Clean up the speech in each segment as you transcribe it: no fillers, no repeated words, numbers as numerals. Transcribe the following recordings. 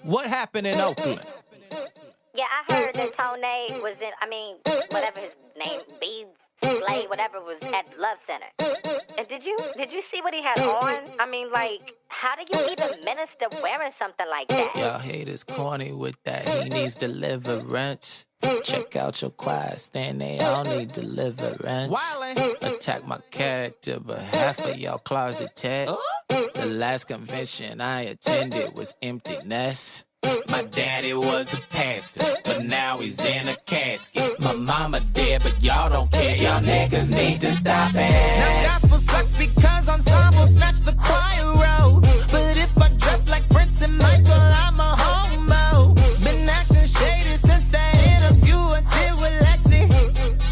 What happened in Oakland? Yeah, I heard that Tone was whatever his name, Slay, whatever, was at Love Center. And did you see what he had on? How do you even minister wearing something like that? Y'all haters corny with that. He needs deliverance. Check out your choir stand, they all need deliverance. Attack my character, but half of y'all closeted. The last convention I attended was emptiness. My daddy was a pastor, but now he's in a casket. My mama dead, but y'all don't care. Y'all niggas need to stop it. Now gospel sucks because ensemble snatch the choir roll. But if I dress like Prince and Michael, I'm a homo. Been acting shady since that interview I did with Lexi.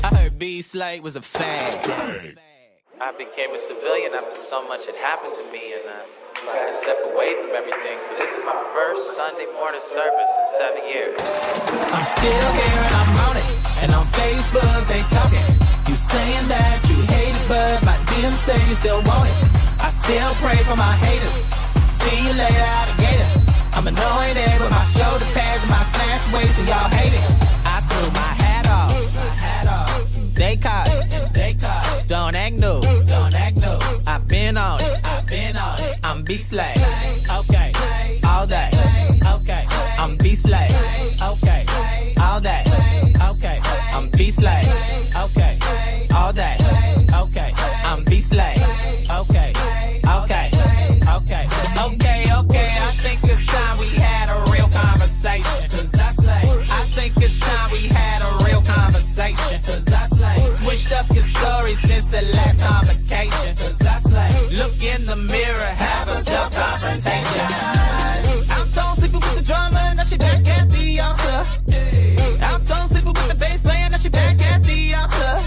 I heard B-Slay was a fag. I became a civilian after so much had happened to me, and I had to step away from everything. So this is my first Sunday morning service in 7 years. I'm still here and I'm on it. And on Facebook they talking. You saying that you hate it, but my DMs say you still want it. I still pray for my haters. See you later, alligator. I'm anointed with my shoulder pads and my snatch waist, and y'all hate it. I threw my hat off. They caught it. Don't act new. I've been on it. I'm B-Slay. Okay. All day. Okay. I'm B-Slay. Okay. All day. Okay. I'm B-Slay. Okay. All day. Okay. I'm B-Slay. Okay. I think it's time we had a real conversation. Cause I slay. I think it's time we had a real conversation. Cause I slay. Switched up your story since the last convocation. Cause I slay. Look in the mirror, have a self-confrontation. I'm told sleeping with the drummer, now she back at the altar. I'm told sleeping with the bass player, now she back at the altar.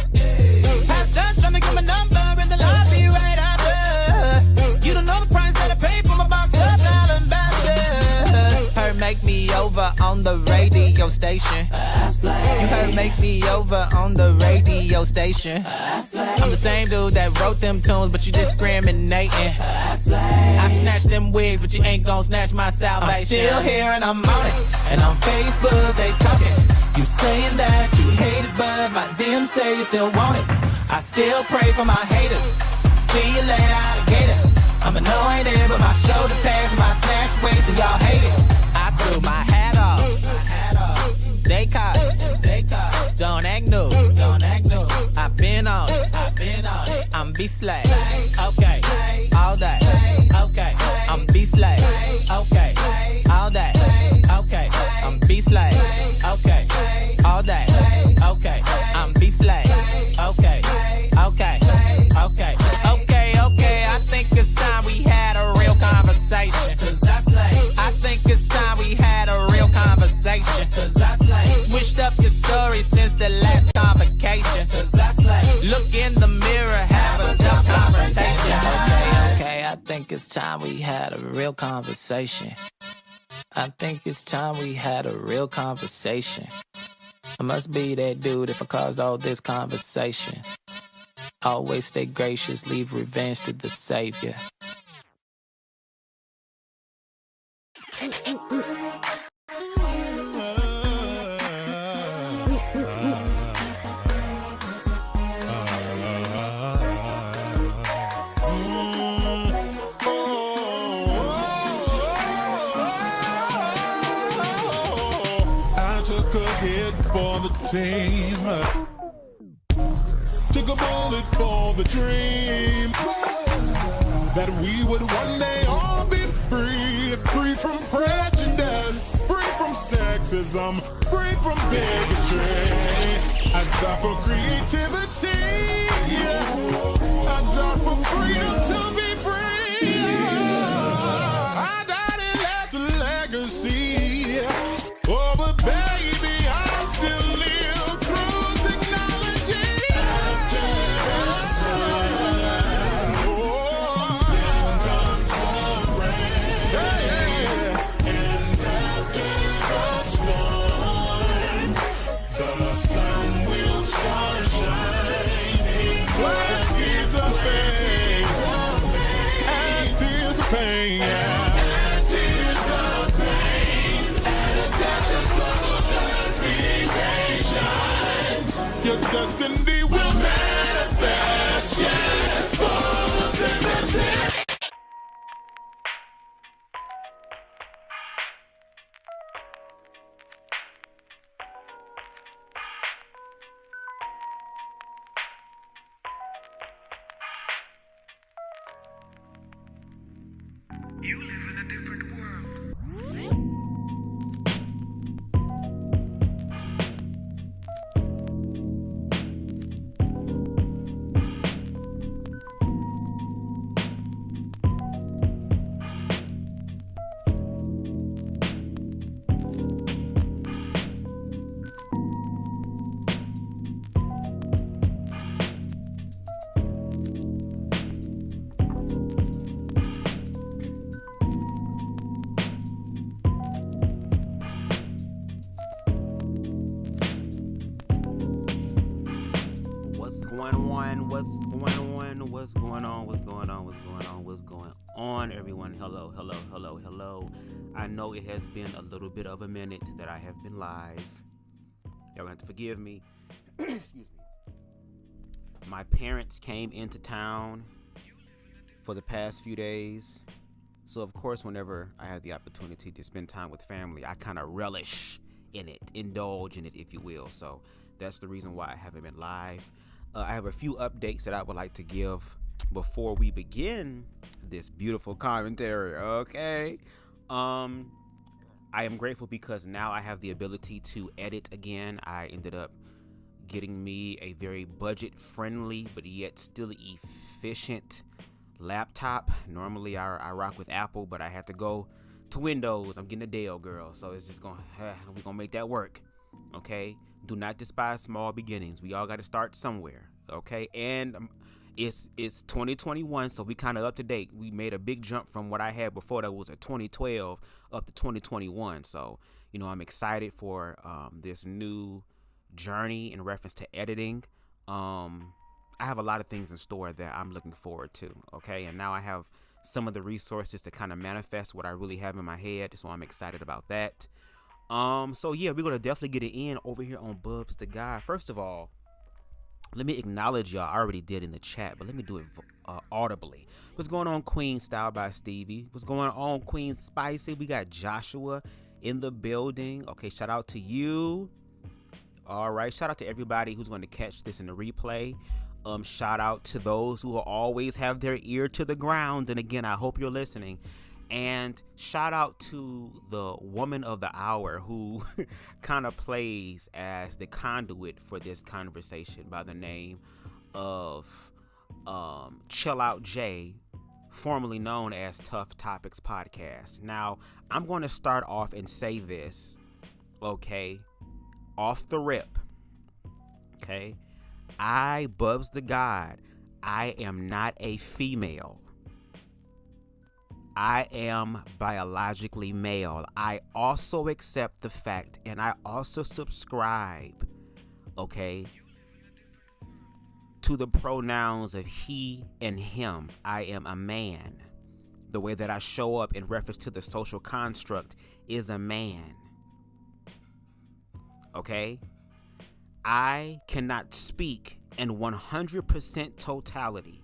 Pastor's trying to get my number in the lobby right after. You don't know the price that I paid for my box of alabaster. Her make me over on the radio station. You heard make me over on the radio station. I'm the same dude that wrote them tunes, but you discriminating. I snatched them wigs, but you ain't gon' snatch my salvation. I'm still here and I'm on it. And on Facebook they talking. You saying that you hate it, but my DMs say you still want it. I still pray for my haters. See you later, alligator. I'm anointed with my shoulder pads and my snatch waist, and y'all hate it. I threw my hat off. They caught it. Don't act new. I've been on it. I'm B-Slay. Okay. All day. Okay. I'm B-Slay. Okay. All day. Okay. I'm B-Slay. Okay. All day. Okay. I'm B-Slay. Okay. I think it's time we had a real conversation. Cause I slay. I think it's time we had a real conversation. Cause I slay. Switched up your story since the last convocation. Cause I slay. Look in the mirror, have a self-confrontation. Okay, I think it's time we had a real conversation. I think it's time we had a real conversation. I must be that dude if I caused all this conversation. Always stay gracious, leave revenge to the savior. I took a hit for the team. Took a bullet for the dream that we would one day all be free from prejudice, free from sexism, free from bigotry. I die for creativity, I die for freedom to be free. I died and left a legacy. Oh, but baby, I'm still live through technology. After the sun, then comes the rain. And after the storm, the sun will start shining. Blessings of faith. your destiny will manifest. Yes, Bubs in the city. You live in a different world. What's going on, everyone? Hello. I know it has been a little bit of a minute that I have been live. Y'all have to forgive me. Excuse me. My parents came into town for the past few days. So, of course, whenever I have the opportunity to spend time with family, I kind of relish in it, indulge in it, if you will. So, that's the reason why I haven't been live. I have a few updates that I would like to give before we begin this beautiful commentary, okay? I am grateful because now I have the ability to edit again. I ended up getting me a very budget-friendly but yet still efficient laptop. Normally I rock with Apple, but I had to go to Windows. I'm getting a Dell, girl, so it's just we're gonna make that work, okay? Do not despise small beginnings. We all got to start somewhere, okay? And it's 2021, so we kind of up to date. We made a big jump from what I had before that was a 2012 up to 2021. So, you know, I'm excited for this new journey in reference to editing. I have a lot of things in store that I'm looking forward to, okay? And now I have some of the resources to kind of manifest what I really have in my head, so I'm excited about that. So yeah, we're gonna definitely get it in over here on BubzDaGawd. First of all, let me acknowledge y'all. I already did in the chat, but let me do it audibly. What's going on, Queen Style by Stevie? What's going on, Queen Spicy? We got Joshua in the building. Okay, shout out to you. All right, shout out to everybody who's going to catch this in the replay. Shout out to those who will always have their ear to the ground. And again, I hope you're listening. And shout out to the woman of the hour who kind of plays as the conduit for this conversation by the name of Chill Out J, formerly known as Tough Topics Podcast. Now, I'm going to start off and say this, okay, off the rip, okay? BubzDaGawd, I am not a female. I am biologically male. I also accept the fact, and I also subscribe, okay, to the pronouns of he and him. I am a man. The way that I show up in reference to the social construct is a man. Okay? I cannot speak in 100% totality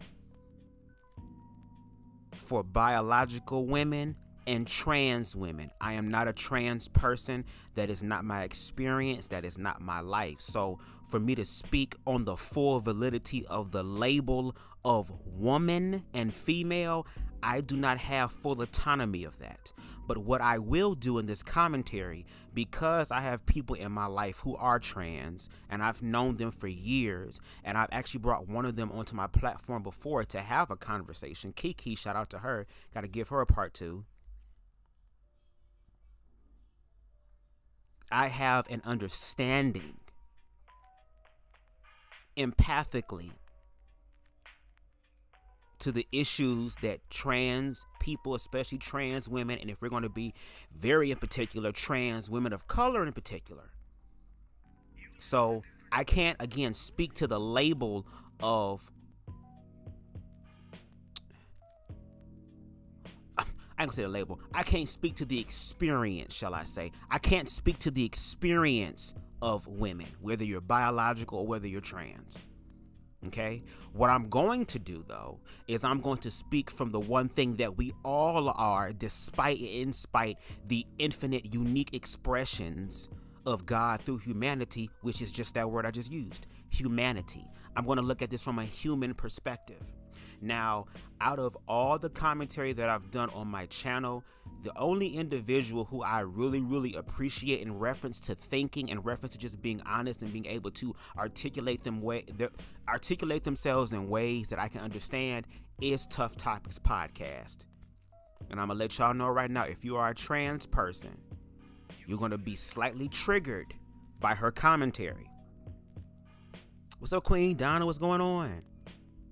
for biological women and trans women. I am not a trans person. That is not my experience. That is not my life. So for me to speak on the full validity of the label of woman and female, I do not have full autonomy of that. But what I will do in this commentary, because I have people in my life who are trans and I've known them for years, and I've actually brought one of them onto my platform before to have a conversation. Kiki, shout out to her. Got to give her a part 2. I have an understanding empathically to the issues that trans people, especially trans women, and if we're going to be very in particular, trans women of color in particular. So I can't, again, speak to the label of, I ain't gonna say the label. I can't speak to the experience, shall I say. I can't speak to the experience of women, whether you're biological or whether you're trans. Okay? What I'm going to do, though, is I'm going to speak from the one thing that we all are, despite and in spite the infinite, unique expressions of God through humanity, which is just that word I just used, humanity. I'm going to look at this from a human perspective. Now, out of all the commentary that I've done on my channel, the only individual who I really appreciate in reference to thinking and reference to just being honest and being able to articulate themselves in ways that I can understand is Tough Topics Podcast. And I'm gonna let y'all know right now, if you are a trans person, you're gonna be slightly triggered by her commentary. What's up, Queen Donna? What's going on?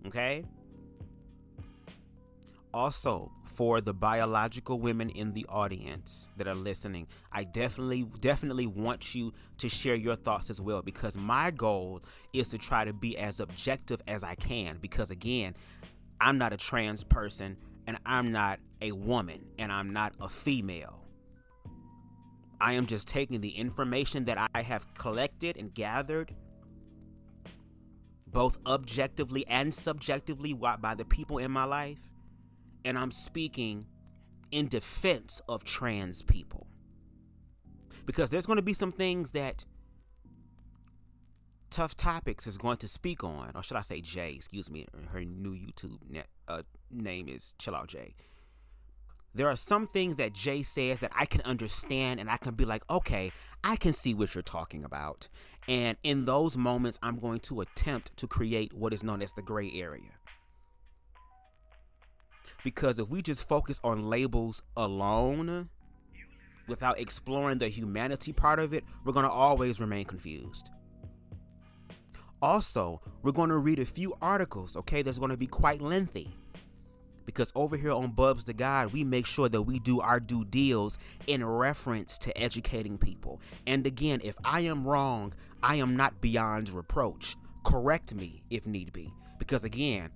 Okay. Also, for the biological women in the audience that are listening, I definitely want you to share your thoughts as well, because my goal is to try to be as objective as I can, because again, I'm not a trans person and I'm not a woman and I'm not a female. I am just taking the information that I have collected and gathered, both objectively and subjectively by the people in my life, and I'm speaking in defense of trans people. Because there's going to be some things that Tough Topics is going to speak on, or should I say Jay, excuse me, her new YouTube name is Chill Out Jay. There are some things that Jay says that I can understand and I can be like, okay, I can see what you're talking about. And in those moments, I'm going to attempt to create what is known as the gray area. Because if we just focus on labels alone without exploring the humanity part of it, we're going to always remain confused. Also, we're going to read a few articles, okay, that's going to be quite lengthy. Because over here on BubzDaGawd, we make sure that we do our due deals in reference to educating people. And again, if I am wrong, I am not beyond reproach. Correct me if need be. Because again,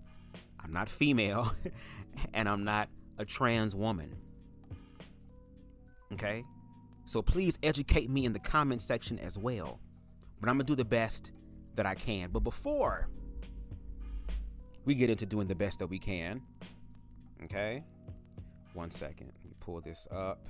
I'm not female and I'm not a trans woman. Okay? So please educate me in the comment section as well. But I'm going to do the best that I can. But before we get into doing the best that we can, okay? 1 second. Let me pull this up.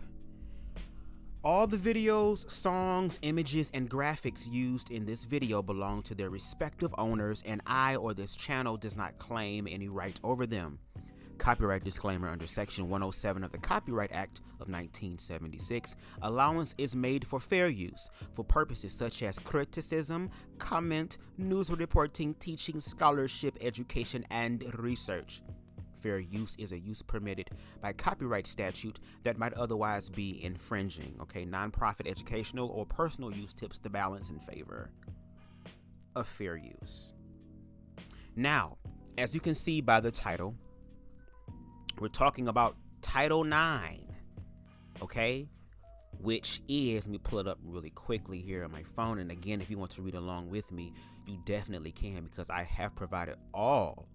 All the videos, songs, images, and graphics used in this video belong to their respective owners, and I or this channel does not claim any rights over them. Copyright disclaimer under Section 107 of the Copyright Act of 1976. Allowance is made for fair use for purposes such as criticism, comment, news reporting, teaching, scholarship, education, and research. Fair use is a use permitted by copyright statute that might otherwise be infringing. Okay, nonprofit, educational, or personal use tips the balance in favor of fair use. Now, as you can see by the title, we're talking about Title IX, okay? Which is, let me pull it up really quickly here on my phone. And again, if you want to read along with me, you definitely can, because I have provided all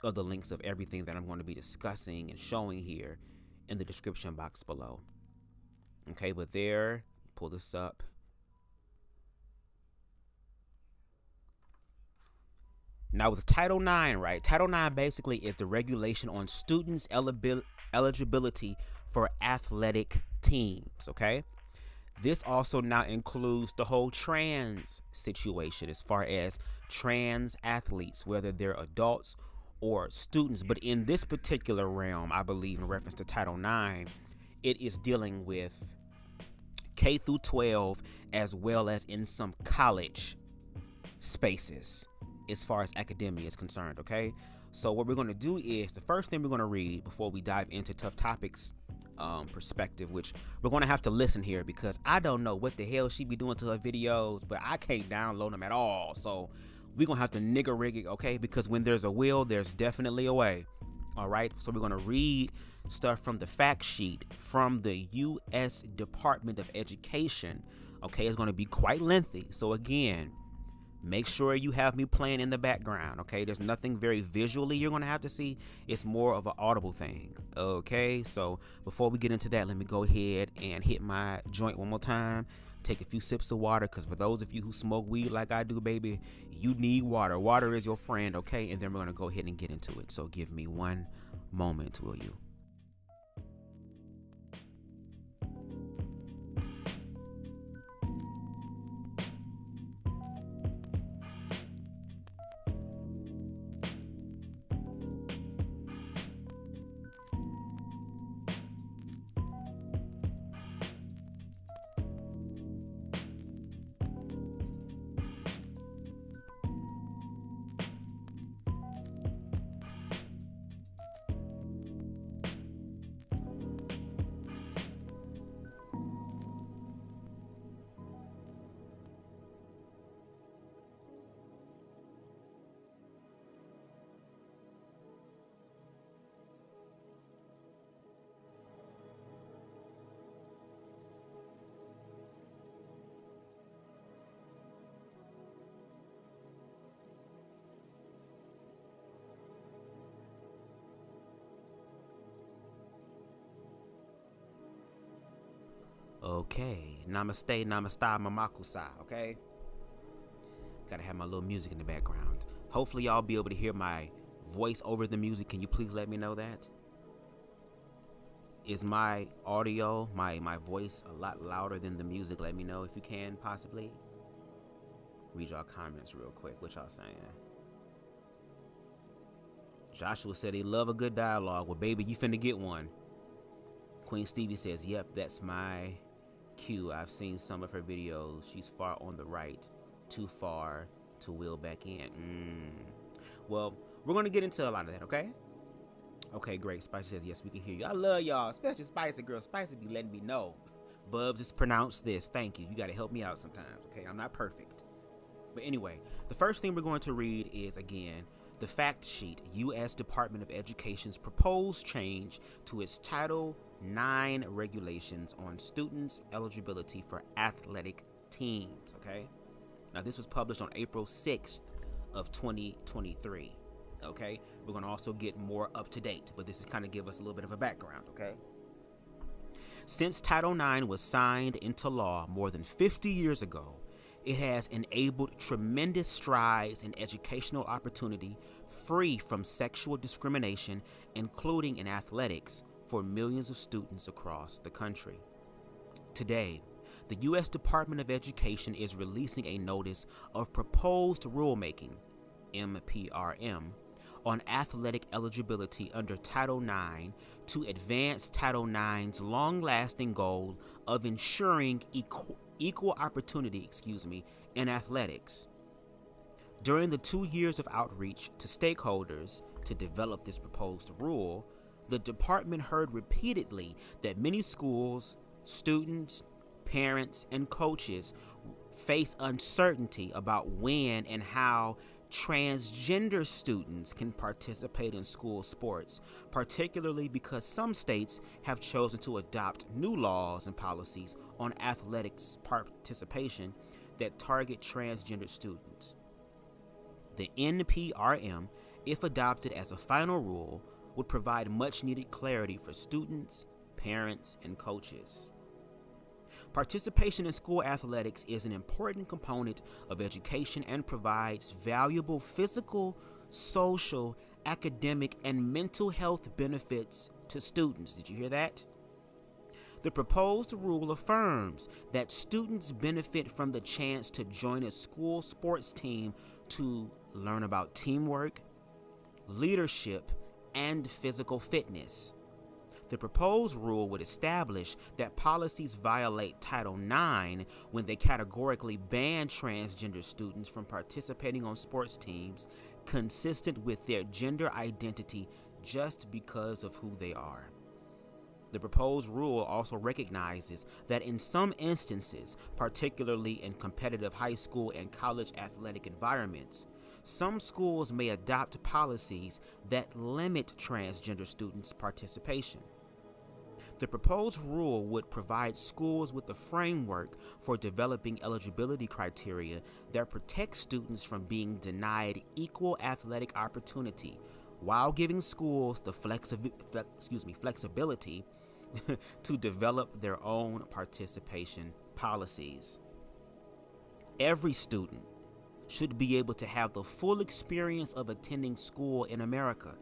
of the links of everything that I'm going to be discussing and showing here in the description box below. Okay, but there, pull this up. Now with Title IX, right? Title IX basically is the regulation on students' eligibility for athletic teams, okay? This also now includes the whole trans situation as far as trans athletes, whether they're adults or students. But in this particular realm, I believe in reference to Title IX, it is dealing with K through 12 as well as in some college spaces as far as academia is concerned, okay? So what we're going to do is, the first thing we're going to read before we dive into Tough Topics perspective, which we're going to have to listen here because I don't know what the hell she be doing to her videos, but I can't download them at all. So we're going to have to nigger rig it, okay? Because when there's a will, there's definitely a way, all right? So we're going to read stuff from the fact sheet from the U.S. Department of Education, okay? It's going to be quite lengthy. So again, make sure you have me playing in the background, okay? There's nothing very visually you're going to have to see. It's more of an audible thing, okay? So before we get into that, let me go ahead and hit my joint one more time take a few sips of water, because for those of you who smoke weed like I do, baby, you need water. Water is your friend, okay? And then we're going to go ahead and get into it. So give me one moment, will you? Okay, namaste, mamakusa, okay? Gotta have my little music in the background. Hopefully y'all be able to hear my voice over the music. Can you please let me know that? Is my audio, my voice a lot louder than the music? Let me know if you can, possibly. Read y'all comments real quick. What y'all saying? Joshua said he love a good dialogue. Well, baby, you finna get one. Queen Stevie says, yep, that's my cue. I've seen some of her videos. She's far on the right, too far to wheel back in. Well, we're going to get into a lot of that, okay? Okay, great. Spicy says, yes, we can hear you. I love y'all, especially Spicy girl. Spicy be letting me know. Bubs, it's pronounced this. Thank you. You got to help me out sometimes, okay? I'm not perfect. But anyway, the first thing we're going to read is, again, the fact sheet, U.S. Department of Education's proposed change to its Title IX regulations on students' eligibility for athletic teams, okay? Now, this was published on April 6th of 2023, okay? We're going to also get more up to date, but this is kind of give us a little bit of a background, okay? Since Title IX was signed into law more than 50 years ago, it has enabled tremendous strides in educational opportunity free from sexual discrimination, including in athletics, for millions of students across the country. Today, the U.S. Department of Education is releasing a notice of proposed rulemaking, MPRM, on athletic eligibility under Title IX to advance Title IX's long-lasting goal of ensuring equal opportunity, in athletics. During the 2 years of outreach to stakeholders to develop this proposed rule, the department heard repeatedly that many schools, students, parents, and coaches face uncertainty about when and how transgender students can participate in school sports, particularly because some states have chosen to adopt new laws and policies on athletics participation that target transgender students. The NPRM, if adopted as a final rule, would provide much needed clarity for students, parents, and coaches. Participation in school athletics is an important component of education and provides valuable physical, social, academic, and mental health benefits to students. Did you hear that? The proposed rule affirms that students benefit from the chance to join a school sports team to learn about teamwork, leadership, and physical fitness. The proposed rule would establish that policies violate Title IX when they categorically ban transgender students from participating on sports teams consistent with their gender identity just because of who they are. The proposed rule also recognizes that in some instances, particularly in competitive high school and college athletic environments, some schools may adopt policies that limit transgender students' participation. The proposed rule would provide schools with a framework for developing eligibility criteria that protect students from being denied equal athletic opportunity while giving schools the flexibility to develop their own participation policies. Every student should be able to have the full experience of attending school in America,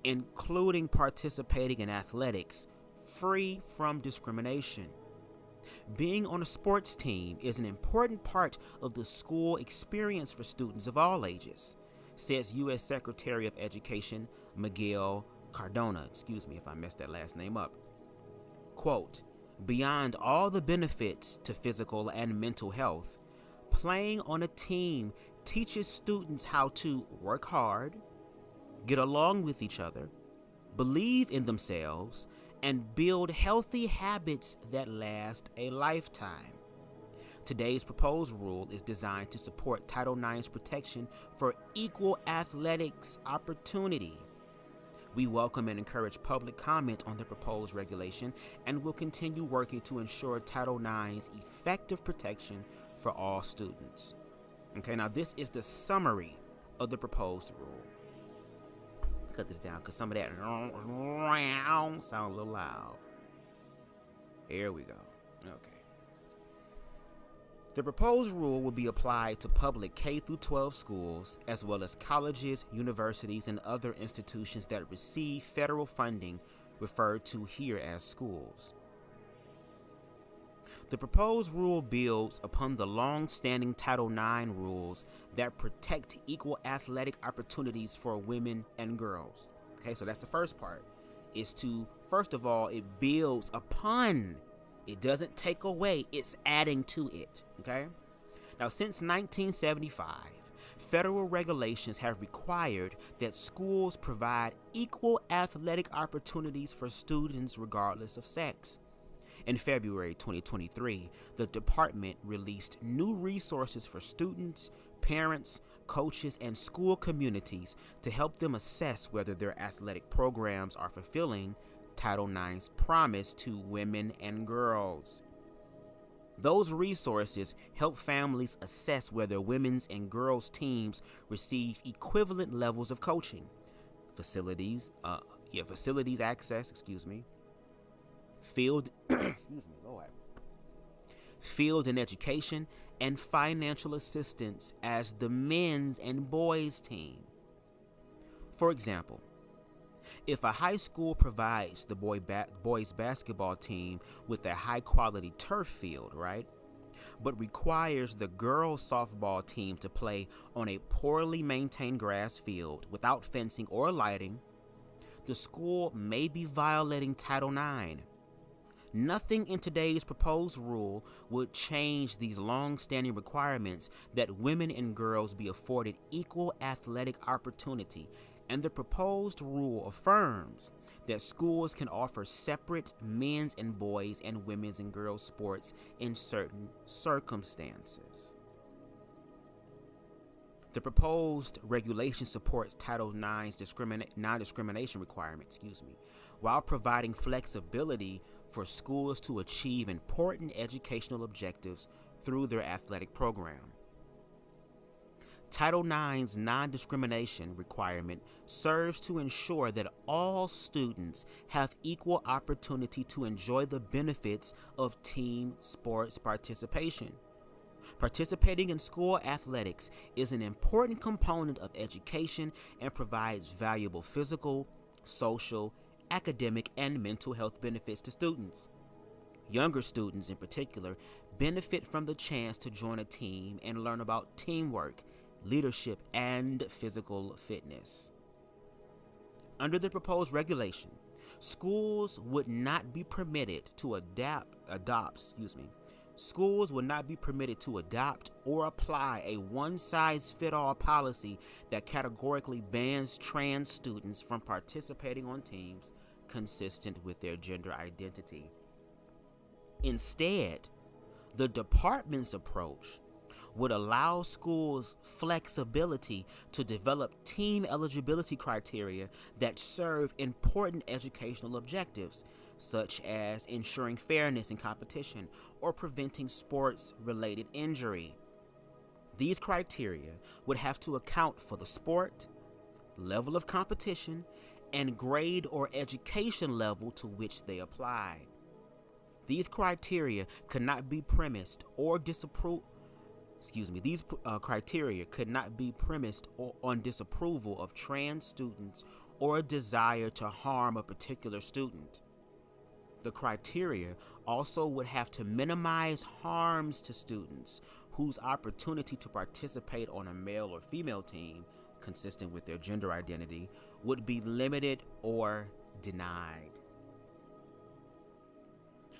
including participating in athletics, free from discrimination. Being on a sports team is an important part of the school experience for students of all ages, says U.S. Secretary of Education Miguel Cardona. Excuse me if I messed that last name up. Quote, beyond all the benefits to physical and mental health, playing on a team teaches students how to work hard, get along with each other, believe in themselves, and build healthy habits that last a lifetime. Today's proposed rule is designed to support Title IX's protection for equal athletics opportunity. We welcome and encourage public comment on the proposed regulation and will continue working to ensure Title IX's effective protection for all students. Okay, now this is the summary of the proposed rule. Cut this down because some of that sounds a little loud. Here we go. Okay. The proposed rule will be applied to public K-12 schools, as well as colleges, universities, and other institutions that receive federal funding, referred to here as schools. The proposed rule builds upon the long-standing Title IX rules that protect equal athletic opportunities for women and girls. Okay, so that's the first part, is to, first of all, it builds upon. It doesn't take away, it's adding to it, okay? Now, since 1975, federal regulations have required that schools provide equal athletic opportunities for students regardless of sex. In February 2023, the department released new resources for students, parents, coaches, and school communities to help them assess whether their athletic programs are fulfilling Title IX's promise to women and girls. Those resources help families assess whether women's and girls' teams receive equivalent levels of coaching, facilities access, field field and education, and financial assistance as the men's and boys' team. For example, if a high school provides the boys basketball team with a high-quality turf field, right, but requires the girls softball team to play on a poorly maintained grass field without fencing or lighting, the school may be violating Title IX. Nothing in today's proposed rule would change these long-standing requirements that women and girls be afforded equal athletic opportunity, and the proposed rule affirms that schools can offer separate men's and boys and women's and girls sports in certain circumstances. The proposed regulation supports Title IX's non-discrimination requirement, while providing flexibility for schools to achieve important educational objectives through their athletic program. Title IX's non-discrimination requirement serves to ensure that all students have equal opportunity to enjoy the benefits of team sports participation. Participating in school athletics is an important component of education and provides valuable physical, social, academic, and mental health benefits to students. Younger students in particular benefit from the chance to join a team and learn about teamwork, leadership, and physical fitness. Under the proposed regulation, schools would not be permitted to adopt or apply a one-size-fits-all policy that categorically bans trans students from participating on teams consistent with their gender identity. Instead, the department's approach would allow schools flexibility to develop team eligibility criteria that serve important educational objectives, such as ensuring fairness in competition or preventing sports-related injury. These criteria would have to account for the sport, level of competition, and grade or education level to which they apply. These criteria could not be premised or disapprove. These criteria could not be premised on disapproval of trans students or a desire to harm a particular student. The criteria also would have to minimize harms to students whose opportunity to participate on a male or female team, consistent with their gender identity, would be limited or denied.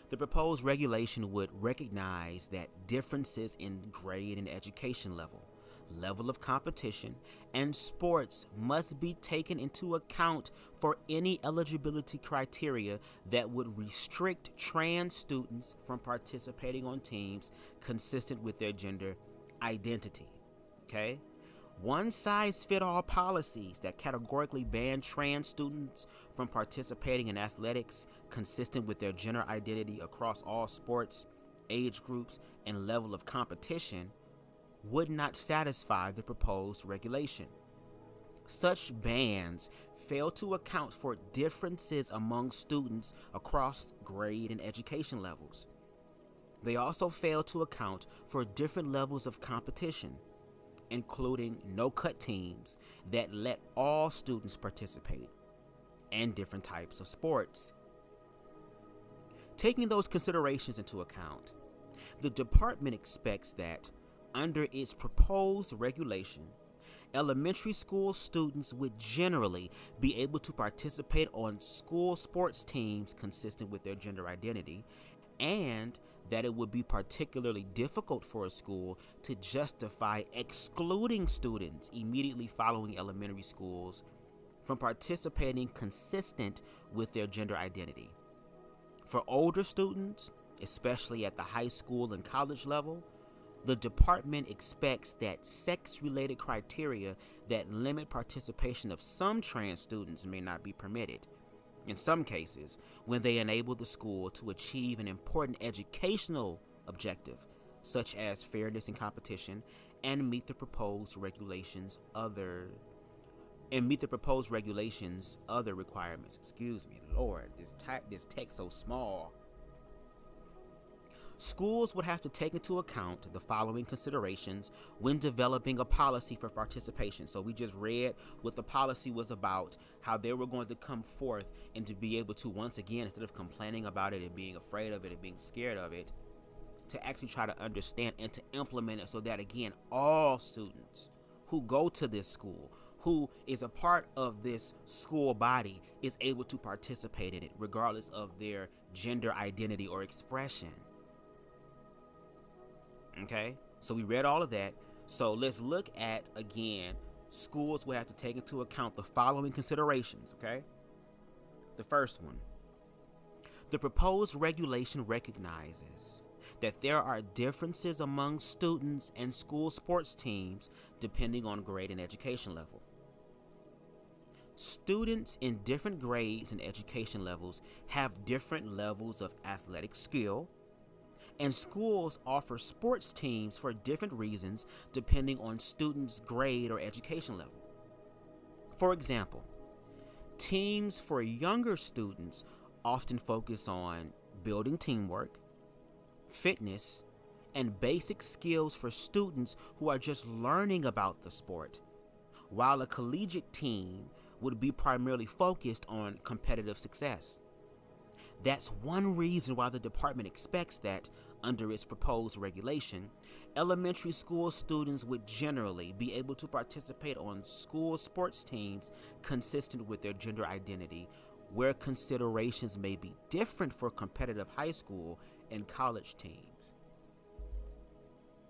The proposed regulation would recognize that differences in grade and education level of competition, and sports must be taken into account for any eligibility criteria that would restrict trans students from participating on teams consistent with their gender identity. Okay? One-size-fit-all policies that categorically ban trans students from participating in athletics consistent with their gender identity across all sports, age groups, and level of competition would not satisfy the proposed regulation. Such bans fail to account for differences among students across grade and education levels. They also fail to account for different levels of competition, including no-cut teams that let all students participate, and different types of sports. Taking those considerations into account, the department expects that, under its proposed regulation, elementary school students would generally be able to participate on school sports teams consistent with their gender identity, and that it would be particularly difficult for a school to justify excluding students immediately following elementary schools from participating consistent with their gender identity. For older students, especially at the high school and college level, the department expects that sex-related criteria that limit participation of some trans students may not be permitted. In some cases, when they enable the school to achieve an important educational objective, such as fairness in competition, and meet the proposed regulations other requirements. Excuse me, Lord, this text so small. Schools would have to take into account the following considerations when developing a policy for participation. So we just read what the policy was about, how they were going to come forth and to be able to, once again, instead of complaining about it and being afraid of it and being scared of it, to actually try to understand and to implement it so that, again, all students who go to this school, who is a part of this school body, is able to participate in it, regardless of their gender identity or expression. Okay, so we read all of that. So let's look at, again, schools will have to take into account the following considerations, okay? The first one, the proposed regulation recognizes that there are differences among students and school sports teams depending on grade and education level. Students in different grades and education levels have different levels of athletic skill, and schools offer sports teams for different reasons depending on students' grade or education level. For example, teams for younger students often focus on building teamwork, fitness, and basic skills for students who are just learning about the sport, while a collegiate team would be primarily focused on competitive success. That's one reason why the department expects that, under its proposed regulation, elementary school students would generally be able to participate on school sports teams consistent with their gender identity, where considerations may be different for competitive high school and college teams.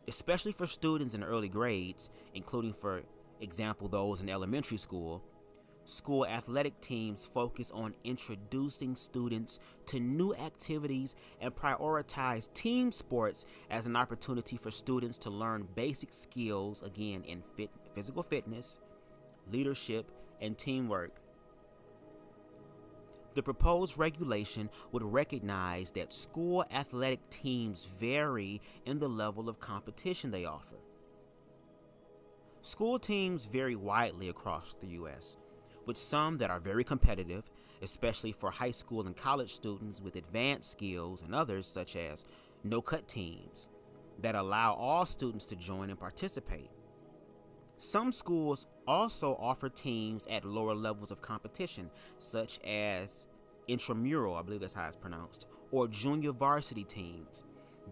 Especially for students in early grades, including, for example, those in elementary school, school athletic teams focus on introducing students to new activities and prioritize team sports as an opportunity for students to learn basic skills, again, in physical fitness, leadership, and teamwork. The proposed regulation would recognize that school athletic teams vary in the level of competition they offer. School teams vary widely across the U.S., with some that are very competitive especially for high school and college students with advanced skills, and others such as no-cut teams that allow all students to join and participate. Some schools also offer teams at lower levels of competition, such as intramural, I believe that's how it's pronounced, or junior varsity teams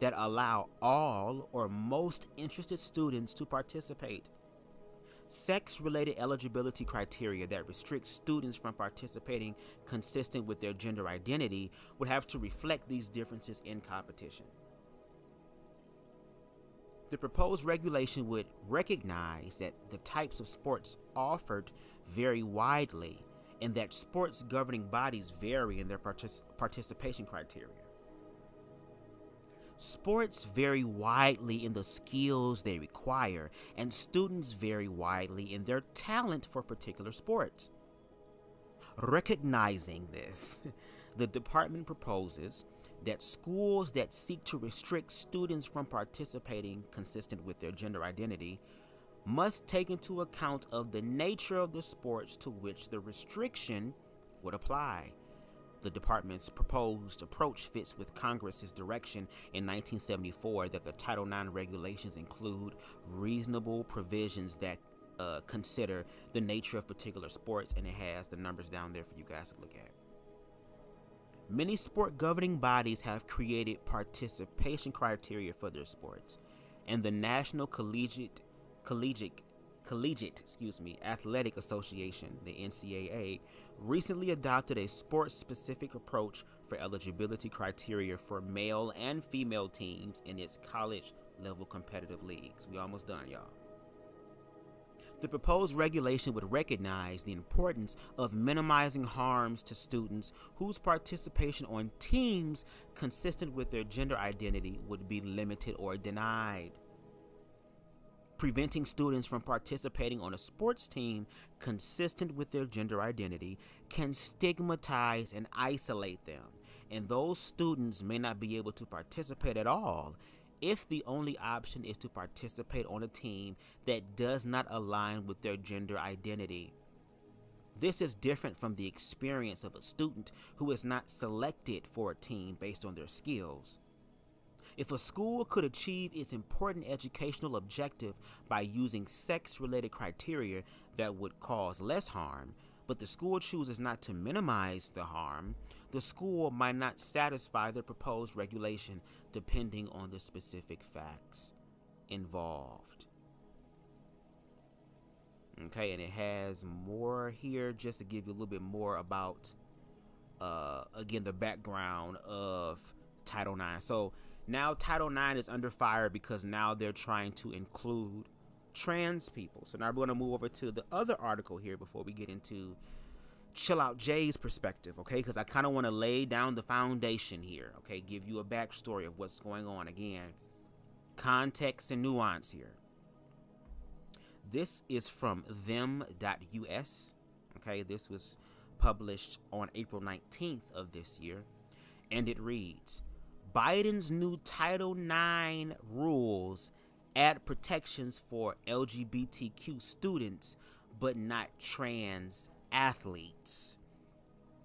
that allow all or most interested students to participate. Sex-related eligibility criteria that restrict students from participating consistent with their gender identity would have to reflect these differences in competition. The proposed regulation would recognize that the types of sports offered vary widely and that sports governing bodies vary in their participation criteria. Sports vary widely in the skills they require, and students vary widely in their talent for particular sports. Recognizing this, the department proposes that schools that seek to restrict students from participating consistent with their gender identity must take into account of the nature of the sports to which the restriction would apply. The department's proposed approach fits with Congress's direction in 1974 that the Title IX regulations include reasonable provisions that consider the nature of particular sports, and it has the numbers down there for you guys to look at. Many sport governing bodies have created participation criteria for their sports, and the National Collegiate Athletic Association, the NCAA, recently adopted a sports-specific approach for eligibility criteria for male and female teams in its college-level competitive leagues. We almost done, y'all. The proposed regulation would recognize the importance of minimizing harms to students whose participation on teams consistent with their gender identity would be limited or denied. Preventing students from participating on a sports team consistent with their gender identity can stigmatize and isolate them, and those students may not be able to participate at all if the only option is to participate on a team that does not align with their gender identity. This is different from the experience of a student who is not selected for a team based on their skills. If a school could achieve its important educational objective by using sex-related criteria that would cause less harm, but the school chooses not to minimize the harm, the school might not satisfy the proposed regulation depending on the specific facts involved. Okay, and it has more here just to give you a little bit more about, again, the background of Title IX. So now Title IX is under fire because now they're trying to include trans people. So now we're going to move over to the other article here before we get into Chill Out Jay's perspective, okay? Because I kind of want to lay down the foundation here, okay? Give you a backstory of what's going on. Again, context and nuance here. This is from them.us, okay? This was published on April 19th of this year, and it reads, Biden's new Title IX rules add protections for LGBTQ students, but not trans athletes.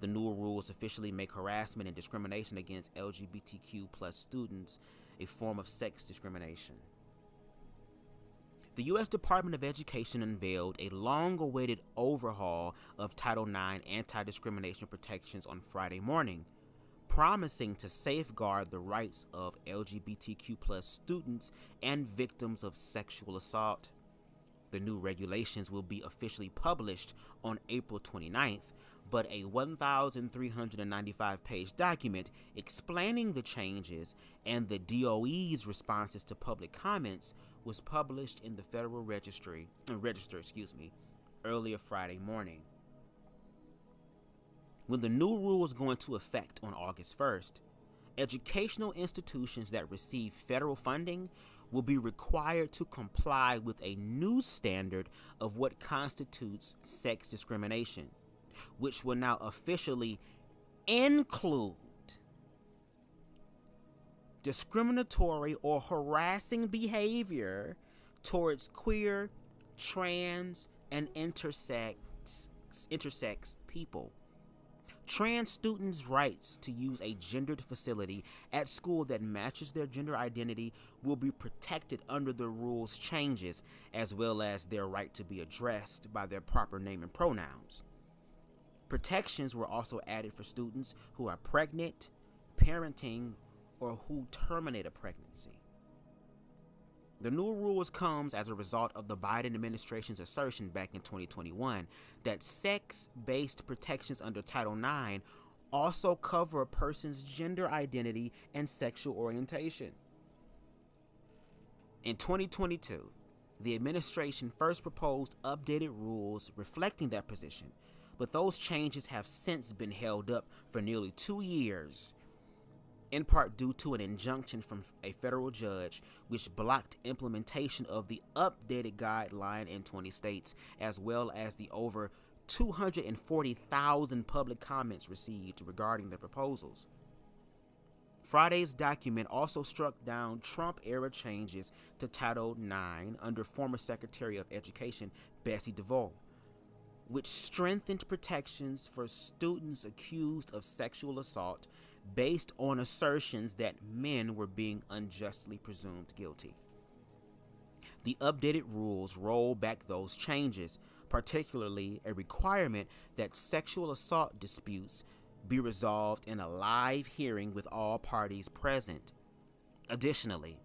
The new rules officially make harassment and discrimination against LGBTQ plus students a form of sex discrimination. The U.S. Department of Education unveiled a long-awaited overhaul of Title IX anti-discrimination protections on Friday morning, promising to safeguard the rights of LGBTQ plus students and victims of sexual assault. The new regulations will be officially published on April 29th, but a 1,395-page document explaining the changes and the DOE's responses to public comments was published in the Federal Register, earlier Friday morning. When the new rules go into effect on August 1st, educational institutions that receive federal funding will be required to comply with a new standard of what constitutes sex discrimination, which will now officially include discriminatory or harassing behavior towards queer, trans, and intersex people. Trans students' rights to use a gendered facility at school that matches their gender identity will be protected under the rules changes, as well as their right to be addressed by their proper name and pronouns. Protections were also added for students who are pregnant, parenting, or who terminate a pregnancy. The new rules comes as a result of the Biden administration's assertion back in 2021 that sex-based protections under Title IX also cover a person's gender identity and sexual orientation. In 2022, the administration first proposed updated rules reflecting that position, but those changes have since been held up for nearly 2 years, in part due to an injunction from a federal judge which blocked implementation of the updated guideline in 20 states, as well as the over 240,000 public comments received regarding the proposals. Friday's document also struck down Trump-era changes to Title IX under former Secretary of Education Betsy DeVos, which strengthened protections for students accused of sexual assault based on assertions that men were being unjustly presumed guilty. The updated rules roll back those changes, particularly a requirement that sexual assault disputes be resolved in a live hearing with all parties present. Additionally,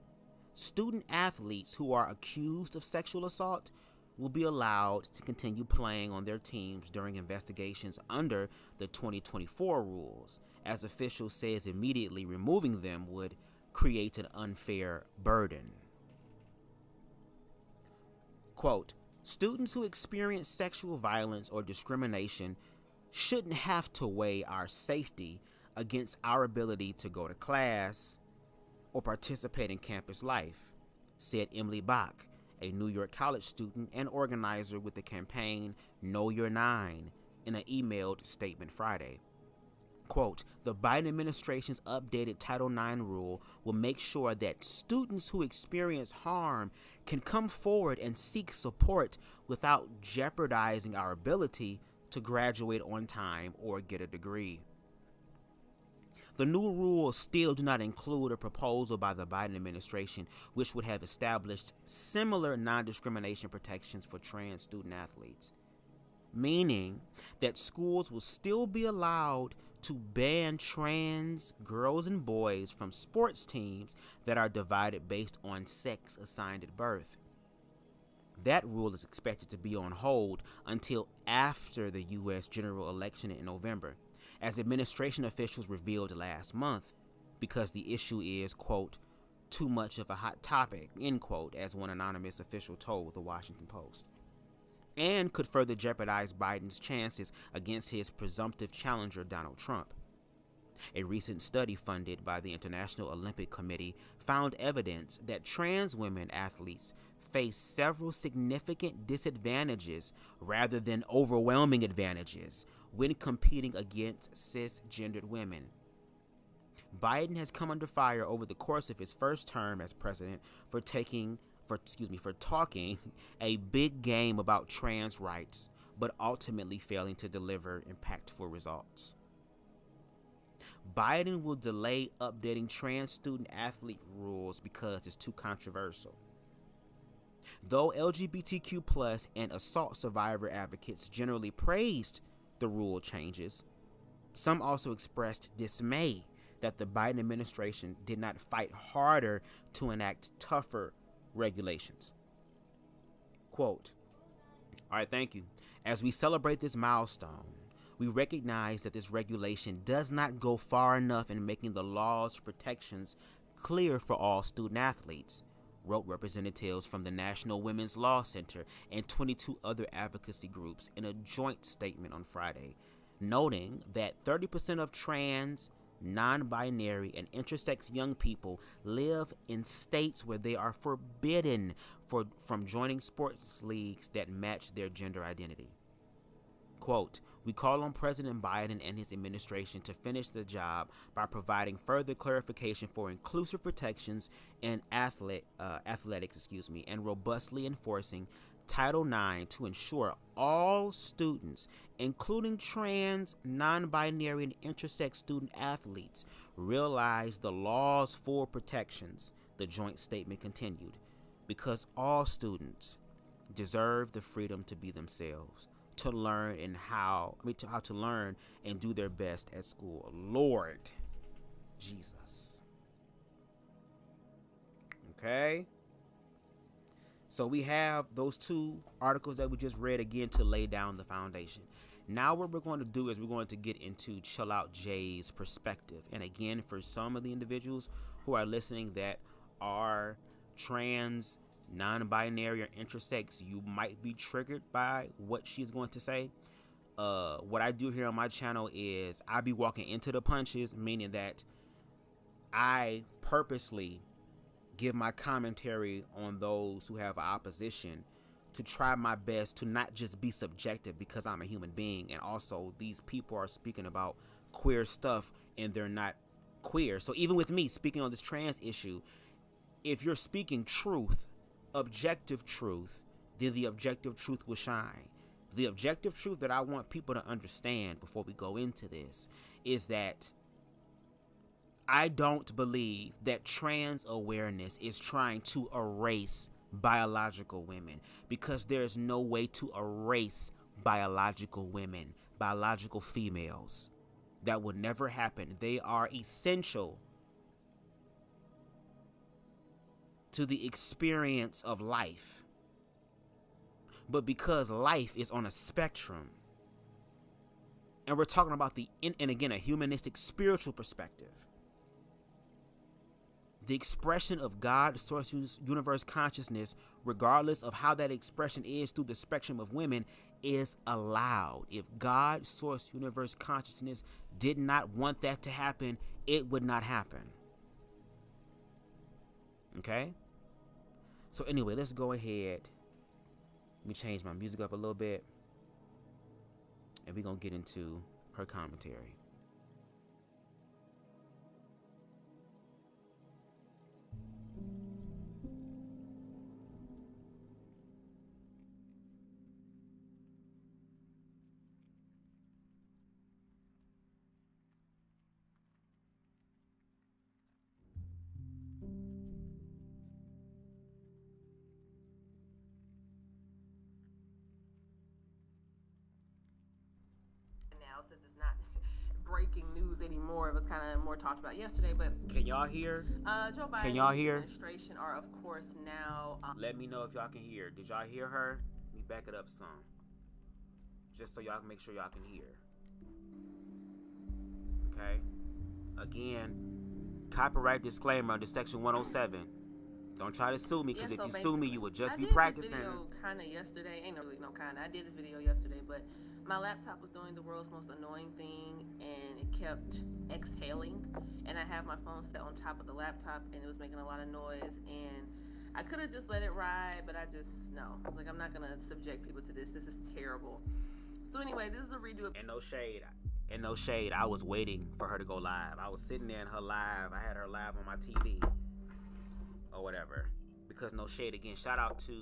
student athletes who are accused of sexual assault will be allowed to continue playing on their teams during investigations under the 2024 rules, as officials says immediately removing them would create an unfair burden. Quote, students who experience sexual violence or discrimination shouldn't have to weigh our safety against our ability to go to class or participate in campus life, said Emily Bach, a New York college student and organizer with the campaign Know Your Nine, in an emailed statement Friday. Quote, the Biden administration's updated Title IX rule will make sure that students who experience harm can come forward and seek support without jeopardizing our ability to graduate on time or get a degree. The new rules still do not include a proposal by the Biden administration which would have established similar non-discrimination protections for trans student athletes, meaning that schools will still be allowed to ban trans girls and boys from sports teams that are divided based on sex assigned at birth. That rule is expected to be on hold until after the U.S. general election in November, as administration officials revealed last month, because the issue is, quote, too much of a hot topic, end quote, as one anonymous official told the Washington Post, and could further jeopardize Biden's chances against his presumptive challenger, Donald Trump. A recent study funded by the International Olympic Committee found evidence that trans women athletes face several significant disadvantages rather than overwhelming advantages when competing against cisgendered women. Biden has come under fire over the course of his first term as president for talking a big game about trans rights, but ultimately failing to deliver impactful results. Biden will delay updating trans student athlete rules because it's too controversial. Though LGBTQ+ and assault survivor advocates generally praised the rule changes, some also expressed dismay that the Biden administration did not fight harder to enact tougher regulations. Quote, all right, thank you. As we celebrate this milestone, we recognize that this regulation does not go far enough in making the law's protections clear for all student athletes, wrote representatives from the National Women's Law Center and 22 other advocacy groups in a joint statement on Friday, noting that 30% of trans, non-binary, and intersex young people live in states where they are forbidden from joining sports leagues that match their gender identity. Quote, we call on President Biden and his administration to finish the job by providing further clarification for inclusive protections in athletics, and robustly enforcing Title IX to ensure all students, including trans, non-binary, and intersex student athletes, realize the law's full protections, the joint statement continued, because all students deserve the freedom to be themselves, to learn and how to learn and do their best at school. Lord Jesus. Okay? So we have those two articles that we just read again to lay down the foundation. Now what we're going to do is we're going to get into Chill Out Jay's perspective. And again, for some of the individuals who are listening that are trans, non-binary, or intersex, you might be triggered by what she's going to say. What I do here on my channel is I be walking into the punches, meaning that I purposely give my commentary on those who have opposition to try my best to not just be subjective, because I'm a human being, and also these people are speaking about queer stuff and they're not queer. So even with me speaking on this trans issue, if you're speaking truth, objective truth, then the objective truth will shine. The objective truth that I want people to understand before we go into this is that I don't believe that trans awareness is trying to erase biological women, because there's no way to erase biological women, biological females. That would never happen. They are essential to the experience of life. But because life is on a spectrum, and we're talking about and again, a humanistic spiritual perspective, the expression of God, source, universe consciousness, regardless of how that expression is through the spectrum of women, is allowed. If God, source, universe consciousness did not want that to happen, it would not happen. Okay? So anyway, let's go ahead. Let me change my music up a little bit, and we're going to get into her commentary. Since it's not breaking news anymore, it was kind of more talked about yesterday. But can y'all hear? Joe Biden can y'all hear? Administration are of course now. Let me know if y'all can hear. Did y'all hear her? Let me back it up some, just so y'all can make sure y'all can hear. Okay. Again, copyright disclaimer under Section 107. Don't try to sue me, because if you sue me, you will just be practicing. I did this video kind of yesterday. Ain't really no kind. I did this video yesterday, but my laptop was doing the world's most annoying thing, and it kept exhaling. And I have my phone set on top of the laptop, and it was making a lot of noise. And I could have just let it ride, but I was like, I'm not gonna subject people to this. This is terrible. So anyway, this is a redo of. And no shade. I was waiting for her to go live. I was sitting there in her live. I had her live on my TV. Or whatever, because no shade. Again, shout out to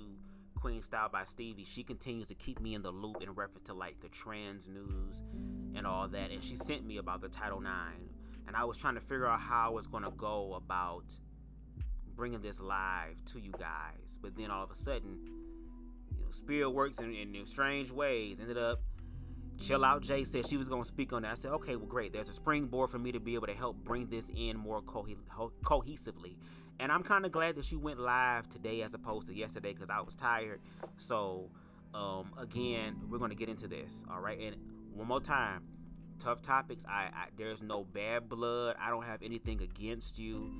Queen Style by Stevie. She continues to keep me in the loop in reference to like the trans news and all that, and she sent me about the Title IX, and I was trying to figure out how I was going to go about bringing this live to you guys. But then all of a sudden, spirit works in strange ways. Ended up Chill Out Jay said she was going to speak on that. I said, okay, well, great. There's a springboard for me to be able to help bring this in more cohesively. And I'm kind of glad that she went live today as opposed to yesterday, because I was tired. So, again, we're going to get into this, all right? And one more time, tough topics. There's no bad blood. I don't have anything against you.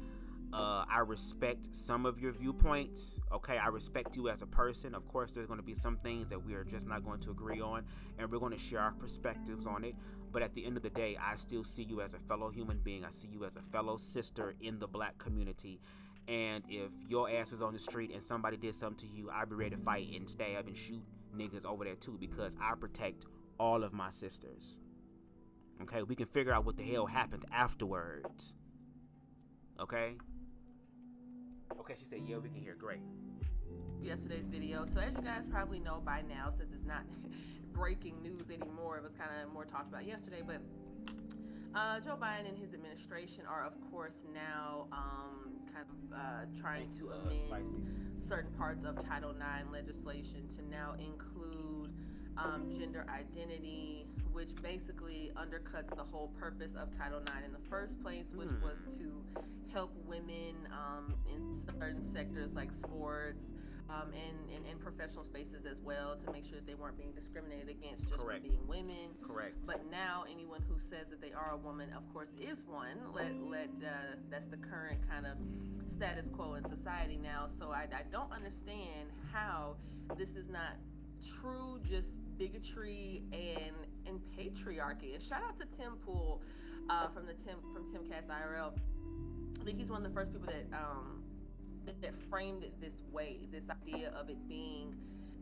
I respect some of your viewpoints, okay? I respect you as a person. Of course, there's going to be some things that we are just not going to agree on, and we're going to share our perspectives on it. But at the end of the day, I still see you as a fellow human being. I see you as a fellow sister in the black community. And if your ass was on the street and somebody did something to you, I'd be ready to fight and stab and shoot niggas over there too, because I protect all of my sisters. Okay, we can figure out what the hell happened afterwards. Okay? Okay, she said, yeah, we can hear. Great. yesterday's video. So as you guys probably know by now, since it's not breaking news anymore, it was kind of more talked about yesterday, but Joe Biden and his administration are, of course, now trying to amend certain parts of Title IX legislation to now include gender identity, which basically undercuts the whole purpose of Title IX in the first place, which was to help women in certain sectors like sports and professional spaces as well, to make sure that they weren't being discriminated against just for being women. Correct. But now anyone who says that they are a woman, of course, is one. That's the current kind of status quo in society now. So I don't understand how this is not true just bigotry and patriarchy. And shout out to Tim Pool from Timcast IRL. I think he's one of the first people that framed it this way, this idea of it being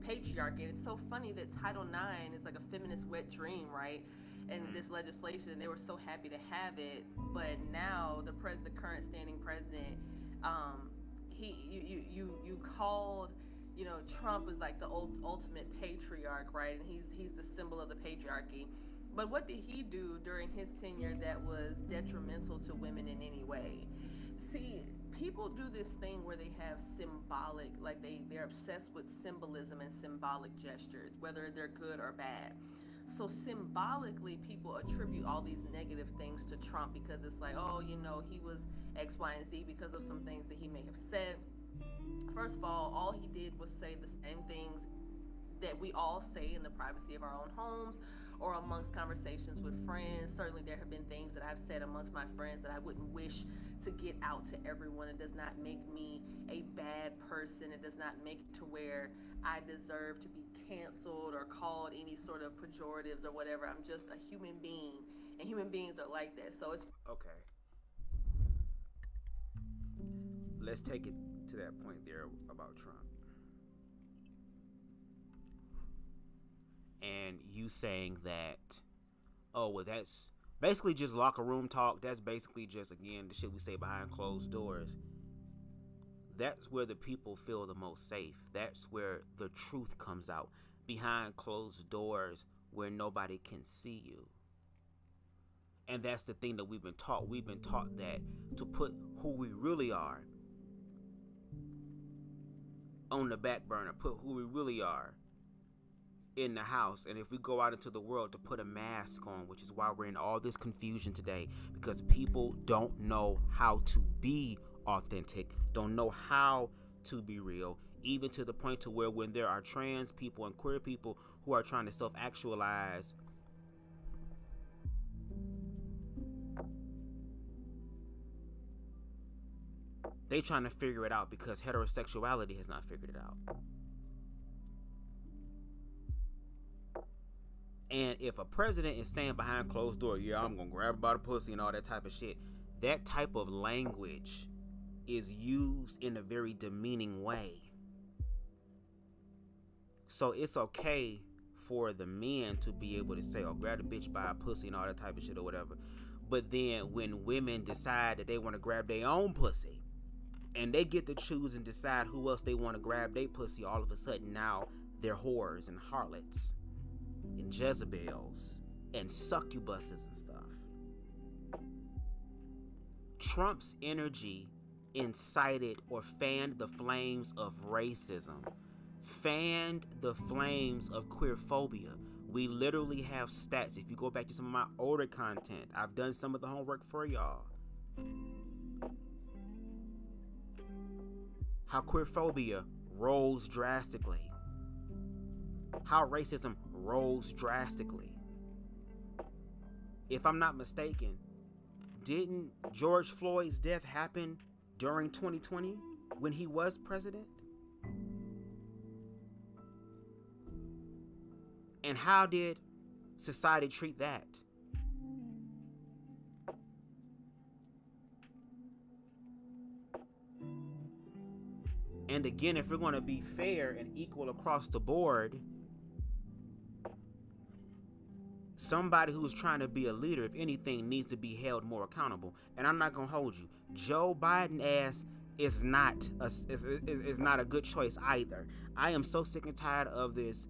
patriarchy. And it's so funny that Title IX is like a feminist wet dream, right? And this legislation, they were so happy to have it, but now the current standing president, you called, you know, Trump is like the ultimate patriarch, right? And he's the symbol of the patriarchy. But what did he do during his tenure that was detrimental to women in any way? See, people do this thing where they have symbolic, like they're obsessed with symbolism and symbolic gestures, whether they're good or bad. So symbolically, people attribute all these negative things to Trump because it's like, oh, you know, he was X, Y, and Z because of some things that he may have said. First of all he did was say the same things that we all say in the privacy of our own homes or amongst conversations with friends. Certainly there have been things that I've said amongst my friends that I wouldn't wish to get out to everyone. It does not make me a bad person. It does not make it to where I deserve to be canceled or called any sort of pejoratives or whatever. I'm just a human being, and human beings are like that. So it's okay. Let's take it to that point there about Trump. And you saying that, oh, well, that's basically just locker room talk. That's basically just, again, the shit we say behind closed doors. That's where the people feel the most safe. That's where the truth comes out. Behind closed doors where nobody can see you. And that's the thing that we've been taught. We've been taught that to put who we really are on the back burner, put who we really are in the house, and if we go out into the world, to put a mask on, which is why we're in all this confusion today, because people don't know how to be authentic, don't know how to be real, even to the point to where when there are trans people and queer people who are trying to self-actualize, they trying to figure it out because heterosexuality has not figured it out. And if a president is saying behind closed door, yeah, I'm gonna grab her by the pussy and all that type of shit, that type of language is used in a very demeaning way. So it's okay for the men to be able to say, oh, grab the bitch by a pussy and all that type of shit or whatever. But then when women decide that they want to grab their own pussy, and they get to choose and decide who else they want to grab their pussy, all of a sudden now they're whores and harlots and Jezebels and succubuses and stuff. Trump's energy incited or fanned the flames of racism, fanned the flames of queerphobia. We literally have stats. If you go back to some of my older content, I've done some of the homework for y'all. How queerphobia rose drastically. How racism rose drastically. If I'm not mistaken, didn't George Floyd's death happen during 2020 when he was president? And how did society treat that? And again, if we're going to be fair and equal across the board, somebody who's trying to be a leader, if anything, needs to be held more accountable. And I'm not going to hold you. Joe Biden ass is not a good choice either. I am so sick and tired of this.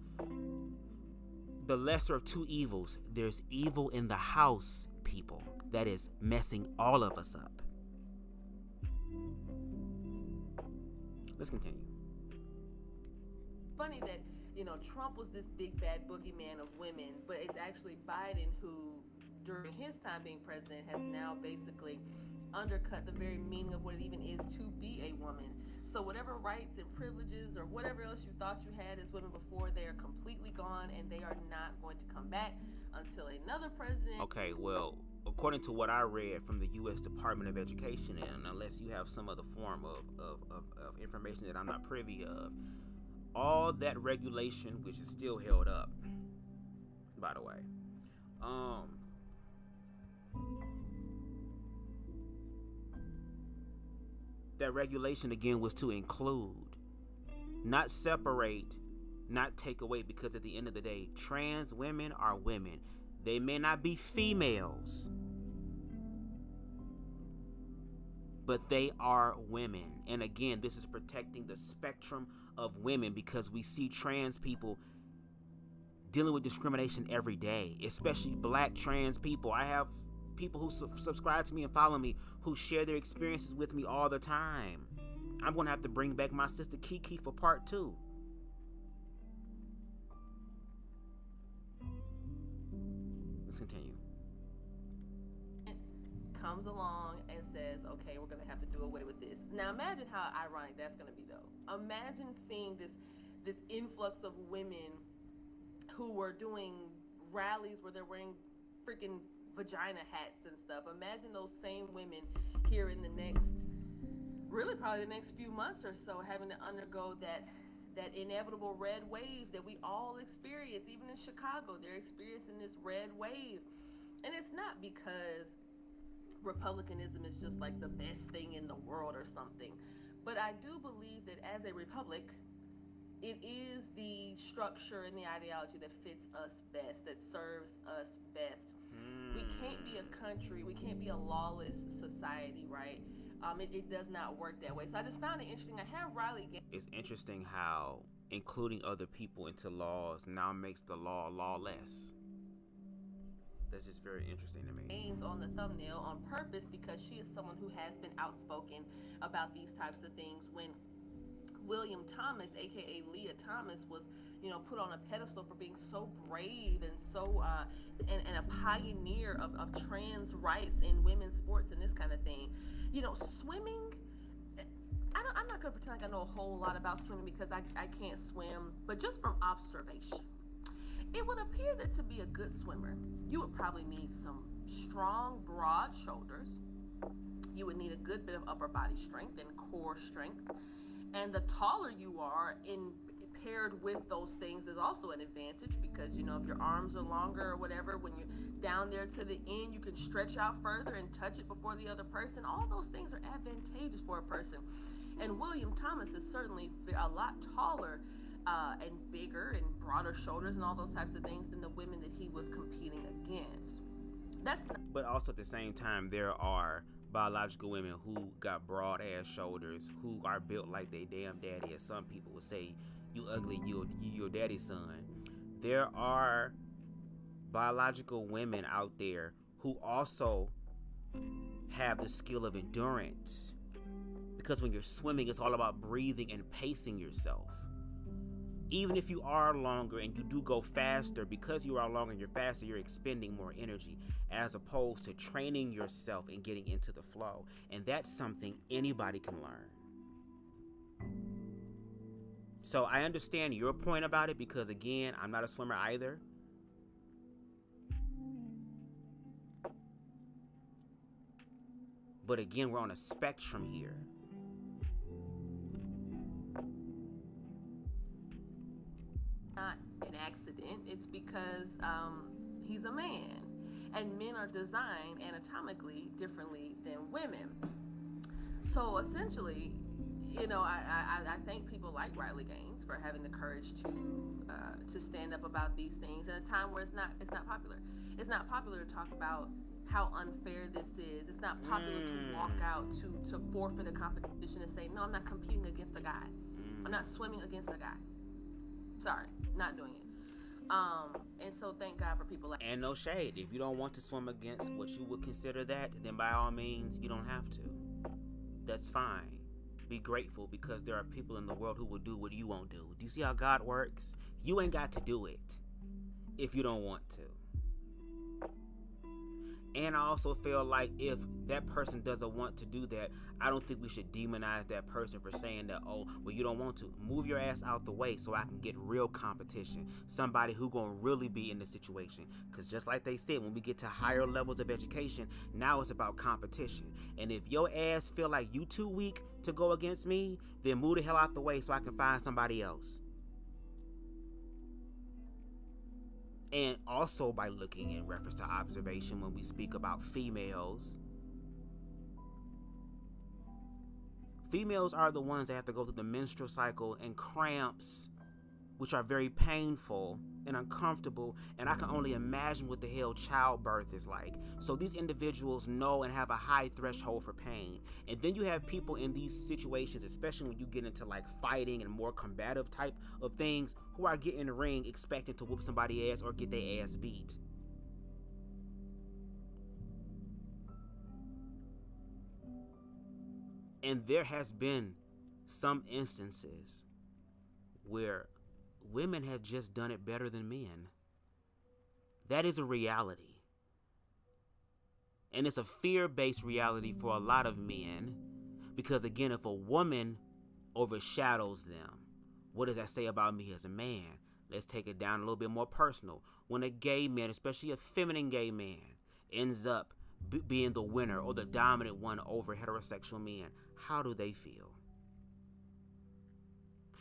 The lesser of two evils. There's evil in the house, people, that is messing all of us up. Let's continue. Funny that, Trump was this big bad boogeyman of women, but it's actually Biden who, during his time being president, has now basically undercut the very meaning of what it even is to be a woman. So whatever rights and privileges or whatever else you thought you had as women before, they are completely gone, and they are not going to come back until another president. Okay, well, according to what I read from the U.S. Department of Education, and unless you have some other form of information that I'm not privy of, all that regulation, which is still held up, by the way, that regulation again was to include, not separate, not take away, because at the end of the day, trans women are women. They may not be females, but they are women. And again, this is protecting the spectrum of women, because we see trans people dealing with discrimination every day, especially black trans people. I have people who subscribe to me and follow me who share their experiences with me all the time. I'm going to have to bring back my sister Kiki for part 2. Let's continue. Comes along and says, okay, we're going to have to do away with this. Now imagine how ironic that's going to be, though. Imagine seeing this influx of women who were doing rallies where they're wearing freaking vagina hats and stuff. Imagine those same women here in the next, really probably the next few months or so, having to undergo that inevitable red wave that we all experience. Even in Chicago, they're experiencing this red wave. And it's not because Republicanism is just like the best thing in the world or something. But I do believe that as a republic, it is the structure and the ideology that fits us best, that serves us best. We can't be a country, we can't be a lawless society, right? It does not work that way. So I just found it interesting. I have Riley. It's interesting how including other people into laws now makes the law lawless. That's just very interesting to me. Gaines on the thumbnail on purpose, because she is someone who has been outspoken about these types of things. When William Thomas, aka Leah Thomas, was put on a pedestal for being so brave and so and a pioneer of trans rights in women's sports and this kind of thing. Swimming, I'm not going to pretend like I know a whole lot about swimming, because I can't swim, but just from observation, it would appear that to be a good swimmer, you would probably need some strong, broad shoulders. You would need a good bit of upper body strength and core strength. And the taller you are, paired with those things, is also an advantage, because if your arms are longer or whatever, when you're down there to the end, you can stretch out further and touch it before the other person. All those things are advantageous for a person. And William Thomas is certainly a lot taller and bigger and broader shoulders and all those types of things than the women that he was competing against. But also at the same time, there are biological women who got broad ass shoulders, who are built like they damn daddy, as some people would say, you ugly, you your daddy's son. There are biological women out there who also have the skill of endurance, because when you're swimming, it's all about breathing and pacing yourself. Even if you are longer and you do go faster, because you are longer and you're faster, you're expending more energy, as opposed to training yourself and getting into the flow. And that's something anybody can learn. So I understand your point about it, because again, I'm not a swimmer either. But again, we're on a spectrum here. Not an accident. It's because he's a man, and men are designed anatomically differently than women. So essentially, I thank people like Riley Gaines for having the courage to stand up about these things at a time where it's not popular. It's not popular to talk about how unfair this is. It's not popular to walk out to forfeit a competition and say, no, I'm not competing against a guy. I'm not swimming against a guy. Sorry, not doing it. And so thank God for people like And no shade. If you don't want to swim against what you would consider that, then by all means, you don't have to. That's fine. Be grateful, because there are people in the world who will do what you won't do. Do you see how God works? You ain't got to do it if you don't want to. And I also feel like if that person doesn't want to do that, I don't think we should demonize that person for saying that, oh, well, you don't want to. Move your ass out the way so I can get real competition. Somebody who gonna really be in the situation. Because just like they said, when we get to higher levels of education, now it's about competition. And if your ass feel like you too weak to go against me, then move the hell out the way so I can find somebody else. And also by looking in reference to observation when we speak about females. Females are the ones that have to go through the menstrual cycle and cramps, which are very painful and uncomfortable, and I can only imagine what the hell childbirth is like. So these individuals know and have a high threshold for pain. And then you have people in these situations, especially when you get into like fighting and more combative type of things, who are getting in the ring expecting to whoop somebody's ass or get their ass beat. And there has been some instances where women have just done it better than men. That is a reality. And it's a fear-based reality for a lot of men, because again, if a woman overshadows them, what does that say about me as a man? Let's take it down a little bit more personal. When a gay man, especially a feminine gay man, ends up being the winner or the dominant one over heterosexual men, how do they feel?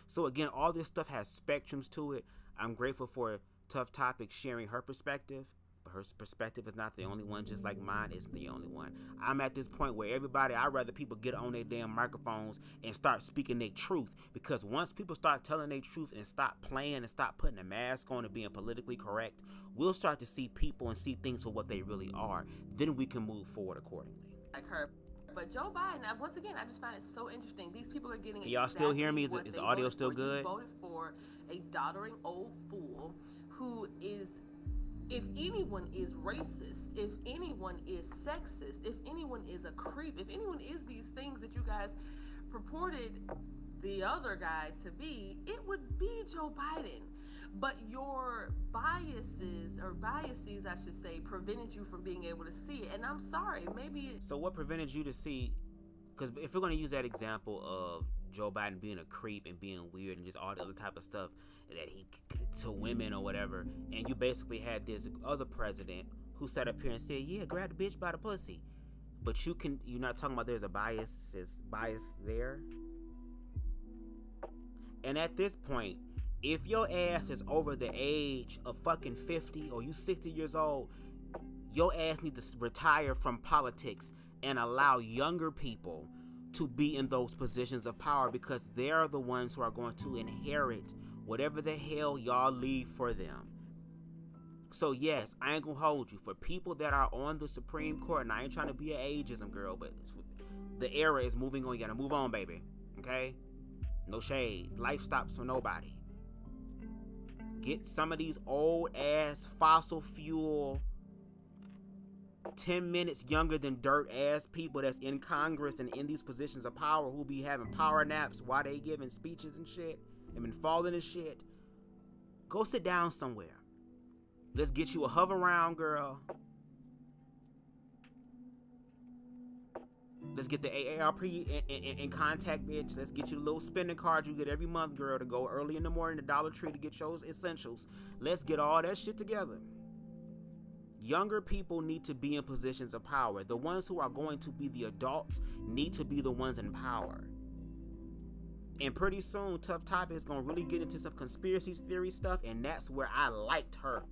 So again, all this stuff has spectrums to it. I'm grateful for Tough Topic sharing her perspective, but her perspective is not the only one, just like mine isn't the only one. I'm at this point where I'd rather people get on their damn microphones and start speaking their truth, because once people start telling their truth and stop playing and stop putting a mask on and being politically correct, we'll start to see people and see things for what they really are. Then we can move forward accordingly. like her. But Joe Biden, once again, I just find it so interesting. These people are getting. Can y'all still hear me? Is the audio still good? You voted for a doddering old fool who is, if anyone is racist, if anyone is sexist, if anyone is a creep, if anyone is these things that you guys purported the other guy to be, it would be Joe Biden. But your biases, I should say, prevented you from being able to see it. And I'm sorry, maybe... So what prevented you to see... Because if we're going to use that example of Joe Biden being a creep and being weird and just all the other type of stuff that he... to women or whatever, and you basically had this other president who sat up here and said, yeah, grab the bitch by the pussy. But you're not talking about there's a bias there? And at this point, if your ass is over the age of fucking 50 or you 60 years old, your ass needs to retire from politics and allow younger people to be in those positions of power, because they're the ones who are going to inherit whatever the hell y'all leave for them. So yes, I ain't gonna hold you. For people that are on the Supreme Court, and I ain't trying to be an ageism girl, but the era is moving on. You gotta move on, baby. Okay? No shade. Life stops for nobody. Get some of these old ass fossil fuel 10 minutes younger than dirt ass people that's in Congress and in these positions of power who be having power naps while they giving speeches and shit and been falling and shit. Go sit down somewhere. Let's get you a hover round, girl. Let's get the AARP in contact, bitch. Let's get you a little spending card you get every month, girl, to go early in the morning to Dollar Tree to get your essentials. Let's get all that shit together. Younger people need to be in positions of power. The ones who are going to be the adults need to be the ones in power. And pretty soon, Tough Topic is going to really get into some conspiracy theory stuff, and that's where I liked her,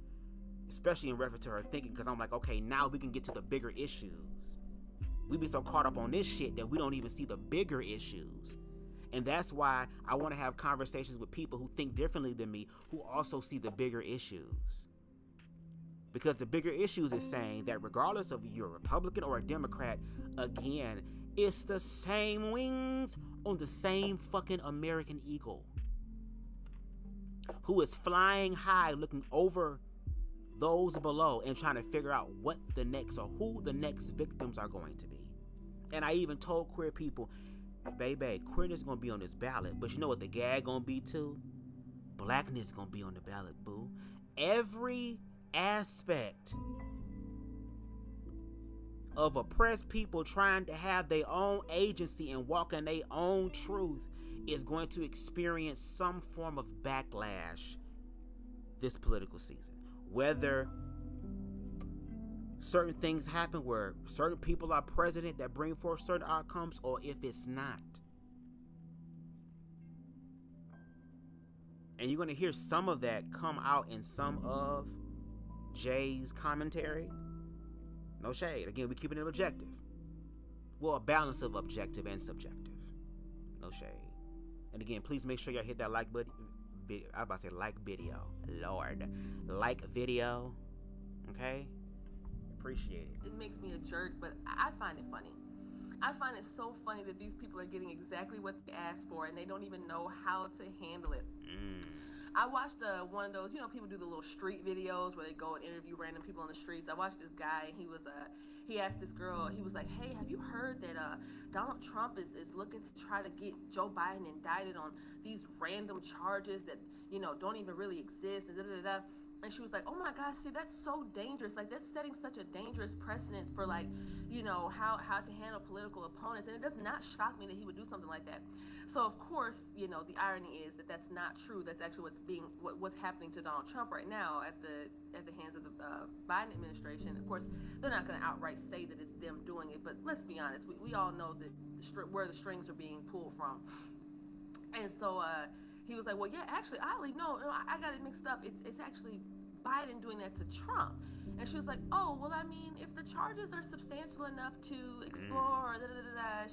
especially in reference to her thinking, because I'm like, okay, now we can get to the bigger issues. We be so caught up on this shit that we don't even see the bigger issues. And that's why I want to have conversations with people who think differently than me, who also see the bigger issues. Because the bigger issues is saying that regardless of you're a Republican or a Democrat, again, it's the same wings on the same fucking American eagle, who is flying high looking over those below and trying to figure out what the next or who the next victims are going to be. And I even told queer people, baby, queerness gonna be on this ballot, but you know what the gag gonna be too? Blackness gonna be on the ballot, boo. Every aspect of oppressed people trying to have their own agency and walk in their own truth is going to experience some form of backlash this political season. Whether certain things happen where certain people are president that bring forth certain outcomes, or if it's not. And you're going to hear some of that come out in some of Jay's commentary. No shade. Again, we're keeping it objective. Well, a balance of objective and subjective. No shade. And again, please make sure y'all hit that like button. I'm about to say like video. Lord. Like video. Okay? Appreciate it. It makes me a jerk, but I find it funny. I find it so funny that these people are getting exactly what they asked for and they don't even know how to handle it. I watched one of those, people do the little street videos where they go and interview random people on the streets. I watched this guy, and he asked this girl, he was like, hey, have you heard that Donald Trump is looking to try to get Joe Biden indicted on these random charges that, don't even really exist, and da-da-da-da. And she was like, oh my gosh, see, that's so dangerous. Like, that's setting such a dangerous precedence for, like, how to handle political opponents. And it does not shock me that he would do something like that. So, of course, the irony is that that's not true. That's actually what's happening to Donald Trump right now at the hands of the Biden administration. Of course, they're not going to outright say that it's them doing it. But let's be honest. We all know that where the strings are being pulled from. And so, he was like, well, yeah, actually, Ollie, no, I got it mixed up. It's actually Biden doing that to Trump. And she was like, oh, well, I mean, if the charges are substantial enough to explore,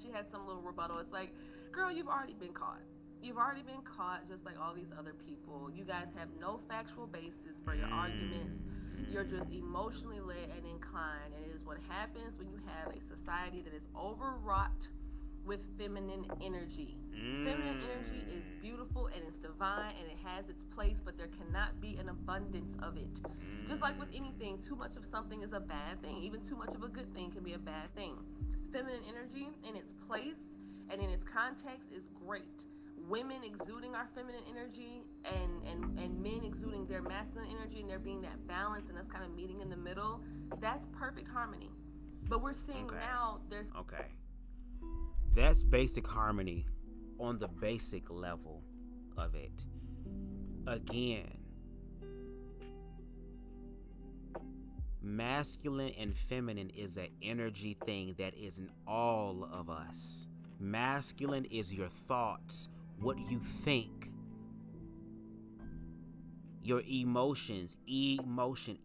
she had some little rebuttal. It's like, girl, you've already been caught. You've already been caught just like all these other people. You guys have no factual basis for your arguments. You're just emotionally led and inclined. And it is what happens when you have a society that is overwrought with feminine energy. Feminine energy is beautiful and it's divine and it has its place, but there cannot be an abundance of it. Just like with anything, too much of something is a bad thing. Even too much of a good thing can be a bad thing. Feminine energy in its place and in its context is great. Women exuding our feminine energy and men exuding their masculine energy, and there being that balance and us kind of meeting in the middle, that's perfect harmony. But we're seeing now there's... Okay. That's basic harmony on the basic level of it. Again, masculine and feminine is an energy thing that is in all of us. Masculine is your thoughts, what you think, your emotions, emotion,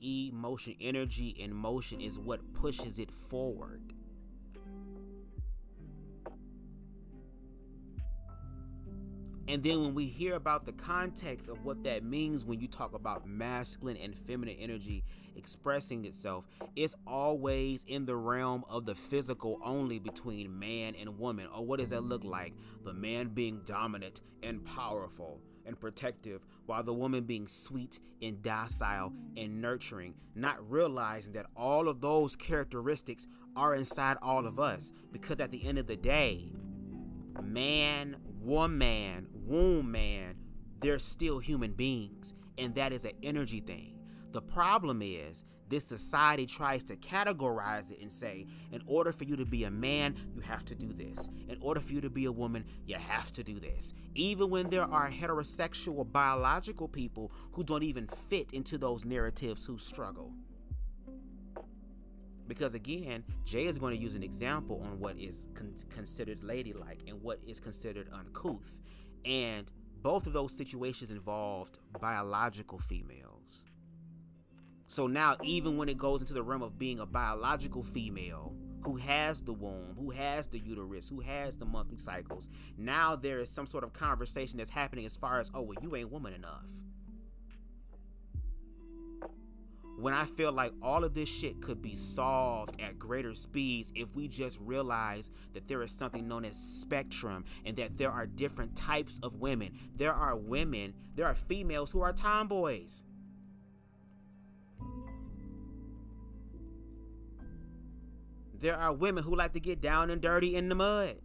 energy and motion is what pushes it forward. And then when we hear about the context of what that means when you talk about masculine and feminine energy expressing itself, it's always in the realm of the physical only between man and woman. Or what does that look like? The man being dominant and powerful and protective, while the woman being sweet and docile and nurturing, not realizing that all of those characteristics are inside all of us. Because at the end of the day, man, woman, womb man, they're still human beings, and that is an energy thing. The problem is this society tries to categorize it and say, in order for you to be a man, you have to do this. In order for you to be a woman, you have to do this. Even when there are heterosexual biological people who don't even fit into those narratives, who struggle. Because again, Jay is going to use an example on what is considered ladylike and what is considered uncouth. And both of those situations involved biological females. So now, even when it goes into the realm of being a biological female who has the womb, who has the uterus, who has the monthly cycles, now there is some sort of conversation that's happening as far as, oh, well, you ain't woman enough. when I feel like all of this shit could be solved at greater speeds if we just realize that there is something known as spectrum and that there are different types of women. There are females who are tomboys. There are women who like to get down and dirty in the mud.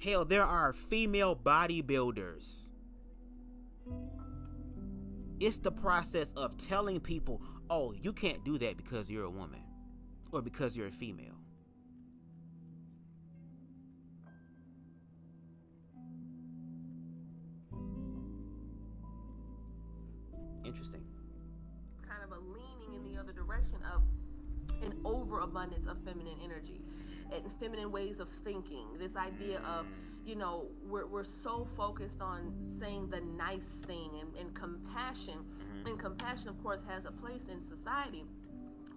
Hell, there are female bodybuilders. It's the process of telling people, oh, you can't do that because you're a woman or because you're a female. Interesting. Kind of a leaning in the other direction of an overabundance of feminine energy and feminine ways of thinking. This idea of, you know, we're so focused on saying the nice thing and compassion. And compassion, of course, has a place in society,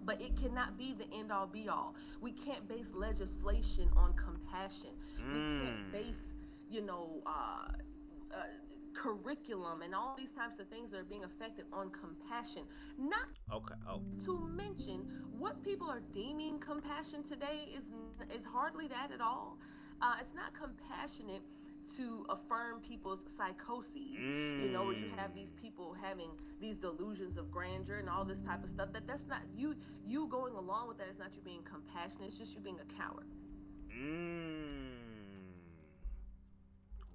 but it cannot be the end all be all. We can't base legislation on compassion. We can't base, you know, curriculum and all these types of things that are being affected on compassion. Not to mention what people are deeming compassion today is hardly that at all. It's not compassionate to affirm people's psychoses, you know, where you have these people having these delusions of grandeur and all this type of stuff. That's not you going along with that. It's not you being compassionate. It's just you being a coward.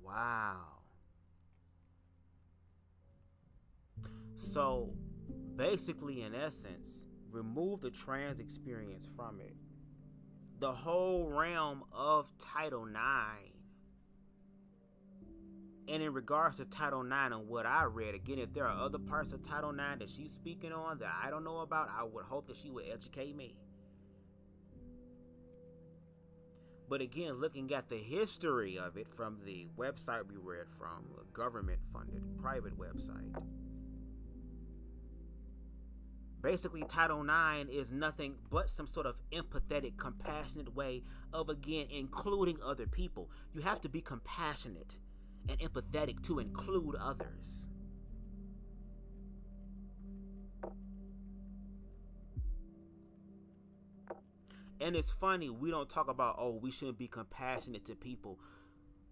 Wow. So basically, in essence, remove the trans experience from it. The whole realm of Title IX. And in regards to Title IX and what I read, again, if there are other parts of Title IX that she's speaking on that I don't know about, I would hope that she would educate me. But again, looking at the history of it from the website we read from, a government-funded private website, basically Title IX is nothing but some sort of empathetic, compassionate way of, again, including other people. You have to be compassionate and empathetic to include others. And it's funny, we don't talk about, oh, we shouldn't be compassionate to people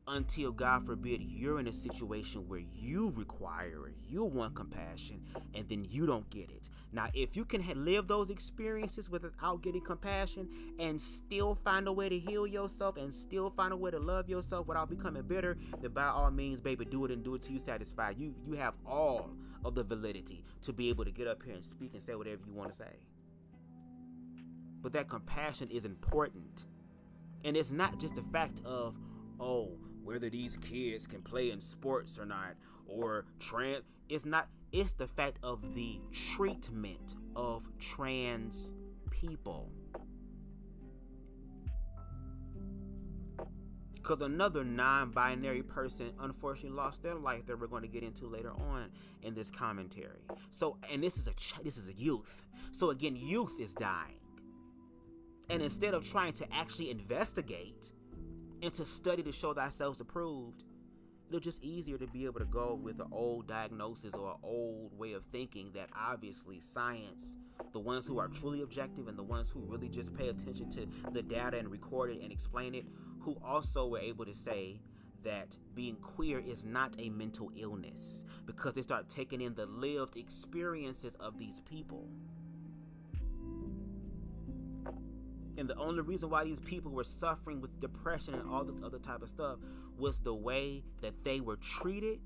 until, God forbid, you're in a situation where you require it, you want compassion, and then you don't get it. Now, if you can live those experiences without getting compassion and still find a way to heal yourself and still find a way to love yourself without becoming bitter, then by all means, baby, do it and do it till you're satisfied. You have all of the validity to be able to get up here and speak and say whatever you want to say. But that compassion is important. And it's not just the fact of, oh, whether these kids can play in sports or not, or trans, it's the fact of the treatment of trans people. Because another non-binary person unfortunately lost their life that we're going to get into later on in this commentary. So, and this is a youth. So again, youth is dying. And instead of trying to actually investigate and to study to show thyself approved, it'll just easier to be able to go with an old diagnosis or an old way of thinking that obviously science, the ones who are truly objective and the ones who really just pay attention to the data and record it and explain it, who also were able to say that being queer is not a mental illness because they start taking in the lived experiences of these people. And the only reason why these people were suffering with depression and all this other type of stuff was the way that they were treated,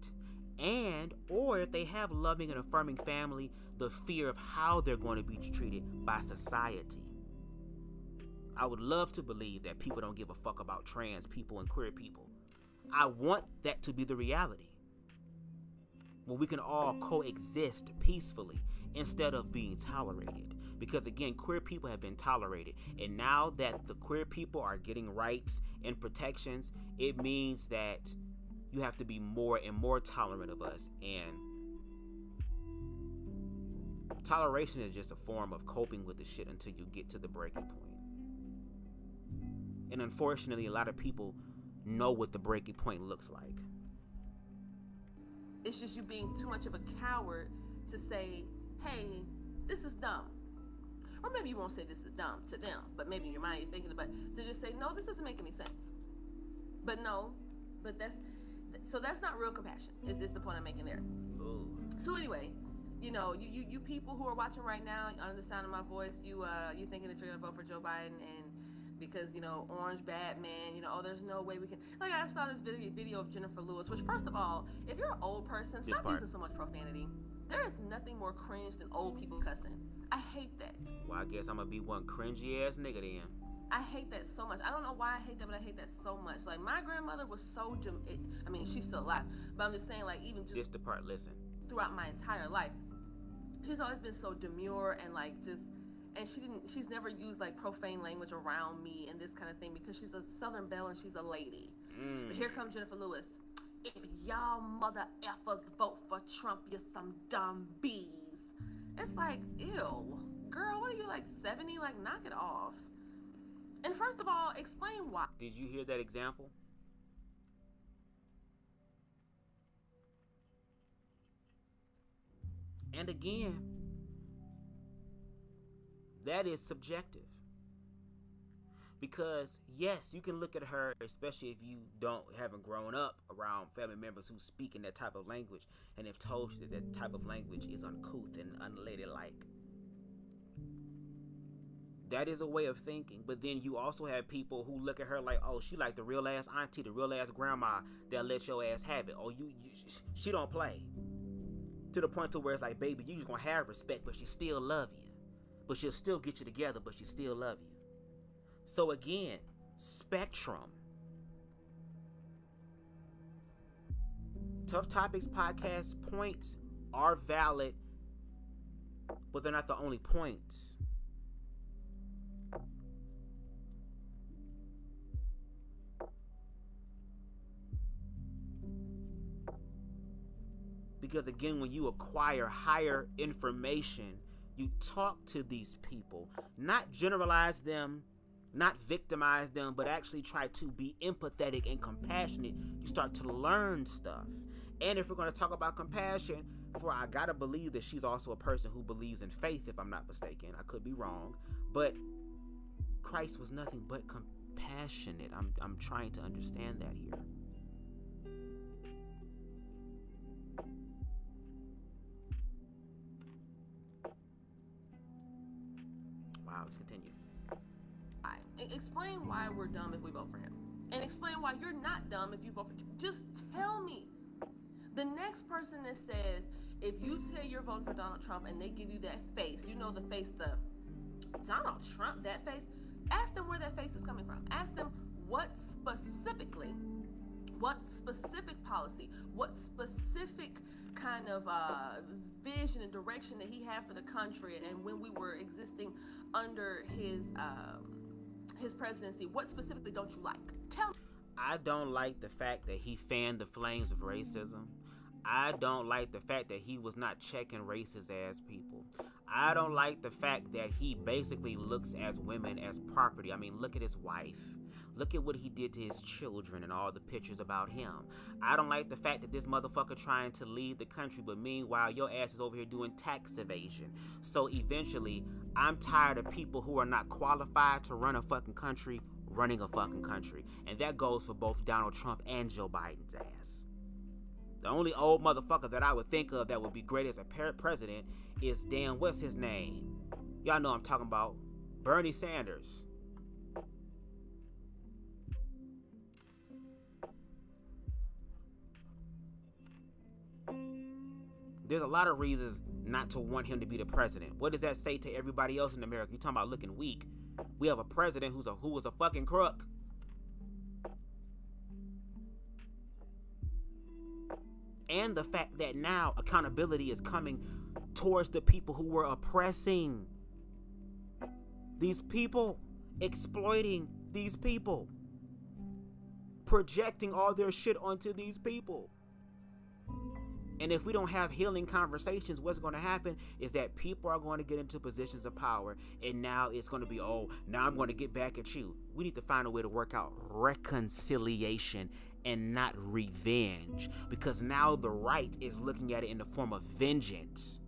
and or if they have loving and affirming family, the fear of how they're going to be treated by society. I would love to believe that people don't give a fuck about trans people and queer people. I want that to be the reality, where we can all coexist peacefully instead of being tolerated. Because again, queer people have been tolerated, and now that the queer people are getting rights and protections, it means that you have to be more and more tolerant of us. And toleration is just a form of coping with the shit until you get to the breaking point. And unfortunately, a lot of people know what the breaking point looks like. It's just you being too much of a coward to say, hey, this is dumb. Or maybe you won't say this is dumb to them, but maybe in your mind you're thinking about it. To just say, no, this doesn't make any sense. But that's not real compassion. Is the point I'm making there. Ooh. So anyway, you know, you people who are watching right now, under the sound of my voice, you thinking that you're gonna vote for Joe Biden and because, you know, orange bad man, you know, oh, there's no way we can. Like, I saw this video of Jennifer Lewis, which, first of all, if you're an old person, stop using so much profanity. There is nothing more cringe than old people cussing. I hate that. Well, I guess I'm gonna be one cringy ass nigga then. I hate that so much. I don't know why I hate that, but I hate that so much. Like, my grandmother was so, I mean, she's still alive, but I'm just saying, like, even just... This the part, listen. Throughout my entire life, she's always been so demure and, like, just... And she's never used, like, profane language around me and this kind of thing because she's a Southern belle and she's a lady. But here comes Jennifer Lewis. If y'all mother effers vote for Trump, you're some dumb bees. It's like, ew. Girl, what are you, like, 70? Like, knock it off. And first of all, explain why. Did you hear that example? And again, that is subjective. Because yes, you can look at her, especially if you haven't grown up around family members who speak in that type of language and have told you that type of language is uncouth and unladylike. That is a way of thinking. But then you also have people who look at her like, oh, she like the real ass auntie, the real ass grandma that let your ass have it. Oh, she don't play. To the point to where it's like, baby, you just gonna have respect, but she still love you. But she'll still get you together, but she still love you. So again, spectrum. Tough Topics podcast points are valid, but they're not the only points. Because again, when you acquire higher information, you talk to these people, not generalize them, not victimize them, but actually try to be empathetic and compassionate. You start to learn stuff. And if we're going to talk about compassion, I gotta believe that she's also a person who believes in faith, if I'm not mistaken. I could be wrong, but Christ was nothing but compassionate. I'm trying to understand that here. Wow, let's continue. Explain why we're dumb if we vote for him. And explain why you're not dumb if you vote for him. Just tell me. The next person that says, if you say you're voting for Donald Trump and they give you that face, you know the face, the Donald Trump, that face, ask them where that face is coming from. Ask them what specific policy, what specific kind of vision and direction that he had for the country, and when we were existing under his presidency, what specifically don't you like? Tell me. I don't like the fact that he fanned the flames of racism. I don't like the fact that he was not checking racist ass people. I don't like the fact that he basically looks as women as property. I mean, look at his wife. Look at what he did to his children and all the pictures about him. I don't like the fact that this motherfucker trying to lead the country, but meanwhile, your ass is over here doing tax evasion. So eventually, I'm tired of people who are not qualified to run a fucking country running a fucking country. And that goes for both Donald Trump and Joe Biden's ass. The only old motherfucker that I would think of that would be great as a president is what's his name? Y'all know I'm talking about Bernie Sanders. There's a lot of reasons not to want him to be the president. What does that say to everybody else in America? You're talking about looking weak. We have a president who was a fucking crook. And the fact that now accountability is coming towards the people who were oppressing these people, exploiting these people, projecting all their shit onto these people. And if we don't have healing conversations, what's going to happen is that people are going to get into positions of power, and now it's going to be, oh, now I'm going to get back at you. We need to find a way to work out reconciliation and not revenge, because now the right is looking at it in the form of vengeance.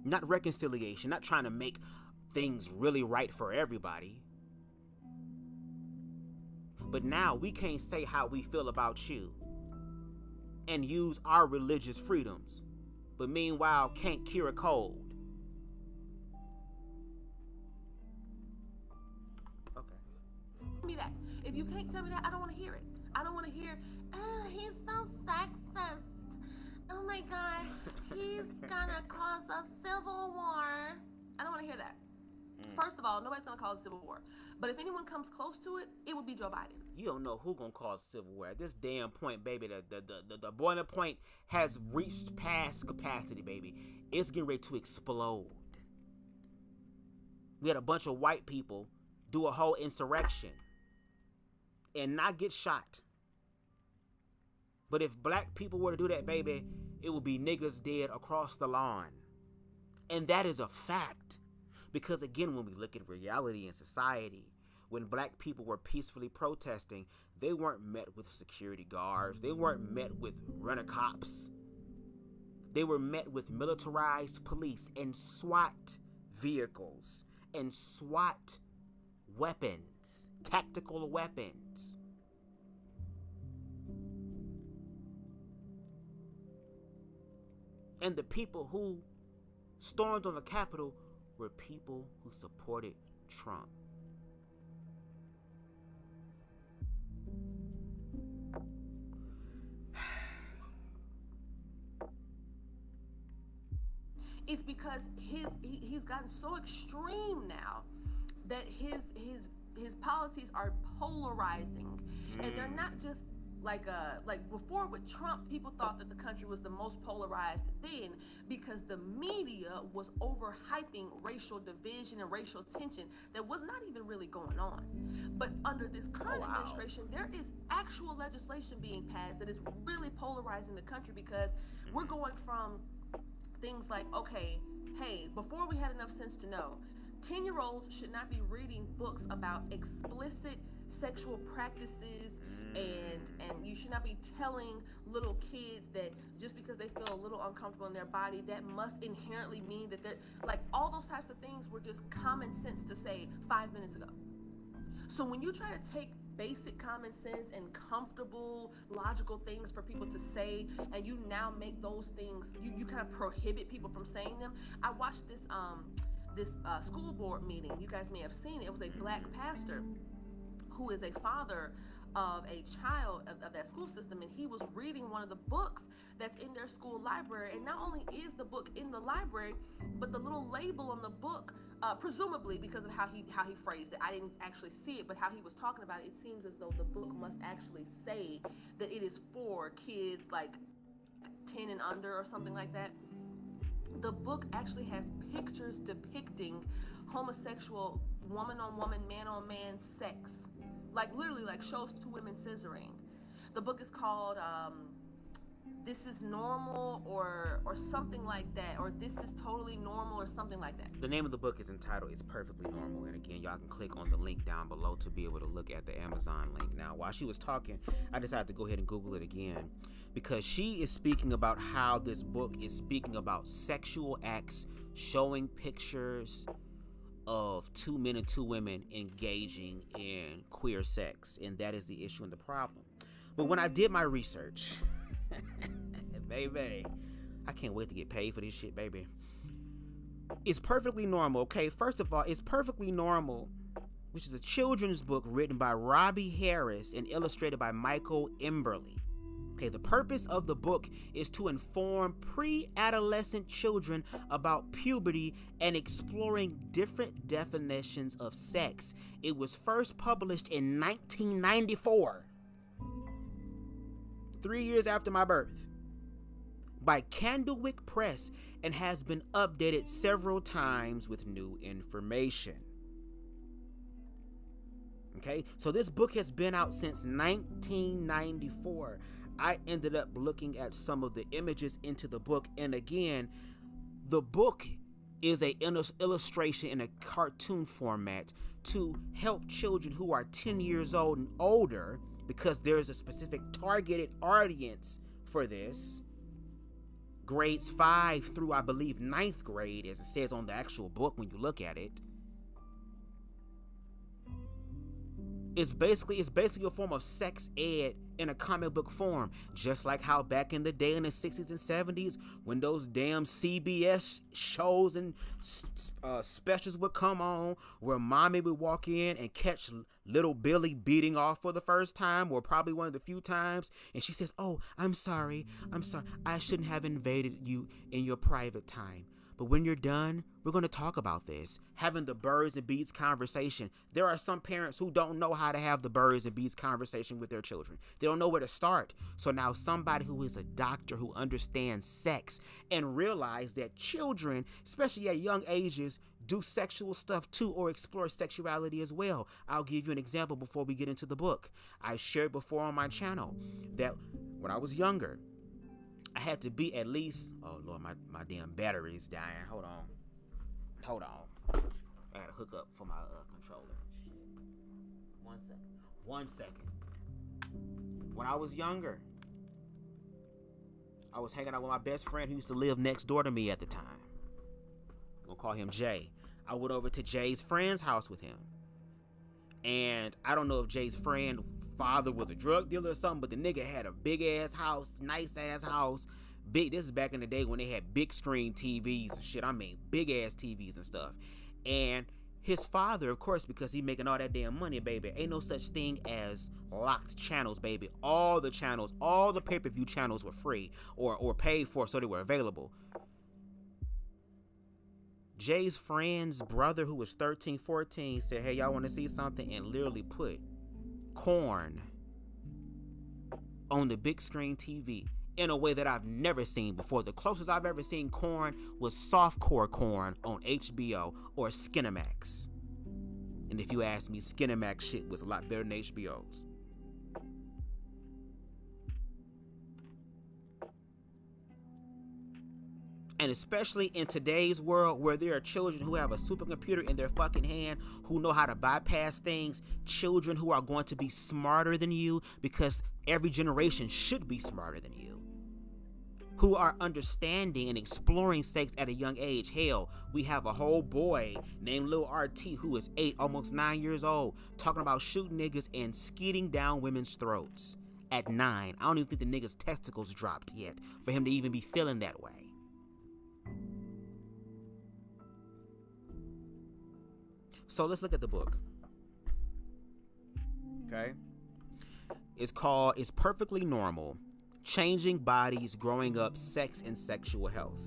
not reconciliation, not trying to make things really right for everybody. But now we can't say how we feel about you and use our religious freedoms, but meanwhile can't cure a cold. Me that. If you can't tell me that, I don't want to hear it. I don't want to hear, oh, he's so sexist. Oh my God, he's gonna cause a civil war. I don't want to hear that. First of all, nobody's gonna cause a civil war. But if anyone comes close to it, it would be Joe Biden. You don't know who gonna cause civil war. At this damn point, baby, the boiling point has reached past capacity, baby. It's getting ready to explode. We had a bunch of white people do a whole insurrection and not get shot. But if black people were to do that, baby, it would be niggas dead across the lawn. And that is a fact. Because again, when we look at reality in society, when black people were peacefully protesting, they weren't met with security guards. They weren't met with rent-a-cops. They were met with militarized police and SWAT vehicles and SWAT weapons, tactical weapons. And the people who stormed on the Capitol were people who supported Trump. It's because he's gotten so extreme now that his policies are polarizing, and they're not just like before with Trump, people thought that the country was the most polarized then because the media was overhyping racial division and racial tension that was not even really going on. But under this current administration, there is actual legislation being passed that is really polarizing the country because we're going from things like, okay, hey, before we had enough sense to know, 10-year-olds should not be reading books about explicit sexual practices, and you should not be telling little kids that just because they feel a little uncomfortable in their body, that must inherently mean that they're, like, all those types of things were just common sense to say 5 minutes ago. So when you try to take basic common sense and comfortable, logical things for people to say, and you now make those things, you kind of prohibit people from saying them. I watched this school board meeting. You guys may have seen it. It was a black pastor who is a father of a child of that school system, and he was reading one of the books that's in their school library. And not only is the book in the library, but the little label on the book, presumably because of how he phrased it, I didn't actually see it, but how he was talking about it, it seems as though the book must actually say that it is for kids like 10 and under or something like that. The book actually has pictures depicting homosexual woman-on-woman, man-on-man sex. Like literally, like shows two women scissoring. The book is called This is Normal or something like that, or This is Totally Normal or something like that. The name of the book is entitled It's Perfectly Normal. And again, y'all can click on the link down below to be able to look at the Amazon link. Now, while she was talking, I decided to go ahead and Google it again because she is speaking about how this book is speaking about sexual acts, showing pictures of two men and two women engaging in queer sex, and that is the issue and the problem. But when I did my research, baby, I can't wait to get paid for this shit, baby. It's Perfectly Normal. Okay, first of all, It's Perfectly Normal, which is a children's book written by Robbie Harris and illustrated by Michael Emberley. Okay, the purpose of the book is to inform pre-adolescent children about puberty and exploring different definitions of sex. It was first published in 1994, 3 years after my birth, by Candlewick Press, and has been updated several times with new information. Okay, so this book has been out since 1994. I ended up looking at some of the images into the book, and again, the book is a illustration in a cartoon format to help children who are 10 years old and older, because there is a specific targeted audience for this, grades 5 through, I believe, 9th grade, as it says on the actual book when you look at it. It's basically a form of sex ed in a comic book form, just like how back in the day in the 60s and 70s, when those damn CBS shows and specials would come on, where mommy would walk in and catch little Billy beating off for the first time, or probably one of the few times, and she says, "Oh, I'm sorry, I shouldn't have invaded you in your private time. But when you're done, we're going to talk about this." Having the birds and bees conversation. There are some parents who don't know how to have the birds and bees conversation with their children. They don't know where to start. So now somebody who is a doctor who understands sex and realize that children, especially at young ages, do sexual stuff too, or explore sexuality as well. I'll give you an example before we get into the book. I shared before on my channel that when I was younger, I had to be at least, oh Lord, my damn battery's dying. Hold on. I had to hook up for my controller. Shit. 1 second. When I was younger, I was hanging out with my best friend who used to live next door to me at the time. I'm gonna call him Jay. I went over to Jay's friend's house with him. And I don't know if Jay's friend father was a drug dealer or something, but the nigga had a big ass house, nice ass house. This is back in the day when they had big screen TVs and shit. I mean, big ass TVs and stuff. And his father, of course, because he making all that damn money, baby, ain't no such thing as locked channels, baby. All the channels, all the pay-per-view channels were free or paid for, so they were available. Jay's friend's brother, who was 13, 14, said, "Hey, y'all want to see something?" And literally put Korn on the big screen TV in a way that I've never seen before. The closest I've ever seen Korn was softcore Korn on HBO or Skinamax. And if you ask me, Skinamax shit was a lot better than HBO's. And especially in today's world where there are children who have a supercomputer in their fucking hand, who know how to bypass things, children who are going to be smarter than you, because every generation should be smarter than you, who are understanding and exploring sex at a young age. Hell, we have a whole boy named Lil RT who is 8, almost 9 years old, talking about shooting niggas and skeeting down women's throats at 9. I don't even think the nigga's testicles dropped yet for him to even be feeling that way. So let's look at the book. Okay? It's called It's Perfectly Normal: Changing Bodies, Growing Up, Sex and Sexual Health.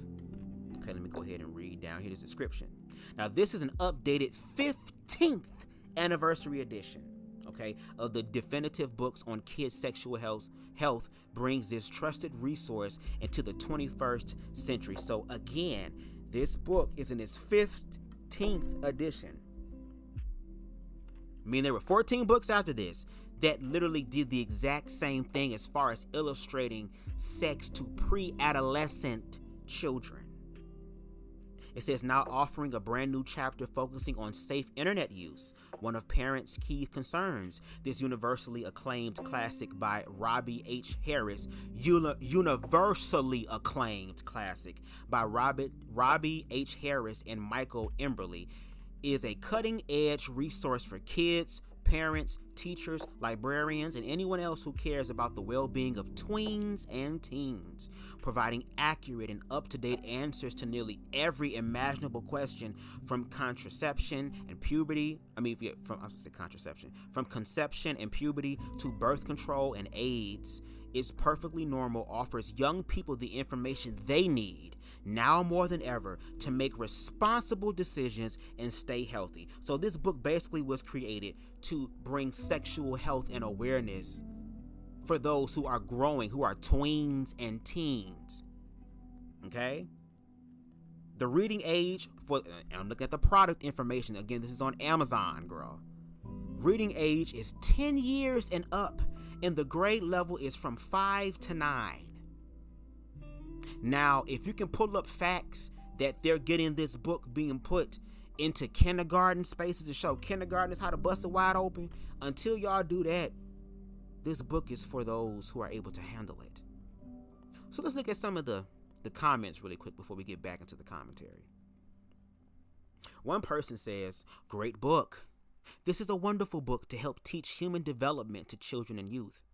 Okay, let me go ahead and read down here the description. Now, this is an updated 15th anniversary edition, okay, of the definitive books on kids' sexual health brings this trusted resource into the 21st century. So again, this book is in its 15th edition. I mean, there were 14 books after this that literally did the exact same thing as far as illustrating sex to pre-adolescent children. It says, now offering a brand new chapter focusing on safe internet use, one of parents' key concerns. This universally acclaimed classic by Robbie H. Harris, universally acclaimed classic by Robbie H. Harris and Michael Emberley, is a cutting-edge resource for kids, parents, teachers, librarians, and anyone else who cares about the well-being of tweens and teens, providing accurate and up-to-date answers to nearly every imaginable question from conception and puberty to birth control and AIDS. It's Perfectly Normal offers young people the information they need now more than ever to make responsible decisions and stay healthy. So this book basically was created to bring sexual health and awareness for those who are growing, who are tweens and teens. Okay? The reading age for, I'm looking at the product information. Again, this is on Amazon, girl. Reading age is 10 years and up, and the grade level is from 5 to 9. Now, if you can pull up facts that they're getting this book being put into kindergarten spaces to show kindergartners how to bust it wide open, until y'all do that, this book is for those who are able to handle it. So let's look at some of the the comments really quick before we get back into the commentary. One person says, great book. This is a wonderful book to help teach human development to children and youth.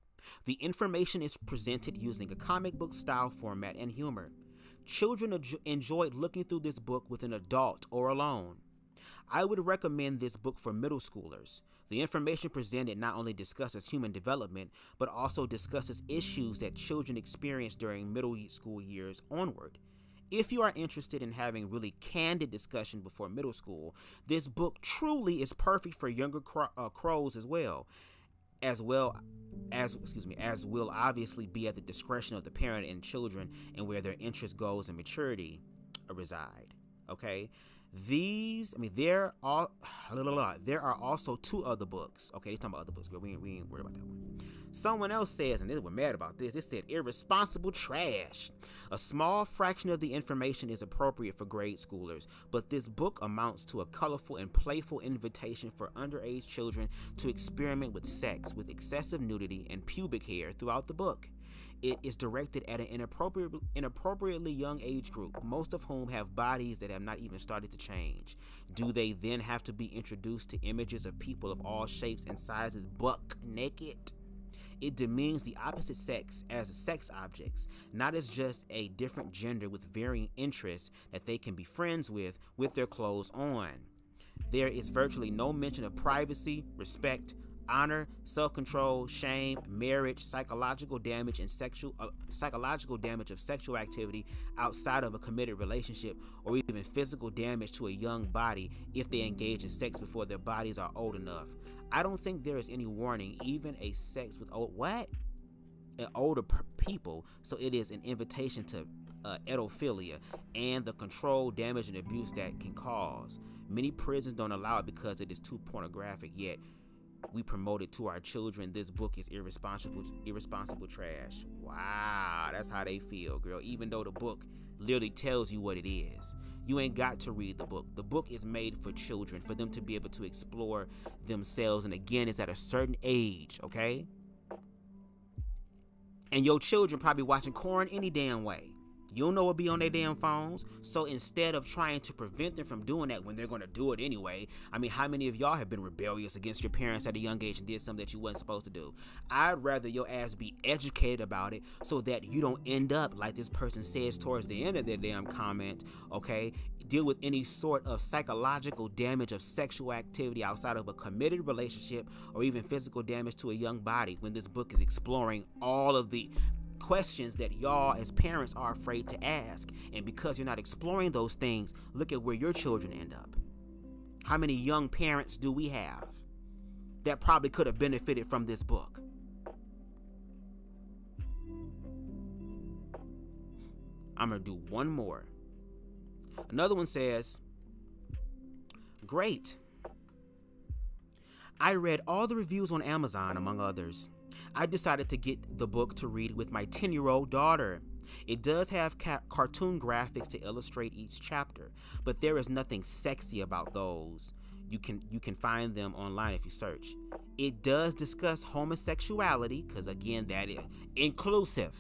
The information is presented using a comic book style format and humor. Children enjoyed looking through this book with an adult or alone. I would recommend this book for middle schoolers. The information presented not only discusses human development, but also discusses issues that children experience during middle school years onward. If you are interested in having really candid discussion before middle school, this book truly is perfect for younger crows as well as will obviously be at the discretion of the parent and children and where their interest, goals, and maturity reside. Okay, there are also 2 other books. Okay, they're talking about other books, girl. We ain't worried about that one. Someone else says, and we're mad about this, it said irresponsible trash. A small fraction of the information is appropriate for grade schoolers, but this book amounts to a colorful and playful invitation for underage children to experiment with sex, with excessive nudity and pubic hair throughout the book. It is directed at an inappropriately young age group, most of whom have bodies that have not even started to change. Do they then have to be introduced to images of people of all shapes and sizes buck naked? It demeans the opposite sex as sex objects, not as just a different gender with varying interests that they can be friends with their clothes on. There is virtually no mention of privacy, respect, honor, self-control, shame, marriage, psychological damage of sexual activity outside of a committed relationship, or even physical damage to a young body if they engage in sex before their bodies are old enough. I don't think there is any warning, even a sex with older people, so it is an invitation to pedophilia and the control, damage, and abuse that can cause. Many prisons don't allow it because it is too pornographic, yet we promote it to our children. This book is irresponsible trash. Wow, that's how they feel, girl. Even though the book literally tells you what it is. You ain't got to read the book. The book is made for children, for them to be able to explore themselves. And again, it's at a certain age, okay? And your children probably watching porn any damn way. You don't know what be on their damn phones. So instead of trying to prevent them from doing that when they're going to do it anyway, I mean, how many of y'all have been rebellious against your parents at a young age and did something that you wasn't supposed to do? I'd rather your ass be educated about it so that you don't end up like this person says towards the end of their damn comment, okay? Deal with any sort of psychological damage of sexual activity outside of a committed relationship or even physical damage to a young body when this book is exploring all of the questions that y'all as parents are afraid to ask. And because you're not exploring those things, look at where your children end up. How many young parents do we have that probably could have benefited from this book? I'm gonna do one more. Another one says, great. I read all the reviews on Amazon, among others. I decided to get the book to read with my 10-year-old daughter. It does have cartoon graphics to illustrate each chapter, but there is nothing sexy about those. You can find them online if you search. It does discuss homosexuality, because again, that is inclusive.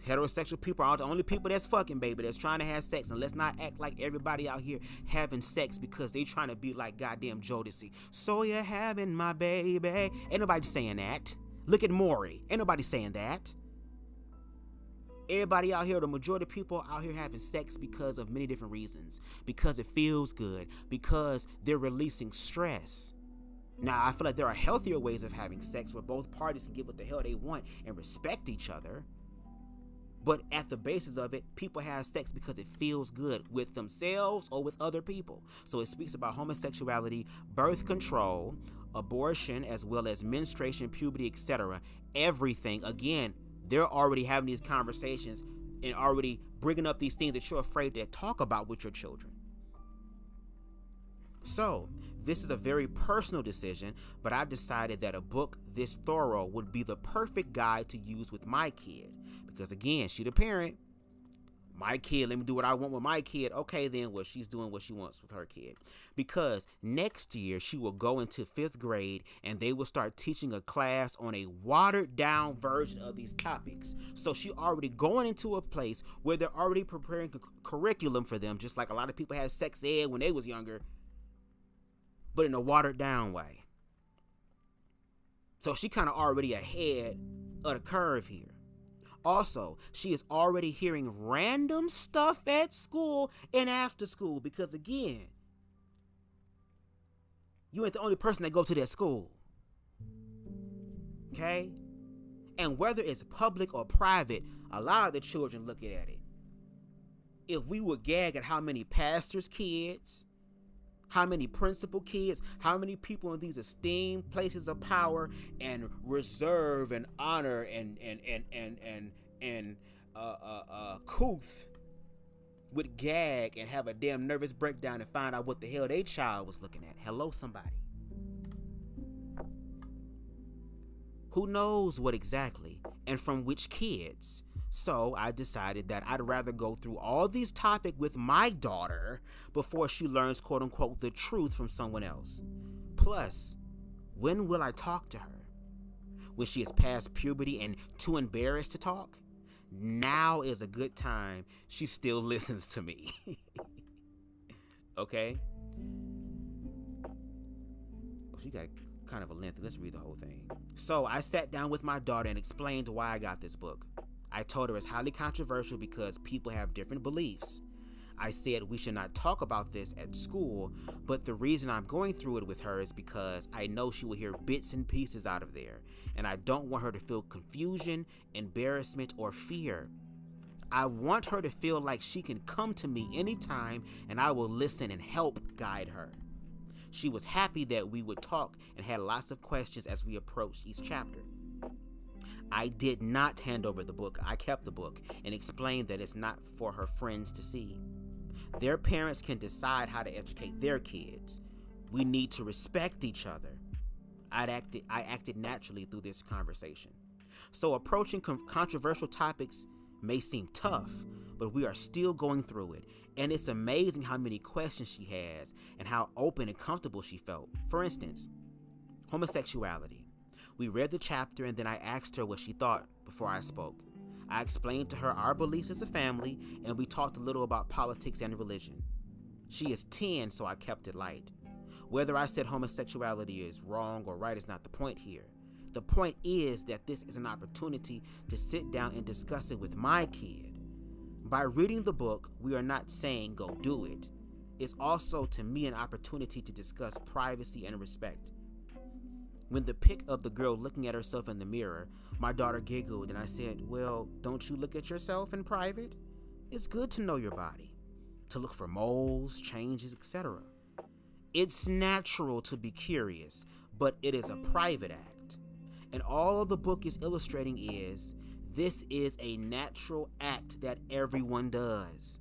Heterosexual people aren't the only people that's fucking, baby, that's trying to have sex. And let's not act like everybody out here having sex because they trying to be like goddamn Jodeci. So you're having my baby. Ain't nobody saying that. Look at Maury. Ain't nobody saying that. Everybody out here, the majority of people out here having sex because of many different reasons. Because it feels good. Because they're releasing stress. Now, I feel like there are healthier ways of having sex where both parties can get what the hell they want and respect each other. But at the basis of it, people have sex because it feels good with themselves or with other people. So it speaks about homosexuality, birth control, abortion, as well as menstruation, puberty, etc. Everything. Again, they're already having these conversations and already bringing up these things that you're afraid to talk about with your children. So, this is a very personal decision, but I decided that a book this thorough would be the perfect guide to use with my kid. Because again, she's the parent, My kid, let me do what I want with my kid. Okay, then, well, she's doing what she wants with her kid. Because next year, she will go into 5th grade, and they will start teaching a class on a watered-down version of these topics. So she already going into a place where they're already preparing curriculum for them, just like a lot of people had sex ed when they was younger, but in a watered-down way. So she kind of already ahead of the curve here. Also, she is already hearing random stuff at school and after school because, again, you ain't the only person that go to that school. Okay? And whether it's public or private, a lot of the children look at it. If we would gag at how many pastors' kids, how many principal kids, how many people in these esteemed places of power and reserve and honor and couth would gag and have a damn nervous breakdown and find out what the hell their child was looking at. Hello, somebody. Who knows what exactly and from which kids? So I decided that I'd rather go through all these topics with my daughter before she learns, quote unquote, the truth from someone else. Plus, when will I talk to her? When she is past puberty and too embarrassed to talk? Now is a good time. She still listens to me. Okay? Oh, she got kind of a lengthy. Let's read the whole thing. So I sat down with my daughter and explained why I got this book. I told her it's highly controversial because people have different beliefs. I said we should not talk about this at school, but the reason I'm going through it with her is because I know she will hear bits and pieces out of there, and I don't want her to feel confusion, embarrassment, or fear. I want her to feel like she can come to me anytime, and I will listen and help guide her. She was happy that we would talk and had lots of questions as we approached each chapter. I did not hand over the book. I kept the book and explained that it's not for her friends to see. Their parents can decide how to educate their kids. We need to respect each other. I acted naturally through this conversation. So approaching controversial topics may seem tough, but we are still going through it. And it's amazing how many questions she has and how open and comfortable she felt. For instance, homosexuality. We read the chapter and then I asked her what she thought before I spoke. I explained to her our beliefs as a family and we talked a little about politics and religion. She is 10, so I kept it light. Whether I said homosexuality is wrong or right is not the point here. The point is that this is an opportunity to sit down and discuss it with my kid. By reading the book, we are not saying go do it. It's also to me an opportunity to discuss privacy and respect. When the pic of the girl looking at herself in the mirror, my daughter giggled and I said, well, don't you look at yourself in private? It's good to know your body, to look for moles, changes, etc. It's natural to be curious, but it is a private act. And all the book is illustrating is, this is a natural act that everyone does.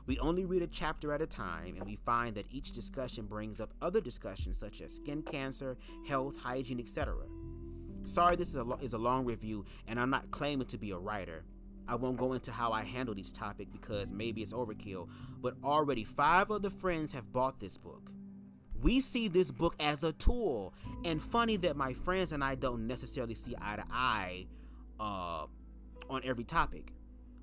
We only read a chapter at a time, and we find that each discussion brings up other discussions such as skin cancer, health, hygiene, etc. Sorry this is a long review, and I'm not claiming to be a writer. I won't go into how I handled each topic because maybe it's overkill, but already 5 other friends have bought this book. We see this book as a tool, and funny that my friends and I don't necessarily see eye to eye on every topic.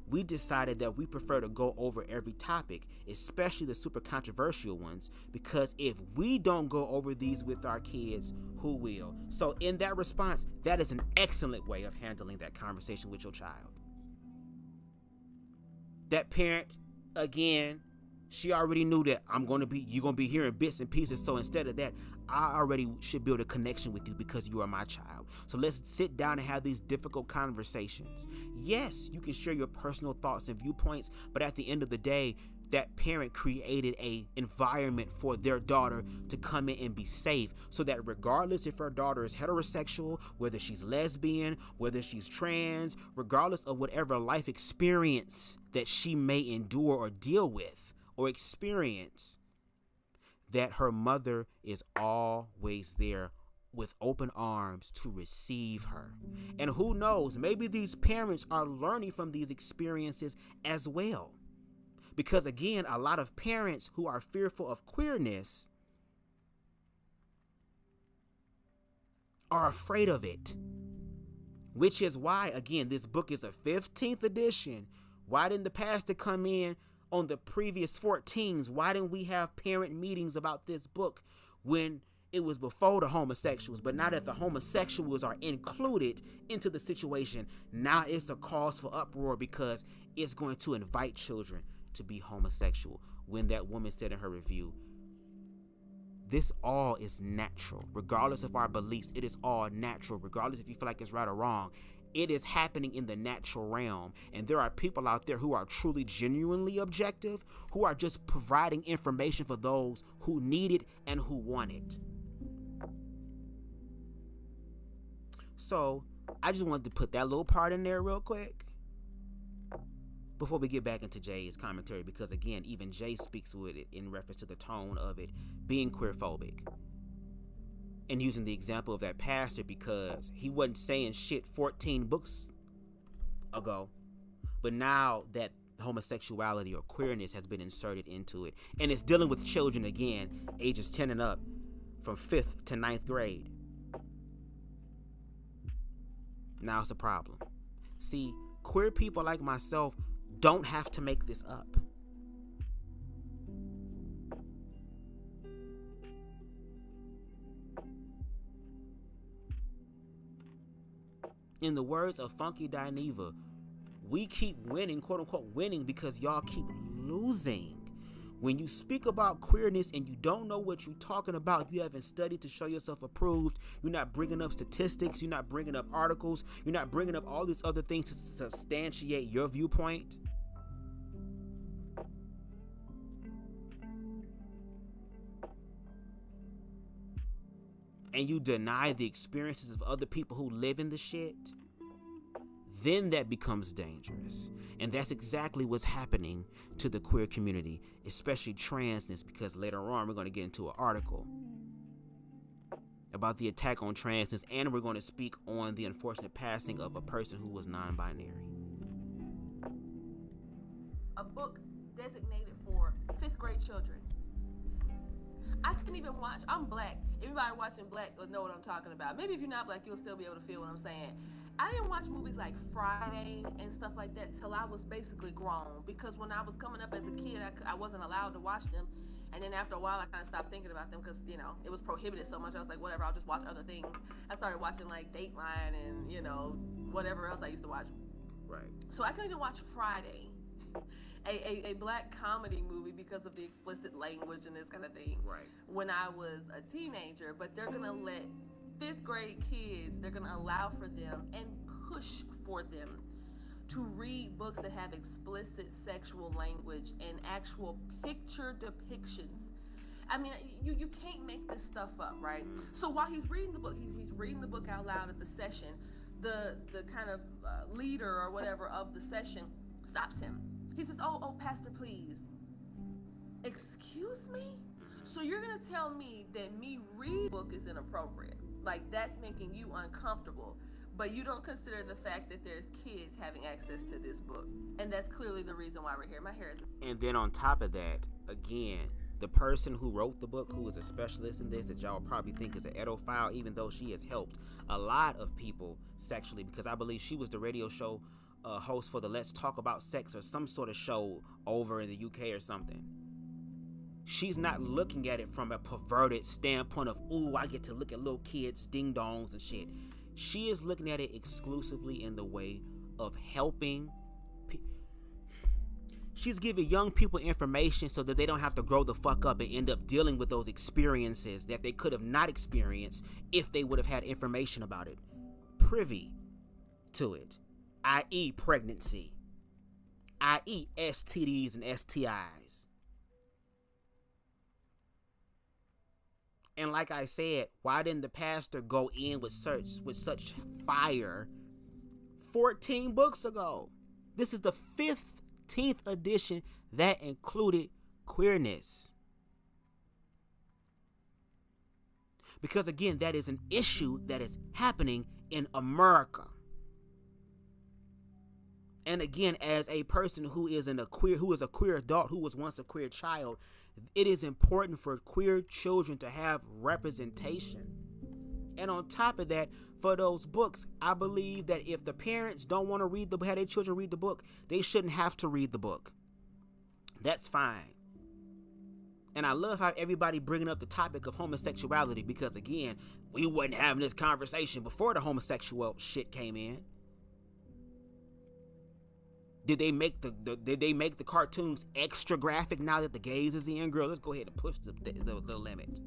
We decided that we prefer to go over every topic, especially the super controversial ones, because if we don't go over these with our kids, who will? So in that response, that is an excellent way of handling that conversation with your child. That parent, again, she already knew that you're gonna be hearing bits and pieces. So instead of that, I already should build a connection with you because you are my child. So let's sit down and have these difficult conversations. Yes, you can share your personal thoughts and viewpoints, but at the end of the day, that parent created an environment for their daughter to come in and be safe, so that regardless if her daughter is heterosexual, whether she's lesbian, whether she's trans, regardless of whatever life experience that she may endure or deal with or experience, that her mother is always there with open arms to receive her. And who knows, maybe these parents are learning from these experiences as well. Because again, a lot of parents who are fearful of queerness are afraid of it. Which is why, again, this book is a 15th edition. Why didn't the pastor come in on the previous 14s? Why didn't we have parent meetings about this book when it was before the homosexuals? But now that the homosexuals are included into the situation, now it's a cause for uproar because it's going to invite children to be homosexual. When that woman said in her review, this all is natural. Regardless of our beliefs, it is all natural. Regardless if you feel like it's right or wrong, it is happening in the natural realm. And there are people out there who are truly, genuinely objective, who are just providing information for those who need it and who want it. So I just wanted to put that little part in there real quick before we get back into Jay's commentary, because again, even Jay speaks with it in reference to the tone of it being queerphobic, and using the example of that pastor because he wasn't saying shit 14 books ago, but now that homosexuality or queerness has been inserted into it, and it's dealing with children again, ages 10 and up, from 5th to 9th grade. Now it's a problem. See, queer people like myself don't have to make this up. In the words of Funky Dineva, we keep winning, quote unquote winning, because y'all keep losing. When you speak about queerness and you don't know what you're talking about, you haven't studied to show yourself approved, you're not bringing up statistics, you're not bringing up articles, you're not bringing up all these other things to substantiate your viewpoint. And you deny the experiences of other people who live in the shit, then that becomes dangerous. And that's exactly what's happening to the queer community, especially transness, because later on we're going to get into an article about the attack on transness, and we're going to speak on the unfortunate passing of a person who was non-binary. A book designated for 5th grade children. I couldn't even watch. I'm black. Everybody watching black will know what I'm talking about. Maybe if you're not black, you'll still be able to feel what I'm saying. I didn't watch movies like Friday and stuff like that till I was basically grown, because when I was coming up as a kid, I wasn't allowed to watch them. And then after a while, I kind of stopped thinking about them because, you know, it was prohibited so much. I was like, whatever, I'll just watch other things. I started watching like Dateline and, you know, whatever else I used to watch. Right. So I couldn't even watch Friday. A black comedy movie because of the explicit language and this kind of thing. Right. When I was a teenager, but they're gonna let 5th grade kids, they're gonna allow for them and push for them to read books that have explicit sexual language and actual picture depictions. I mean, you can't make this stuff up, right? So while he's reading the book, he's reading the book out loud at the session. The kind of leader or whatever of the session stops him. He says, oh, pastor, please. Excuse me? So you're going to tell me that me reading a book is inappropriate. Like, that's making you uncomfortable. But you don't consider the fact that there's kids having access to this book. And that's clearly the reason why we're here. My hair is... And then on top of that, again, the person who wrote the book, who is a specialist in this, that y'all probably think is an edophile, even though she has helped a lot of people sexually, because I believe she was the radio show host for the Let's Talk About Sex or some sort of show over in the UK or something. She's not looking at it from a perverted standpoint of, ooh, I get to look at little kids, ding-dongs and shit. She is looking at it exclusively in the way of helping. She's giving young people information so that they don't have to grow the fuck up and end up dealing with those experiences that they could have not experienced if they would have had information about it, privy to it, i.e. pregnancy, i.e. STDs and STIs. And like I said, why didn't the pastor go in with such fire 14 books ago? This is the 15th edition that included queerness. Because again, that is an issue that is happening in America. And again, as a person who is a queer adult, who was once a queer child, it is important for queer children to have representation. And on top of that, for those books, I believe that if the parents don't want to have their children read the book, they shouldn't have to read the book. That's fine. And I love how everybody bringing up the topic of homosexuality, because again, we wasn't having this conversation before the homosexual shit came in. Did they make the cartoons extra graphic now that the gays is in? Girl, let's go ahead and push the limit.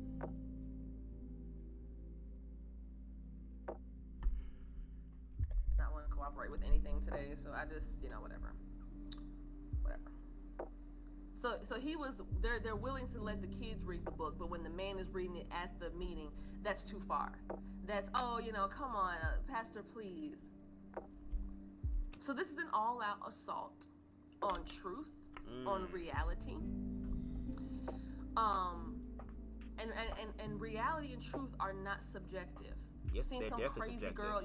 Not want to cooperate with anything today, so I just, whatever. So he was, they're willing to let the kids read the book, but when the man is reading it at the meeting, that's too far. That's, come on, pastor, please. So this is an all-out assault on truth, on reality. And reality and truth are not subjective. Yes, Seen they're some definitely crazy subjective. girl,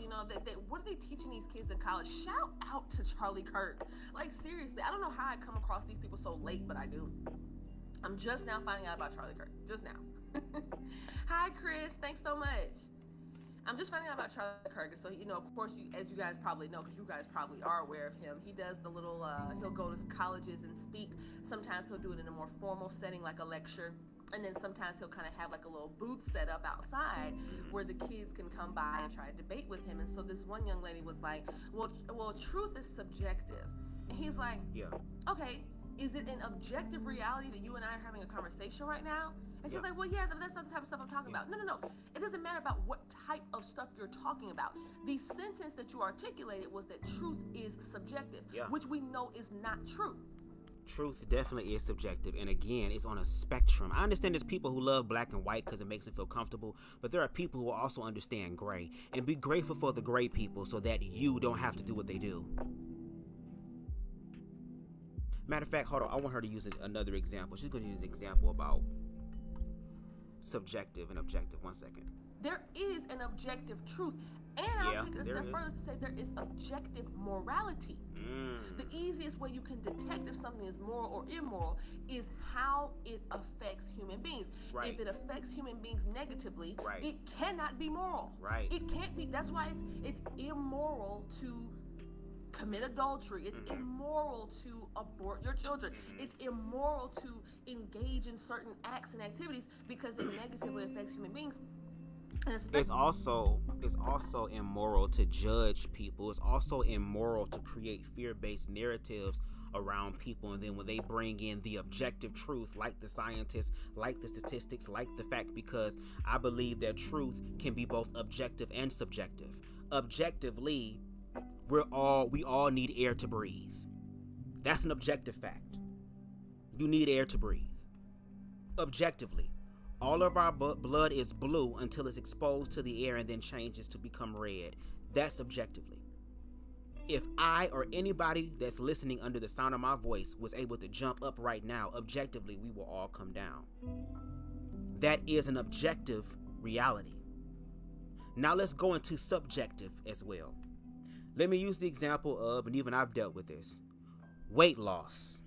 what are they teaching these kids in college? Shout out to Charlie Kirk. Like, seriously, I don't know how I come across these people so late, but I do. I'm just now finding out about Charlie Kirk. Just now. Hi, Chris. Thanks so much. I'm just finding out about Charlie Kirk. So, of course, as you guys probably know, because you guys probably are aware of him, he does the little, he'll go to colleges and speak. Sometimes he'll do it in a more formal setting, like a lecture. And then sometimes he'll kind of have like a little booth set up outside where the kids can come by and try to debate with him. And so this one young lady was like, well, truth is subjective. And he's like, yeah. Okay, is it an objective reality that you and I are having a conversation right now? And she's like, well, yeah, that's not the type of stuff I'm talking about. No. It doesn't matter about what type of stuff you're talking about. The sentence that you articulated was that truth is subjective, which we know is not true. Truth definitely is subjective, and again, it's on a spectrum. I understand there's people who love black and white because it makes them feel comfortable, but there are people who also understand gray, and be grateful for the gray people so that you don't have to do what they do. Matter of fact, hold on, I want her to use another example. She's going to use an example about subjective and objective. 1 second. There is an objective truth, and I'll take it a step further to say there is objective morality. The easiest way you can detect if something is moral or immoral is how it affects human beings. Right. If it affects human beings negatively, it cannot be moral. Right. It can't be. That's why it's immoral to commit adultery. It's immoral to abort your children. It's immoral to engage in certain acts and activities because it negatively affects human beings. It's also immoral to judge people. It's also immoral to create fear-based narratives around people, and then when they bring in the objective truth, like the scientists, like the statistics, like the fact, because I believe that truth can be both objective and subjective. Objectively, we all need air to breathe. That's an objective fact. You need air to breathe. Objectively, all of our blood is blue until it's exposed to the air and then changes to become red. That's objectively. If I or anybody that's listening under the sound of my voice was able to jump up right now, objectively, we will all come down. That is an objective reality. Now let's go into subjective as well. Let me use the example of, and even I've dealt with this, weight loss.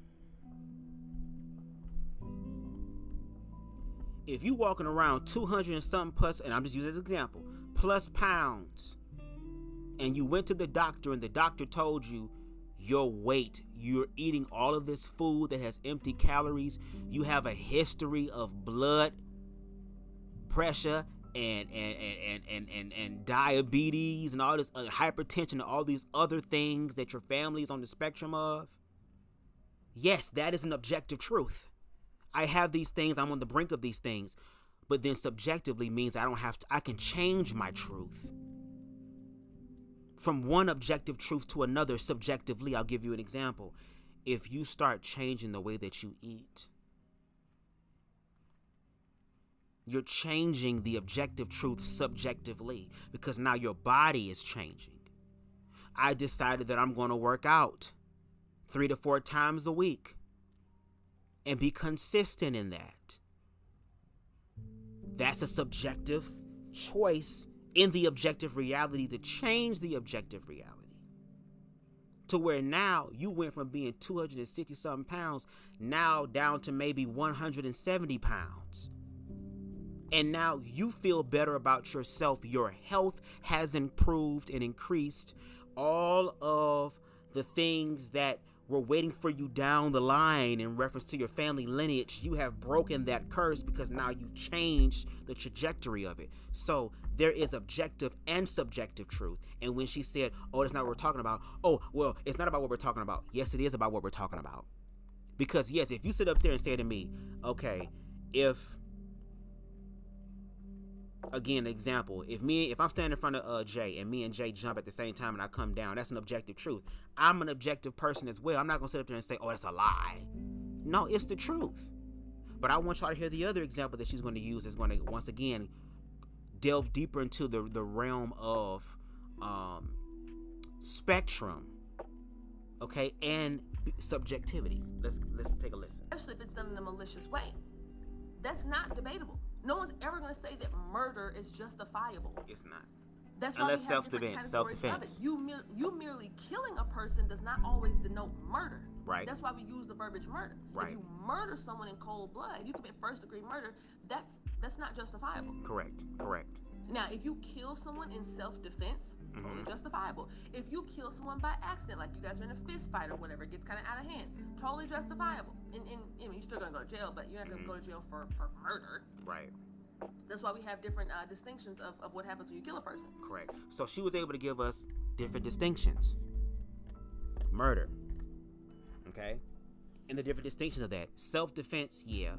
If you walking around 200 and something plus, and I'm just using this example, plus pounds, and you went to the doctor and the doctor told you your weight, you're eating all of this food that has empty calories, you have a history of blood pressure and diabetes and all this hypertension and all these other things that your family is on the spectrum of, yes, that is an objective truth. I have these things, I'm on the brink of these things, but then subjectively means I can change my truth. From one objective truth to another subjectively. I'll give you an example. If you start changing the way that you eat, you're changing the objective truth subjectively because now your body is changing. I decided that I'm going to work out 3 to 4 times a week and be consistent in that. That's a subjective choice in the objective reality to change the objective reality. to where now you went from being 260 something pounds now down to maybe 170 pounds. And now you feel better about yourself. Your health has improved and increased. All of the things that were waiting for you down the line in reference to your family lineage, you have broken that curse because now you've changed the trajectory of it. So there is objective and subjective truth. And when she said, oh, that's not what we're talking about. Oh, well, it's not about what we're talking about. Yes, it is about what we're talking about. Because yes, if you sit up there and say to me, okay, if, again, example, if I'm standing in front of Jay and me and Jay jump at the same time and I come down, that's an objective truth. I'm an objective person as well. I'm not going to sit up there and say, oh, that's a lie. No, it's the truth. But I want y'all to hear the other example that she's going to use. Is going to, once again, delve deeper into the realm of spectrum, okay, and subjectivity. Let's take a listen. Especially if it's done in a malicious way. That's not debatable. No one's ever going to say that murder is justifiable. It's not. That's why Unless we have different categories of it. You merely killing a person does not always denote murder. Right. That's why we use the verbiage murder. Right. If you murder someone in cold blood, if you commit first-degree murder, that's not justifiable. Correct. Now, if you kill someone in self-defense, totally justifiable. If you kill someone by accident, like you guys are in a fist fight or whatever, it gets kind of out of hand, totally justifiable. And I mean, you're still gonna go to jail, but you're not gonna go to jail for murder. Right. That's why we have different distinctions of what happens when you kill a person. Correct. So she was able to give us different distinctions. Murder. Okay? And the different distinctions of that. Self-defense, yeah.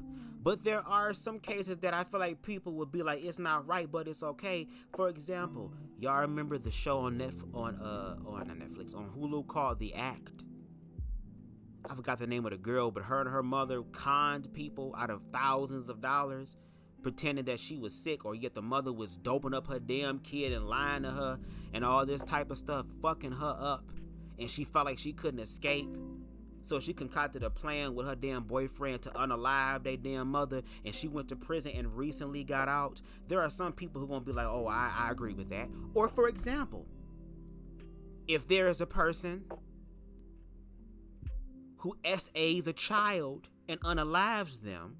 But there are some cases that I feel like people would be like, it's not right, but it's okay. For example, y'all remember the show on Hulu called The Act? I forgot the name of the girl, but her and her mother conned people out of thousands of dollars, pretending that she was sick, or yet the mother was doping up her damn kid and lying to her and all this type of stuff, fucking her up. And she felt like she couldn't escape. So she concocted a plan with her damn boyfriend to unalive their damn mother, and she went to prison and recently got out. There are some people who are gonna be like, oh, I agree with that. Or for example, if there is a person who SAs a child and unalives them,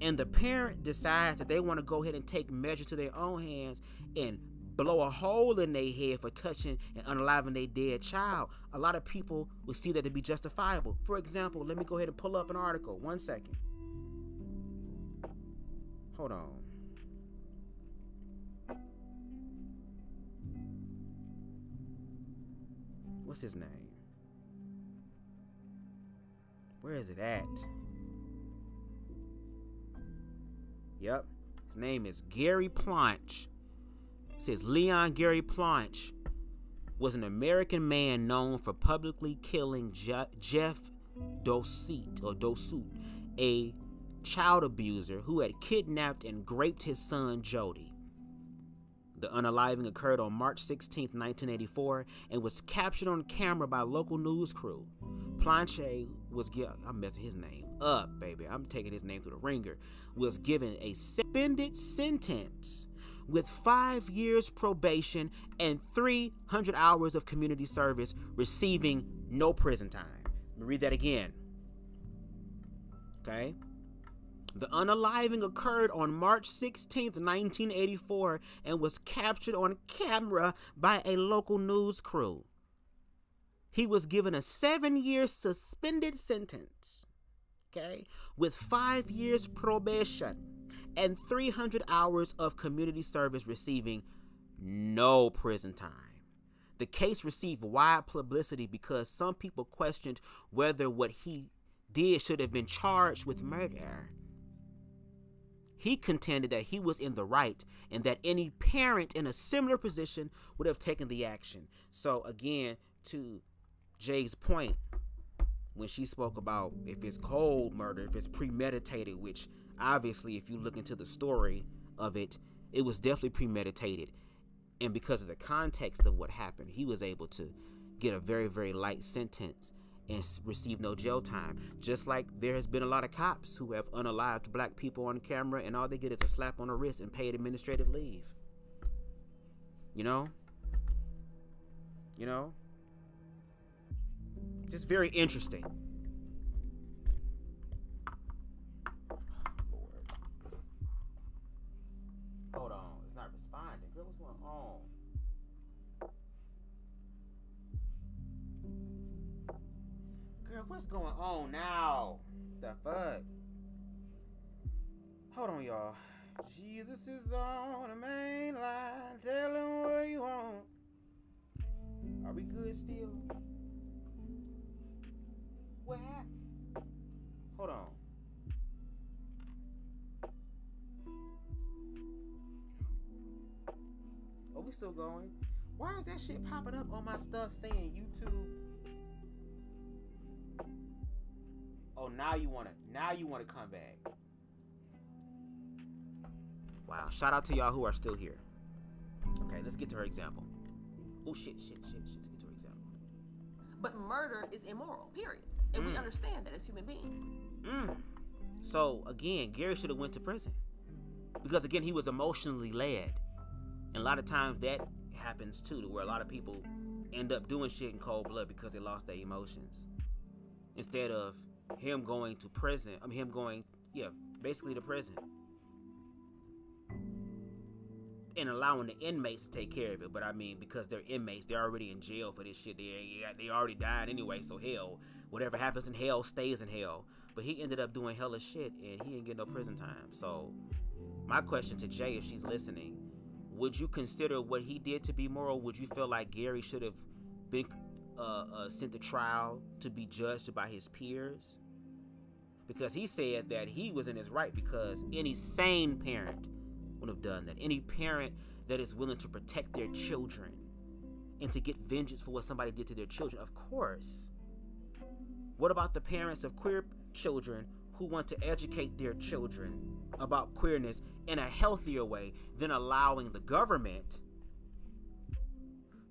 and the parent decides that they want to go ahead and take measures to their own hands and blow a hole in their head for touching and unaliving their dead child, a lot of people will see that to be justifiable. For example, let me go ahead and pull up an article. 1 second. Hold on. What's his name? Where is it at? Yep. His name is Gary Planch. It says Leon Gary Planch was an American man known for publicly killing Jeff Dosut, a child abuser who had kidnapped and raped his son Jody. The unaliving occurred on March 16, 1984, and was captured on camera by a local news crew. Planche was given, I'm messing his name up, baby. I'm taking his name through the ringer. Was given a suspended sentence with 5 years probation and 300 hours of community service, receiving no prison time. Let me read that again. Okay? The unaliving occurred on March 16th, 1984, and was captured on camera by a local news crew. He was given a 7-year suspended sentence, okay, with 5 years probation and 300 hours of community service, receiving no prison time. The case received wide publicity because some people questioned whether what he did should have been charged with murder. He contended that he was in the right and that any parent in a similar position would have taken the action. So again, to Jay's point, when she spoke about if it's cold murder, if it's premeditated, which obviously if you look into the story of it, it was definitely premeditated. And because of the context of what happened, he was able to get a very, very light sentence and receive no jail time. Just like there has been a lot of cops who have unalived black people on camera and all they get is a slap on the wrist and paid administrative leave. You know? You know? Just very interesting. Lord. Hold on. It's not responding. Girl, what's going on? Girl, what's going on now? The fuck? Hold on, y'all. Jesus is on the main line. Tell him what you want. Are we good still? What happened? Hold on. Are we still going? Why is that shit popping up on my stuff saying YouTube? Oh, now you wanna come back. Wow, shout out to y'all who are still here. Okay, let's get to her example. Oh shit. Let's get to her example. But murder is immoral, period. And we understand that as human beings. So again, Gary should have went to prison. Because again, he was emotionally led. And a lot of times that happens too, to where a lot of people end up doing shit in cold blood because they lost their emotions. Instead of him going to prison, basically to prison. And allowing the inmates to take care of it. But I mean, because they're inmates, they're already in jail for this shit. They already died anyway, so hell, whatever happens in hell stays in hell. But he ended up doing hella shit and he didn't get no prison time. So my question to Jay, if she's listening, would you consider what he did to be moral? Would you feel like Gary should have been sent to trial to be judged by his peers? Because he said that he was in his right, because any sane parent would have done that. Any parent that is willing to protect their children and to get vengeance for what somebody did to their children, of course. What about the parents of queer children who want to educate their children about queerness in a healthier way than allowing the government,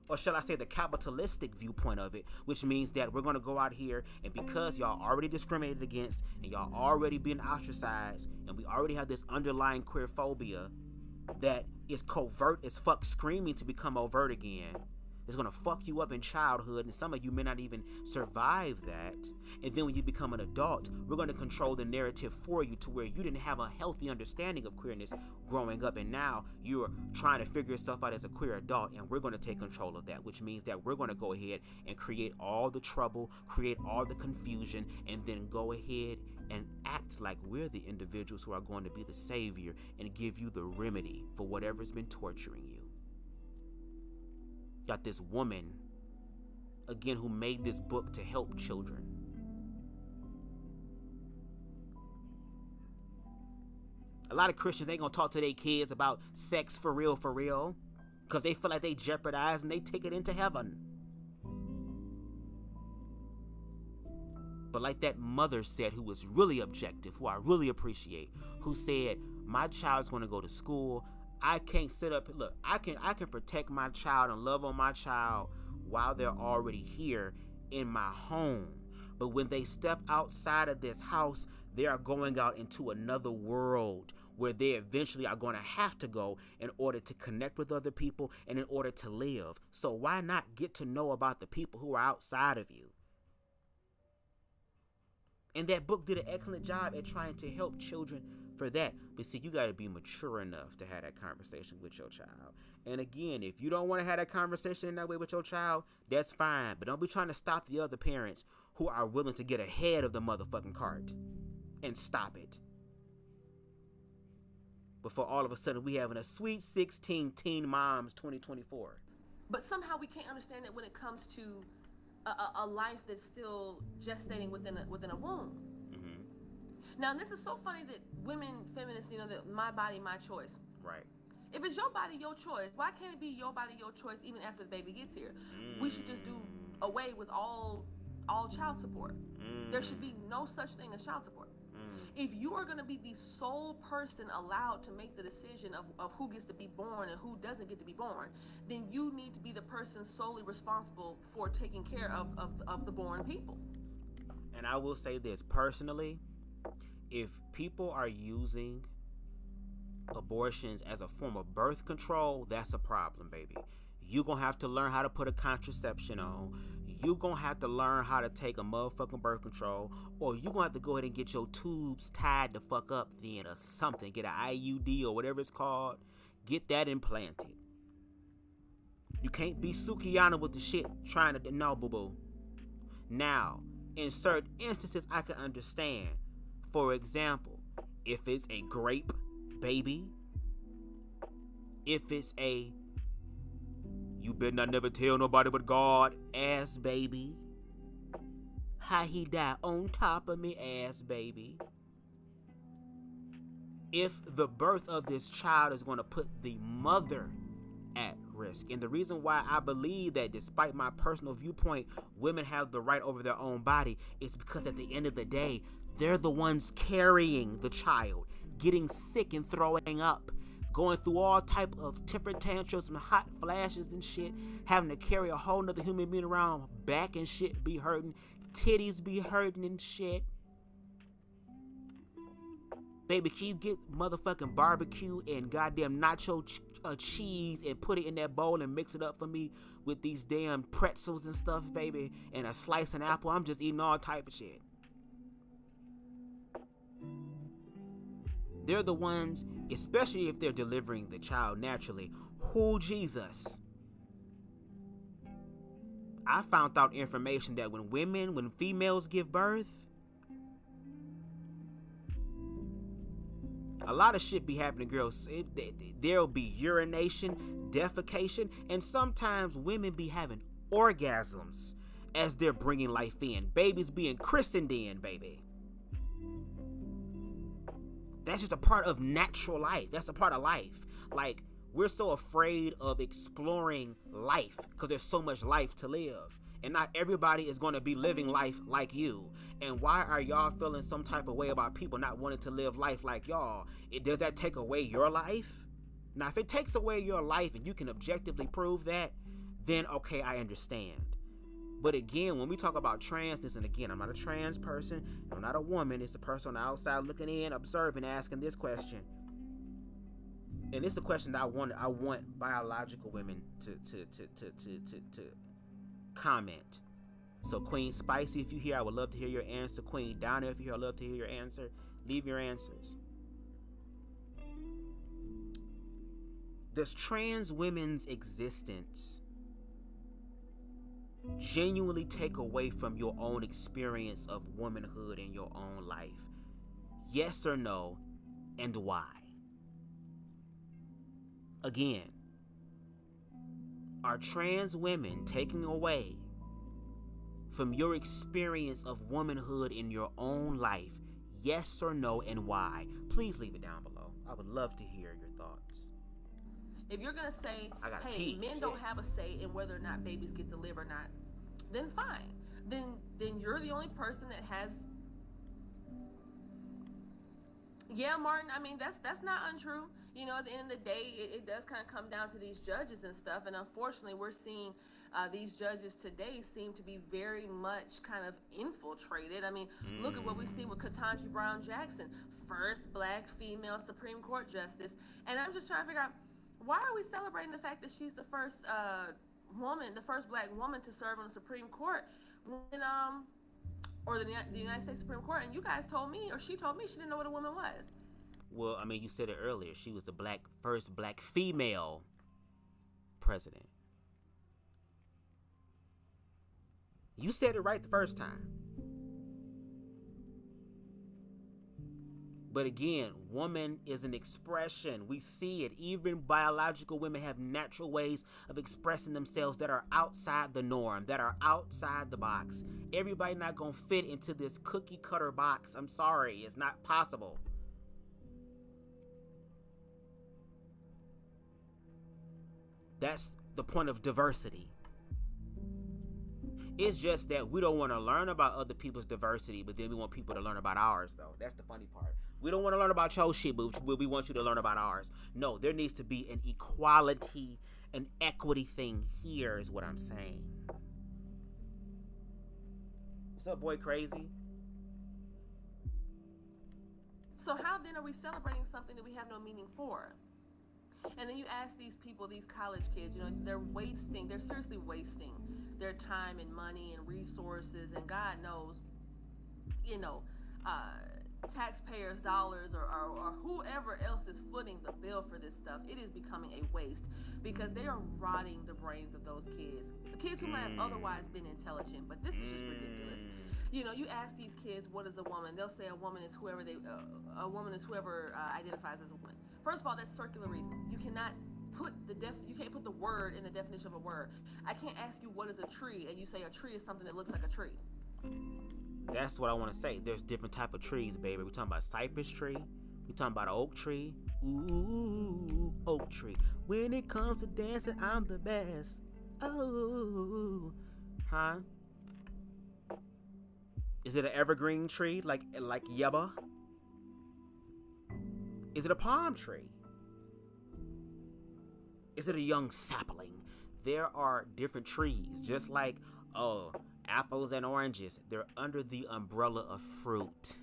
or shall I say the capitalistic viewpoint of it, which means that we're going to go out here and because y'all already discriminated against and y'all already been ostracized and we already have this underlying queer phobia that is covert as fuck, screaming to become overt again. It's going to fuck you up in childhood, and some of you may not even survive that. And then when you become an adult, we're going to control the narrative for you to where you didn't have a healthy understanding of queerness growing up, and now you're trying to figure yourself out as a queer adult, and we're going to take control of that, which means that we're going to go ahead and create all the trouble, create all the confusion, and then go ahead and act like we're the individuals who are going to be the savior and give you the remedy for whatever's been torturing you. Got this woman, again, who made this book to help children. A lot of Christians ain't gonna talk to their kids about sex for real, because they feel like they jeopardize and they take it into heaven. But like that mother said, who was really objective, who I really appreciate, who said, my child's gonna go to school. I can't sit up. Look, I can protect my child and love on my child while they're already here in my home. But when they step outside of this house, they are going out into another world where they eventually are going to have to go in order to connect with other people and in order to live. So why not get to know about the people who are outside of you? And that book did an excellent job at trying to help children for that. But see, you got to be mature enough to have that conversation with your child. And again, if you don't want to have that conversation in that way with your child, that's fine. But don't be trying to stop the other parents who are willing to get ahead of the motherfucking cart and stop it. Before all of a sudden we having a sweet 16 teen moms 2024. But somehow we can't understand it when it comes to a life that's still gestating within a womb. Mm-hmm. Now, this is so funny that women, feminists, that my body, my choice. Right. If it's your body, your choice, why can't it be your body, your choice even after the baby gets here? We should just do away with all child support. There should be no such thing as child support. If you are going to be the sole person allowed to make the decision of who gets to be born and who doesn't get to be born, then you need to be the person solely responsible for taking care of the born people. And I will say this, personally, if people are using abortions as a form of birth control, that's a problem, baby. You gonna have to learn how to put a contraception on. You gonna have to learn how to take a motherfucking birth control, or you gonna have to go ahead and get your tubes tied the fuck up then or something. Get an IUD or whatever it's called. Get that implanted. You can't be Sukiyana with the shit trying to, no, boo-boo. Now, in certain instances, I can understand. For example, if it's a grape baby, if it's a you better not never tell nobody but God ass baby, how he died on top of me ass baby. If the birth of this child is going to put the mother at risk. And the reason why I believe that, despite my personal viewpoint, women have the right over their own body is because at the end of the day, they're the ones carrying the child, getting sick and throwing up, going through all type of temper tantrums and hot flashes and shit, having to carry a whole nother human being around, back and shit be hurting, titties be hurting and shit. Baby, can you get motherfucking barbecue and goddamn nacho cheese and put it in that bowl and mix it up for me with these damn pretzels and stuff, baby, and a slice of apple? I'm just eating all type of shit. They're the ones, especially if they're delivering the child naturally, who Jesus. I found out information that when females give birth, a lot of shit be happening, girls. There'll be urination, defecation, and sometimes women be having orgasms as they're bringing life in. Babies being christened in, baby. That's just a part of natural life. That's a part of life. Like, we're so afraid of exploring life because there's so much life to live. And not everybody is going to be living life like you. And why are y'all feeling some type of way about people not wanting to live life like y'all? Does that take away your life? Now, if it takes away your life and you can objectively prove that, then okay, I understand. But again, when we talk about transness, and again, I'm not a trans person, I'm not a woman, it's a person on the outside looking in, observing, asking this question. And it's a question that I want biological women to comment. So Queen Spicy, if you're here, I would love to hear your answer. Queen Donna, if you're here, I'd love to hear your answer. Leave your answers. Does trans women's existence genuinely take away from your own experience of womanhood in your own life? Yes or no, and why? Again, are trans women taking away from your experience of womanhood in your own life? Yes or no, and why? Please leave it down below. I would love to hear your thoughts. If you're gonna say, hey, men don't have a say in whether or not babies get delivered or not, then fine. Then you're the only person that has. Yeah, Martin, I mean, that's not untrue. You know, at the end of the day, it does kind of come down to these judges and stuff. And unfortunately, we're seeing these judges today seem to be very much kind of infiltrated. I mean, look at what we've seen with Ketanji Brown Jackson, first black female Supreme Court justice. And I'm just trying to figure out, why are we celebrating the fact that she's the first woman, the first black woman to serve on the Supreme Court, when, or the United States Supreme Court, and you guys told me, or she told me, she didn't know what a woman was. Well, I mean, you said it earlier. She was the first black female president. You said it right the first time. But again, woman is an expression. We see it. Even biological women have natural ways of expressing themselves that are outside the norm, that are outside the box. Everybody not gonna fit into this cookie cutter box. I'm sorry, it's not possible. That's the point of diversity. It's just that we don't want to learn about other people's diversity, but then we want people to learn about ours, though. That's the funny part. We don't want to learn about your shit, but we want you to learn about ours. No, there needs to be an equality, an equity thing here is what I'm saying. What's up, boy crazy? So how then are we celebrating something that we have no meaning for? And then you ask these people, these college kids, you know, they're seriously wasting their time and money and resources, and God knows, you know, taxpayers' dollars or whoever else is footing the bill for this stuff. It is becoming a waste because they are rotting the brains of those kids. The kids who might have otherwise been intelligent, but this is just ridiculous. You know, you ask these kids, what is a woman? They'll say a woman is whoever identifies as a woman. First of all, that's circular reasoning. You cannot you can't put the word in the definition of a word. I can't ask you what is a tree and you say a tree is something that looks like a tree. That's what I want to say. There's different type of trees, baby. We're talking about cypress tree. We're talking about an oak tree. Ooh, oak tree. When it comes to dancing, I'm the best. Oh, huh? Is it an evergreen tree like yuba? Is it a palm tree? Is it a young sapling? There are different trees, just like apples and oranges. They're under the umbrella of fruit.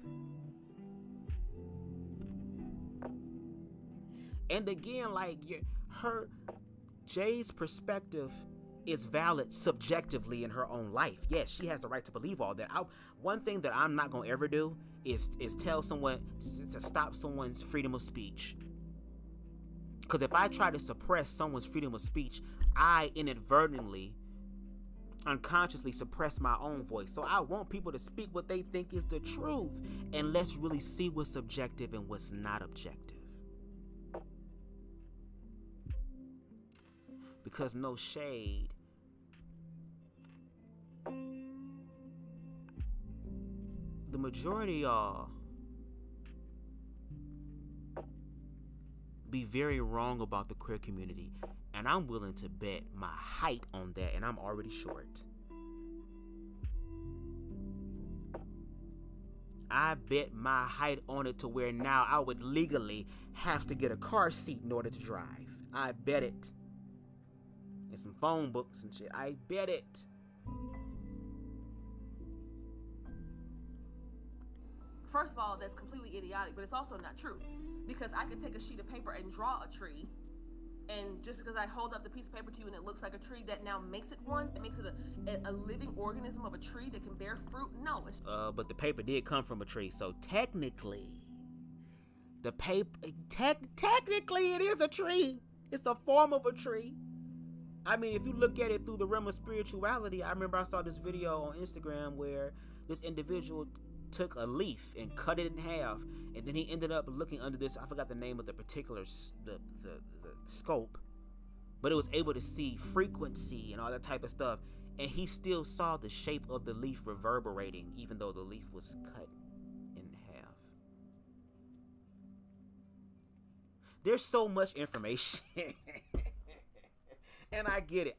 And again, like Jay's perspective is valid subjectively in her own life. Yes, she has the right to believe all that. One thing that I'm not gonna ever do is tell someone to stop someone's freedom of speech. Because if I try to suppress someone's freedom of speech, I inadvertently, unconsciously suppress my own voice. So I want people to speak what they think is the truth, and let's really see what's objective and what's not objective. Because no shade, the majority of y'all be very wrong about the queer community, and I'm willing to bet my height on that, and I'm already short. I bet my height on it to where now I would legally have to get a car seat in order to drive. I bet it. And some phone books and shit. I bet it. First of all, that's completely idiotic, but it's also not true. Because I could take a sheet of paper and draw a tree, and just because I hold up the piece of paper to you and it looks like a tree, that now makes it one? It makes it a living organism of a tree that can bear fruit? No. But the paper did come from a tree, so technically, the paper, technically it is a tree. It's the form of a tree. I mean, if you look at it through the realm of spirituality, I remember I saw this video on Instagram where this individual took a leaf and cut it in half, and then he ended up looking under this, I forgot the name of the particular the scope, but it was able to see frequency and all that type of stuff, and he still saw the shape of the leaf reverberating even though the leaf was cut in half. There's so much information. And I get it.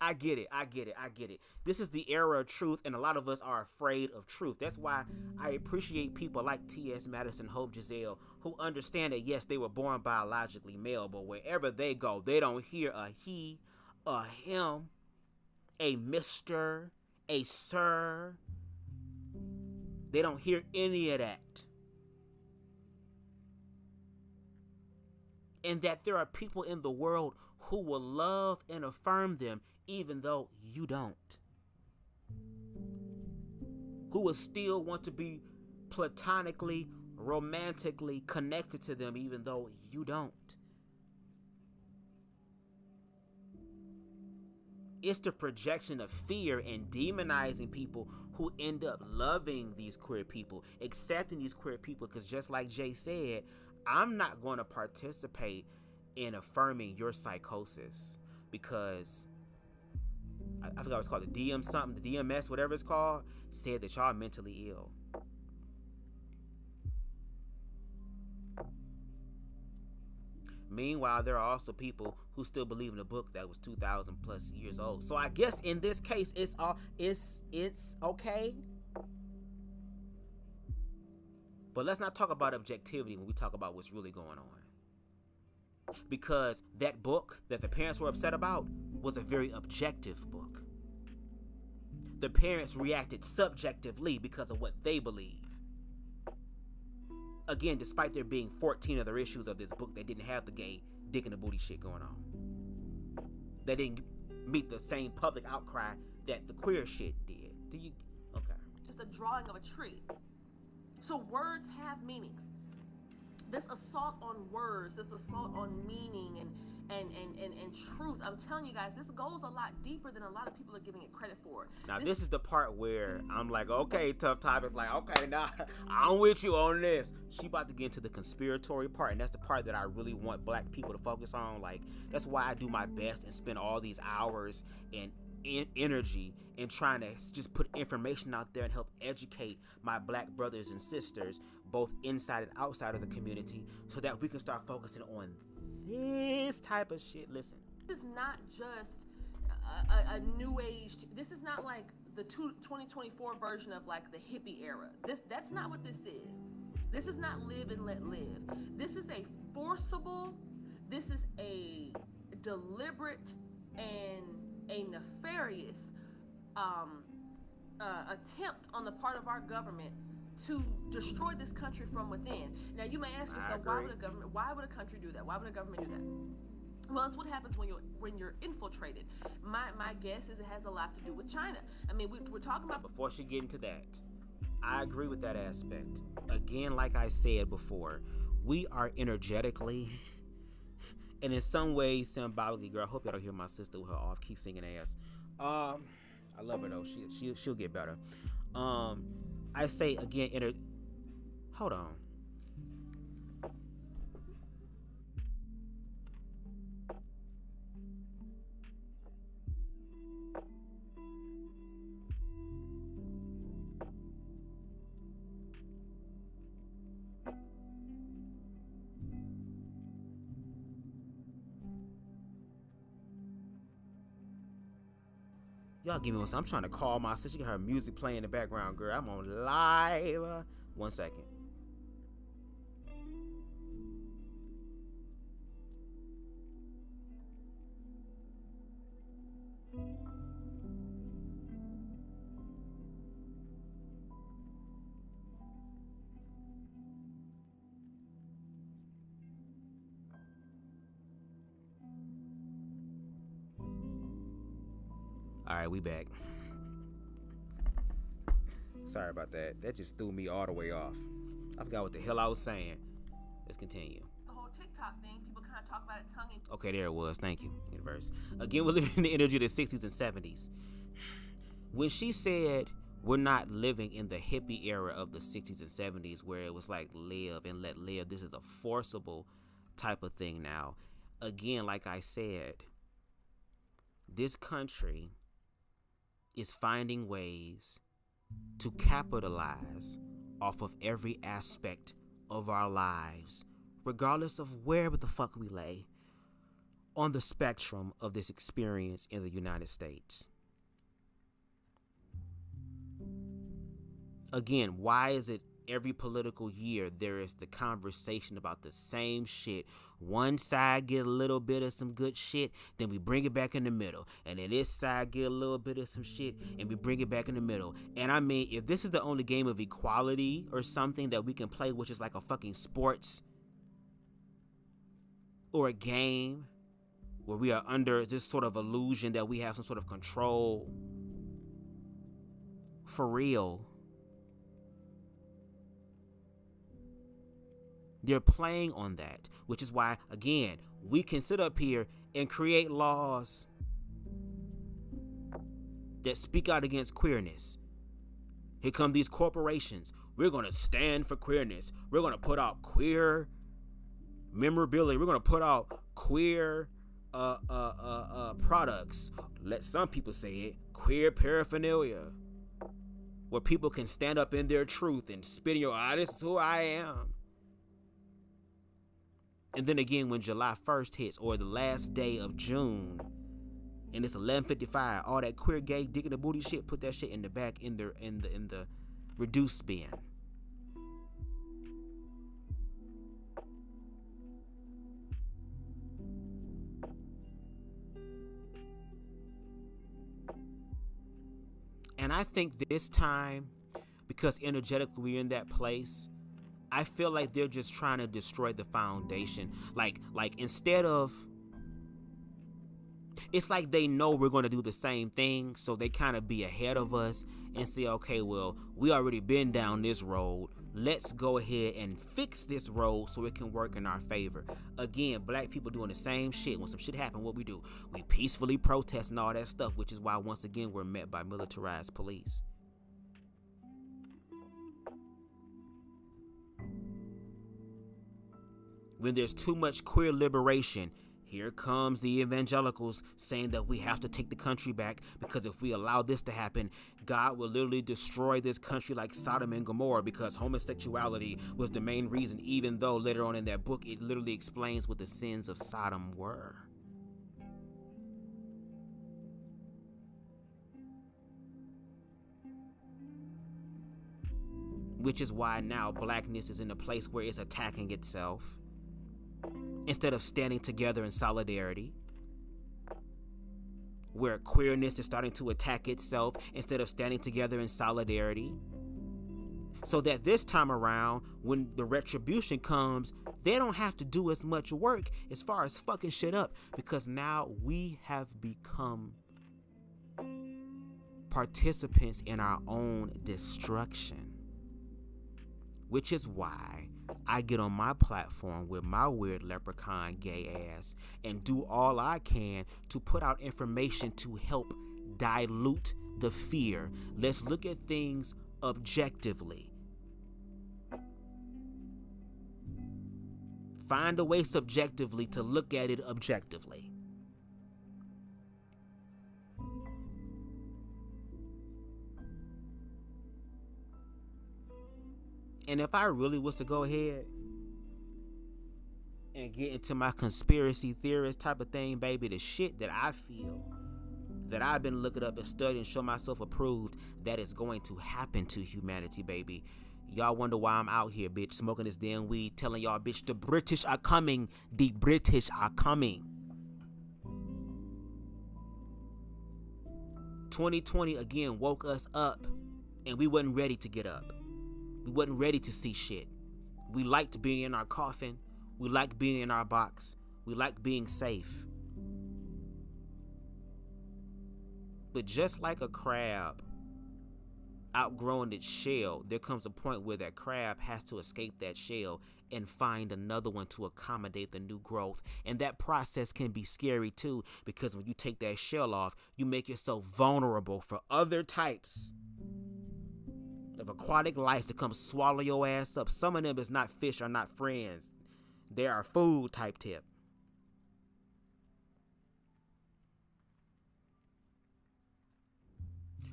This is the era of truth, and a lot of us are afraid of truth. That's why I appreciate people like T.S. Madison, Hope Giselle, who understand that, yes, they were born biologically male, but wherever they go, they don't hear a he, a him, a mister, a sir. They don't hear any of that. And that there are people in the world who will love and affirm them even though you don't. Who will still want to be platonically, romantically connected to them even though you don't. It's the projection of fear and demonizing people who end up loving these queer people, accepting these queer people, because just like Jay said, I'm not going to participate in affirming your psychosis because I forgot what it's called, the DM something, the DMS, whatever it's called, said that y'all are mentally ill. Meanwhile, there are also people who still believe in a book that was 2,000 plus years old. So I guess in this case, it's okay. But let's not talk about objectivity when we talk about what's really going on. Because that book that the parents were upset about was a very objective book. The parents reacted subjectively because of what they believe. Again, despite there being 14 other issues of this book that didn't have the gay dick in the booty shit going on. That didn't meet the same public outcry that the queer shit did. Do you? Okay. Just a drawing of a tree. So words have meanings. This assault on words, this assault on meaning and truth. I'm telling you guys, this goes a lot deeper than a lot of people are giving it credit for. Now this is the part where I'm like, okay, Tough Topics, like, okay, now I'm with you on this. She about to get into the conspiratory part, and that's the part that I really want black people to focus on. Like, that's why I do my best and spend all these hours and energy in trying to just put information out there and help educate my black brothers and sisters, both inside and outside of the community, so that we can start focusing on this type of shit. Listen, this is not just a new age. This is not like the 2024 version of like the hippie era. That's not what this is. This is not live and let live. This is a forcible, this is a deliberate and a nefarious attempt on the part of our government to destroy this country from within. Now you may ask yourself, why would a country do that? Why would a government do that? Well, it's what happens when you're infiltrated. My guess is it has a lot to do with China. I mean, we're talking about. Before she get into that, I agree with that aspect. Again, like I said before, we are energetically and in some ways symbolically, girl, I hope y'all don't hear my sister with her off-key singing ass. I love her though. She'll get better. I say again, hold on. Y'all give me one second. I'm trying to call my sister. She got her music playing in the background, girl. I'm on live. 1 second. All right, we back. Sorry about that. That just threw me all the way off. I forgot what the hell I was saying. Let's continue. The whole TikTok thing, people kind of talk about it tongue in. Okay, there it was. Thank you. Universe. Again, we're living in the energy of the 60s and 70s. When she said we're not living in the hippie era of the 60s and 70s where it was like live and let live, this is a forcible type of thing now. Again, like I said, this country is finding ways to capitalize off of every aspect of our lives, regardless of wherever the fuck we lay on the spectrum of this experience in the United States. Again, why is it every political year there is the conversation about the same shit? One side get a little bit of some good shit, then we bring it back in the middle, and then this side get a little bit of some shit and we bring it back in the middle. And I mean, if this is the only game of equality or something that we can play, which is like a fucking sports or a game where we are under this sort of illusion that we have some sort of control, for real, they're playing on that, which is why, again, we can sit up here and create laws that speak out against queerness. Here come these corporations. We're going to stand for queerness. We're going to put out queer memorabilia. We're going to put out queer products. Let some people say it, queer paraphernalia, where people can stand up in their truth and spit in your eye, this is who I am. And then again, when July 1st hits, or the last day of June, and it's 11:55, all that queer, gay, dick in the booty shit, put that shit in the back in the reduced bin. And I think this time, because energetically we're in that place, I feel like they're just trying to destroy the foundation. Like instead of, it's like they know we're going to do the same thing, so they kind of be ahead of us and say, okay, well, we already been down this road. Let's go ahead and fix this road so it can work in our favor. Again, black people doing the same shit. When some shit happen, what we do? We peacefully protest and all that stuff, which is why, once again, we're met by militarized police. When there's too much queer liberation, here comes the evangelicals saying that we have to take the country back, because if we allow this to happen, God will literally destroy this country like Sodom and Gomorrah, because homosexuality was the main reason, even though later on in that book it literally explains what the sins of Sodom were. Which is why now blackness is in a place where it's attacking itself, instead of standing together in solidarity. Where queerness is starting to attack itself instead of standing together in solidarity. So that this time around, when the retribution comes, they don't have to do as much work as far as fucking shit up, because now we have become participants in our own destruction. Which is why I get on my platform with my weird leprechaun gay ass and do all I can to put out information to help dilute the fear. Let's look at things objectively. Find a way subjectively to look at it objectively. And if I really was to go ahead and get into my conspiracy theorist type of thing, baby, the shit that I feel, that I've been looking up and studying, show myself approved, that is going to happen to humanity, baby. Y'all wonder why I'm out here, bitch, smoking this damn weed, telling y'all, bitch, the British are coming. The British are coming. 2020 again woke us up, and we wasn't ready to get up. We wasn't ready to see shit. We liked being in our coffin. We liked being in our box. We liked being safe. But just like a crab outgrowing its shell, there comes a point where that crab has to escape that shell and find another one to accommodate the new growth. And that process can be scary too, because when you take that shell off, you make yourself vulnerable for other types of aquatic life to come swallow your ass up. Some of them is not fish, are not friends. They are food type tip.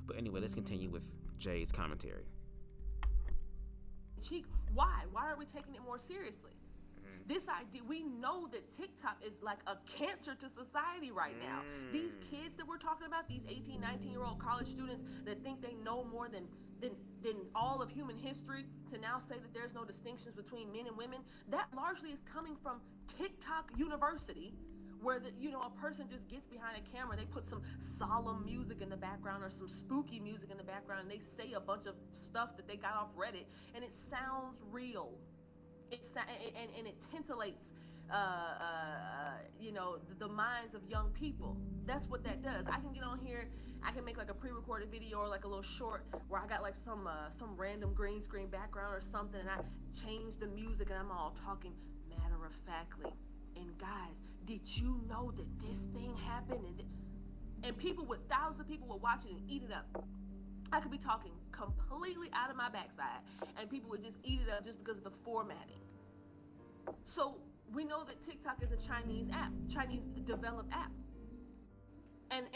But anyway, let's continue with Jay's commentary. Cheek, why? Why are we taking it more seriously? This idea, we know that TikTok is like a cancer to society right now. These kids that we're talking about, these 18, 19-year-old college students that think they know more than all of human history, to now say that there's no distinctions between men and women, that largely is coming from TikTok University, where a person just gets behind a camera, they put some solemn music in the background or some spooky music in the background, and they say a bunch of stuff that they got off Reddit, and it sounds real. And it tintillates the minds of young people. That's what that does. I can get on here, I can make like a pre-recorded video or like a little short where I got like some random green screen background or something, and I change the music and I'm all talking matter-of-factly. And guys, did you know that this thing happened? And people, with thousands of people, would watch it and eat it up. I could be talking completely out of my backside, and people would just eat it up just because of the formatting. So we know that TikTok is a Chinese developed app. And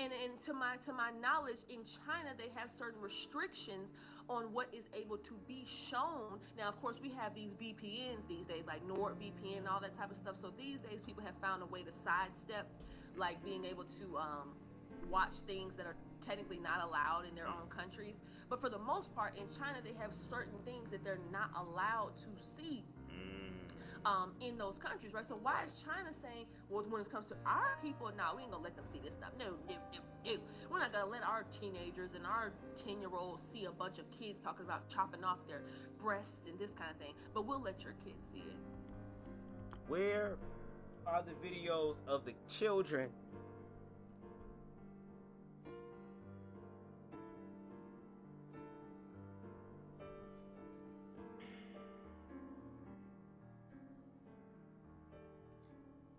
to my knowledge, in China they have certain restrictions on what is able to be shown. Now, of course, we have these VPNs these days, like NordVPN and all that type of stuff. So these days people have found a way to sidestep, like being able to watch things that are technically not allowed in their own countries. But for the most part, in China, they have certain things that they're not allowed to see. in those countries, right? So why is China saying, well, when it comes to our people, no, we ain't gonna let them see this stuff. No. We're not gonna let our teenagers and our 10-year-olds see a bunch of kids talking about chopping off their breasts and this kind of thing, but we'll let your kids see it. Where are the videos of the children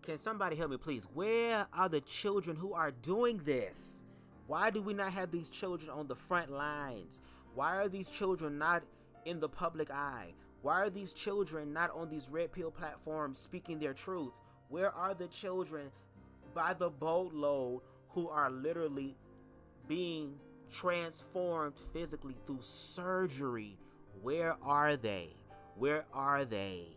Can somebody help me, please? Where are the children who are doing this? Why do we not have these children on the front lines? Why are these children not in the public eye? Why are these children not on these red pill platforms speaking their truth? Where are the children by the boatload who are literally being transformed physically through surgery? Where are they? Where are they?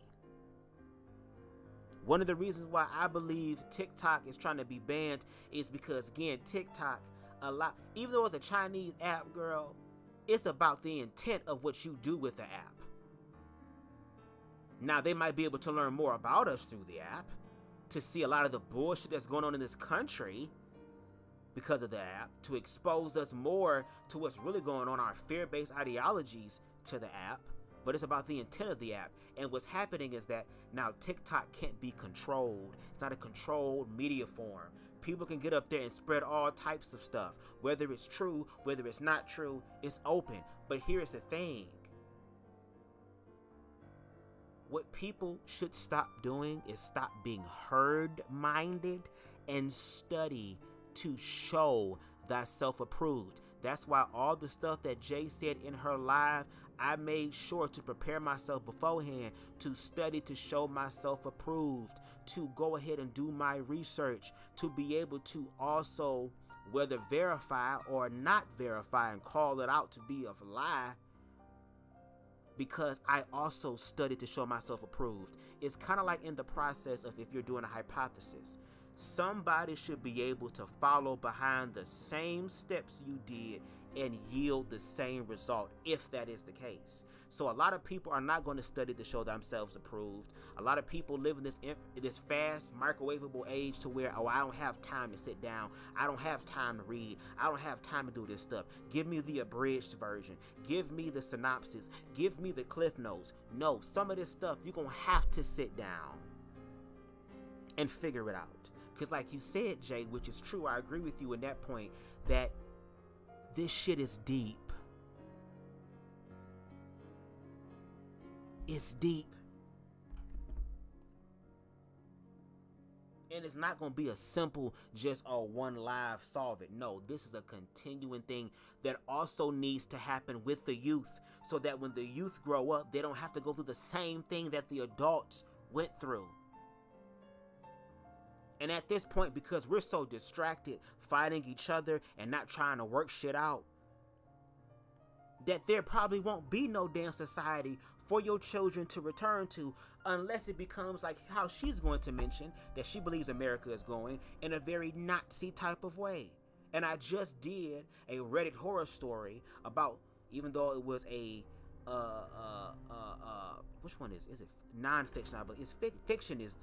One of the reasons why I believe TikTok is trying to be banned is because, again, TikTok, even though it's a Chinese app, girl, it's about the intent of what you do with the app. Now, they might be able to learn more about us through the app, to see a lot of the bullshit that's going on in this country because of the app, to expose us more to what's really going on, our fear-based ideologies to the app. But it's about the intent of the app. And what's happening is that now TikTok can't be controlled. It's not a controlled media form. People can get up there and spread all types of stuff. Whether it's true, whether it's not true, it's open. But here's the thing. What people should stop doing is stop being herd-minded and study to show thyself approved. That's why all the stuff that Jay said in her live, I made sure to prepare myself beforehand to study to show myself approved, to go ahead and do my research, to be able to also whether verify or not verify and call it out to be a lie, because I also studied to show myself approved. It's kind of like in the process of if you're doing a hypothesis. Somebody should be able to follow behind the same steps you did and yield the same result, if that is the case. So a lot of people are not going to study to show themselves approved. A lot of people live in this fast, microwavable age to where, oh, I don't have time to sit down. I don't have time to read. I don't have time to do this stuff. Give me the abridged version. Give me the synopsis. Give me the cliff notes. No, some of this stuff you're going to have to sit down and figure it out. Because like you said, Jay, which is true, I agree with you in that point, that this shit is deep. It's deep. And it's not going to be a simple just, oh, one live solve it. No, this is a continuing thing that also needs to happen with the youth, so that when the youth grow up, they don't have to go through the same thing that the adults went through. And at this point, because we're so distracted fighting each other and not trying to work shit out, that there probably won't be no damn society for your children to return to, unless it becomes like how she's going to mention that she believes America is going in a very Nazi type of way. And I just did a Reddit horror story about, even though it was a which one is it non-fiction? I believe it's fiction is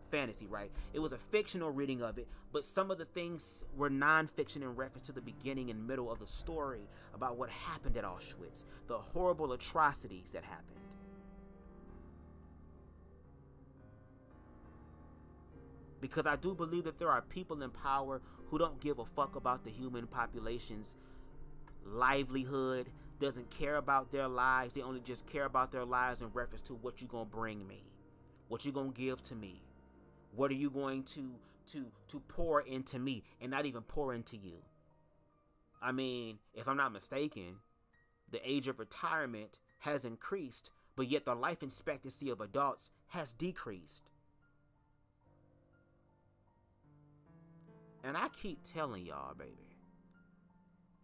fantasy, right? It was a fictional reading of it, but some of the things were non-fiction in reference to the beginning and middle of the story about what happened at Auschwitz, the horrible atrocities that happened. Because I do believe that there are people in power who don't give a fuck about the human population's livelihood, doesn't care about their lives. They only just care about their lives in reference to what you're gonna bring me, what you're gonna give to me. What are you going to pour into me, and not even pour into you? I mean, if I'm not mistaken, the age of retirement has increased, but yet the life expectancy of adults has decreased. And I keep telling y'all, baby,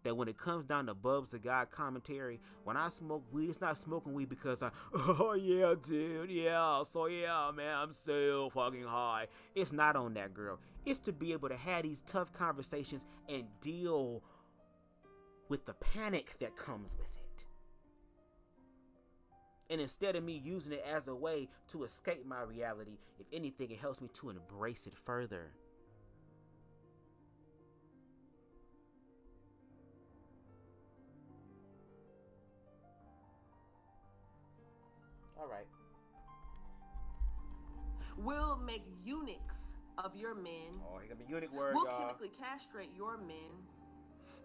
that when it comes down to BubzDaGawd commentary, when I smoke weed, it's not smoking weed because oh yeah, dude, yeah, so yeah, man, I'm so fucking high. It's not on that, girl. It's to be able to have these tough conversations and deal with the panic that comes with it. And instead of me using it as a way to escape my reality, if anything, it helps me to embrace it further. All right. We'll make eunuchs of your men. Oh, here gonna be eunuch word, We'll y'all. chemically castrate your men.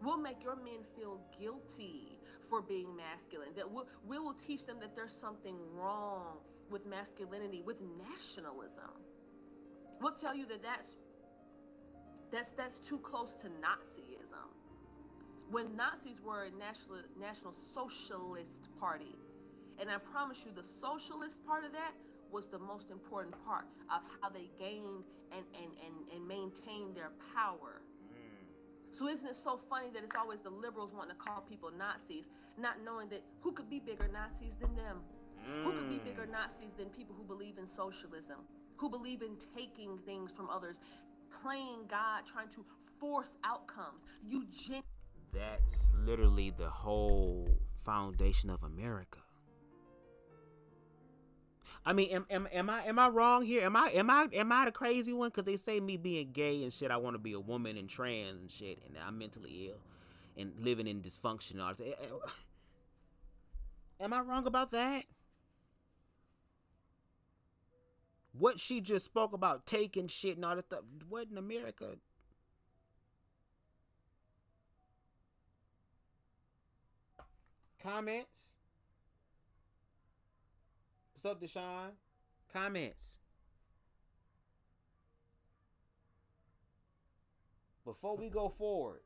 We'll make your men feel guilty for being masculine. That we will teach them that there's something wrong with masculinity, with nationalism. We'll tell you that that's too close to Nazism. When Nazis were a national socialist party, and I promise you, the socialist part of that was the most important part of how they gained and maintained their power. So isn't it so funny that it's always the liberals wanting to call people Nazis, not knowing that who could be bigger Nazis than them? Who could be bigger Nazis than people who believe in socialism, who believe in taking things from others, playing God, trying to force outcomes, eugenics. That's literally the whole foundation of America. I mean, am I wrong here? Am I the crazy one? Because they say me being gay and shit, I want to be a woman and trans and shit, and I'm mentally ill and living in dysfunction. Am I wrong about that? What she just spoke about taking shit and all that stuff, what in America? Comments? What's up, Deshaun? Comments. Before we go forward,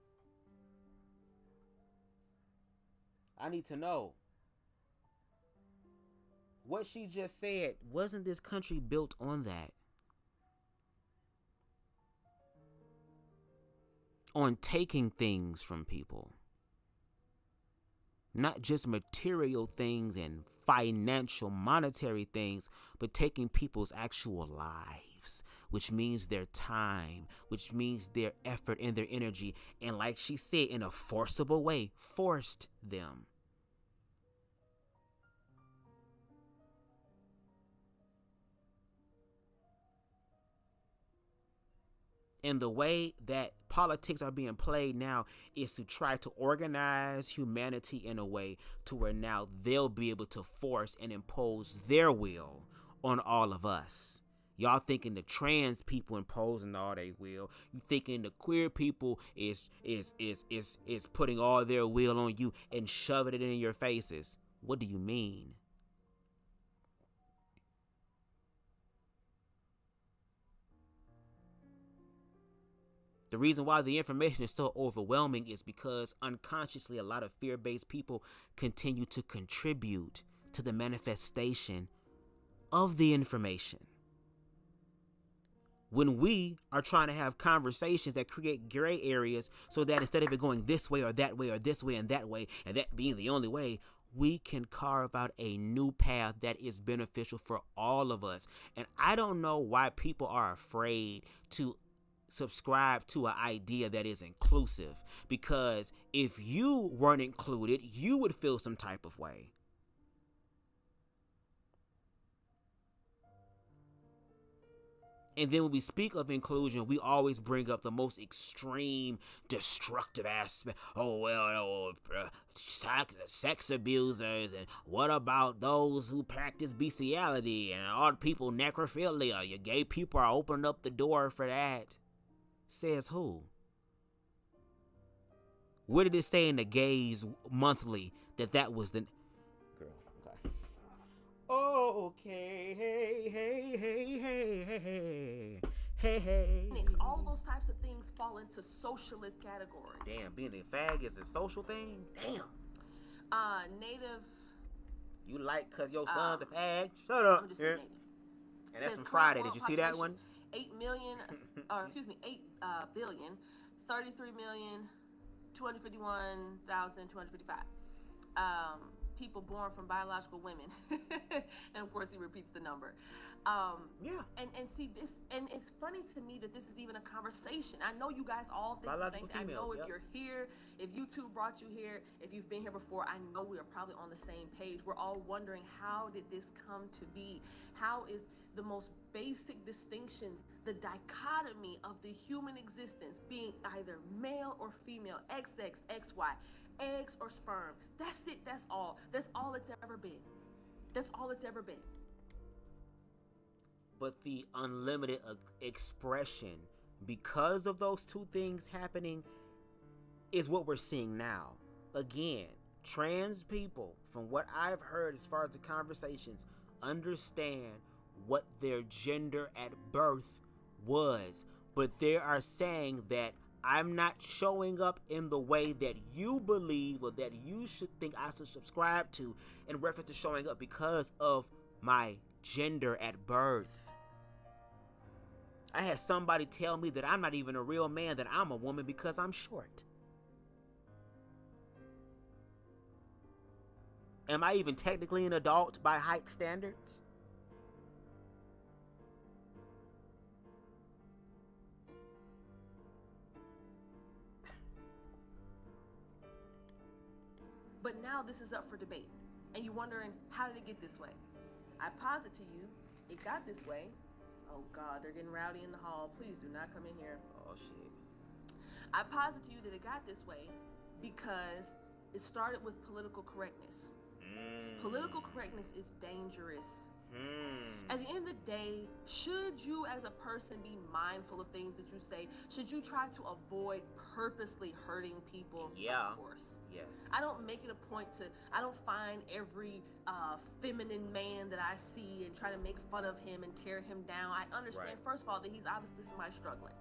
I need to know. What she just said, wasn't this country built on that? On taking things from people. Not just material things and financial, monetary things, but taking people's actual lives, which means their time, which means their effort and their energy, and like she said, in a forcible way, forced them. And the way that politics are being played now is to try to organize humanity in a way to where now they'll be able to force and impose their will on all of us. Y'all thinking the trans people imposing all they will. You thinking the queer people is putting all their will on you and shoving it in your faces. What do you mean? The reason why the information is so overwhelming is because unconsciously a lot of fear-based people continue to contribute to the manifestation of the information. When we are trying to have conversations that create gray areas so that instead of it going this way or that way or this way and that being the only way, we can carve out a new path that is beneficial for all of us. And I don't know why people are afraid to subscribe to an idea that is inclusive, because if you weren't included, you would feel some type of way. And then when we speak of inclusion, we always bring up the most extreme, destructive aspect. Sex abusers, and what about those who practice bestiality, and all the people necrophilia? Your gay people are opening up the door for that. Says who? Where did it say in the Gays Monthly that was the girl? Okay. Hey. All those types of things fall into socialist categories. Damn, being a fag is a social thing? Damn. Native. You like cause your son's a fag? Shut up. I'm just saying native. And that's from Friday. Did you see that one? 8 billion, 33,251,255. people born from biological women. And of course he repeats the number. Yeah. And see this, and it's funny to me that this is even a conversation. I know you guys all think Biological the same thing. I know females, if yep. you're here, if YouTube brought you here, if you've been here before, I know we are probably on the same page. We're all wondering, how did this come to be? How is the most basic distinctions, the dichotomy of the human existence being either male or female, XX, XY, eggs or sperm? That's it. That's all. That's all it's ever been. That's all it's ever been. But the unlimited expression, because of those two things happening, is what we're seeing now. Again, trans people, from what I've heard as far as the conversations, understand what their gender at birth was, but they are saying that I'm not showing up in the way that you believe or that you should think I should subscribe to, in reference to showing up because of my gender at birth. I had somebody tell me that I'm not even a real man, that I'm a woman because I'm short. Am I even technically an adult by height standards? But now this is up for debate, and you're wondering, how did it get this way? I posit to you, it got this way. Oh God, they're getting rowdy in the hall. Please do not come in here. Oh shit. I posit to you that it got this way because it started with political correctness. Political correctness is dangerous. At the end of the day, should you as a person be mindful of things that you say? Should you try to avoid purposely hurting people? Yeah. Of course. Yes. I don't make it a point to, I don't find every feminine man that I see and try to make fun of him and tear him down. I understand, Right. first of all, that he's obviously somebody struggling.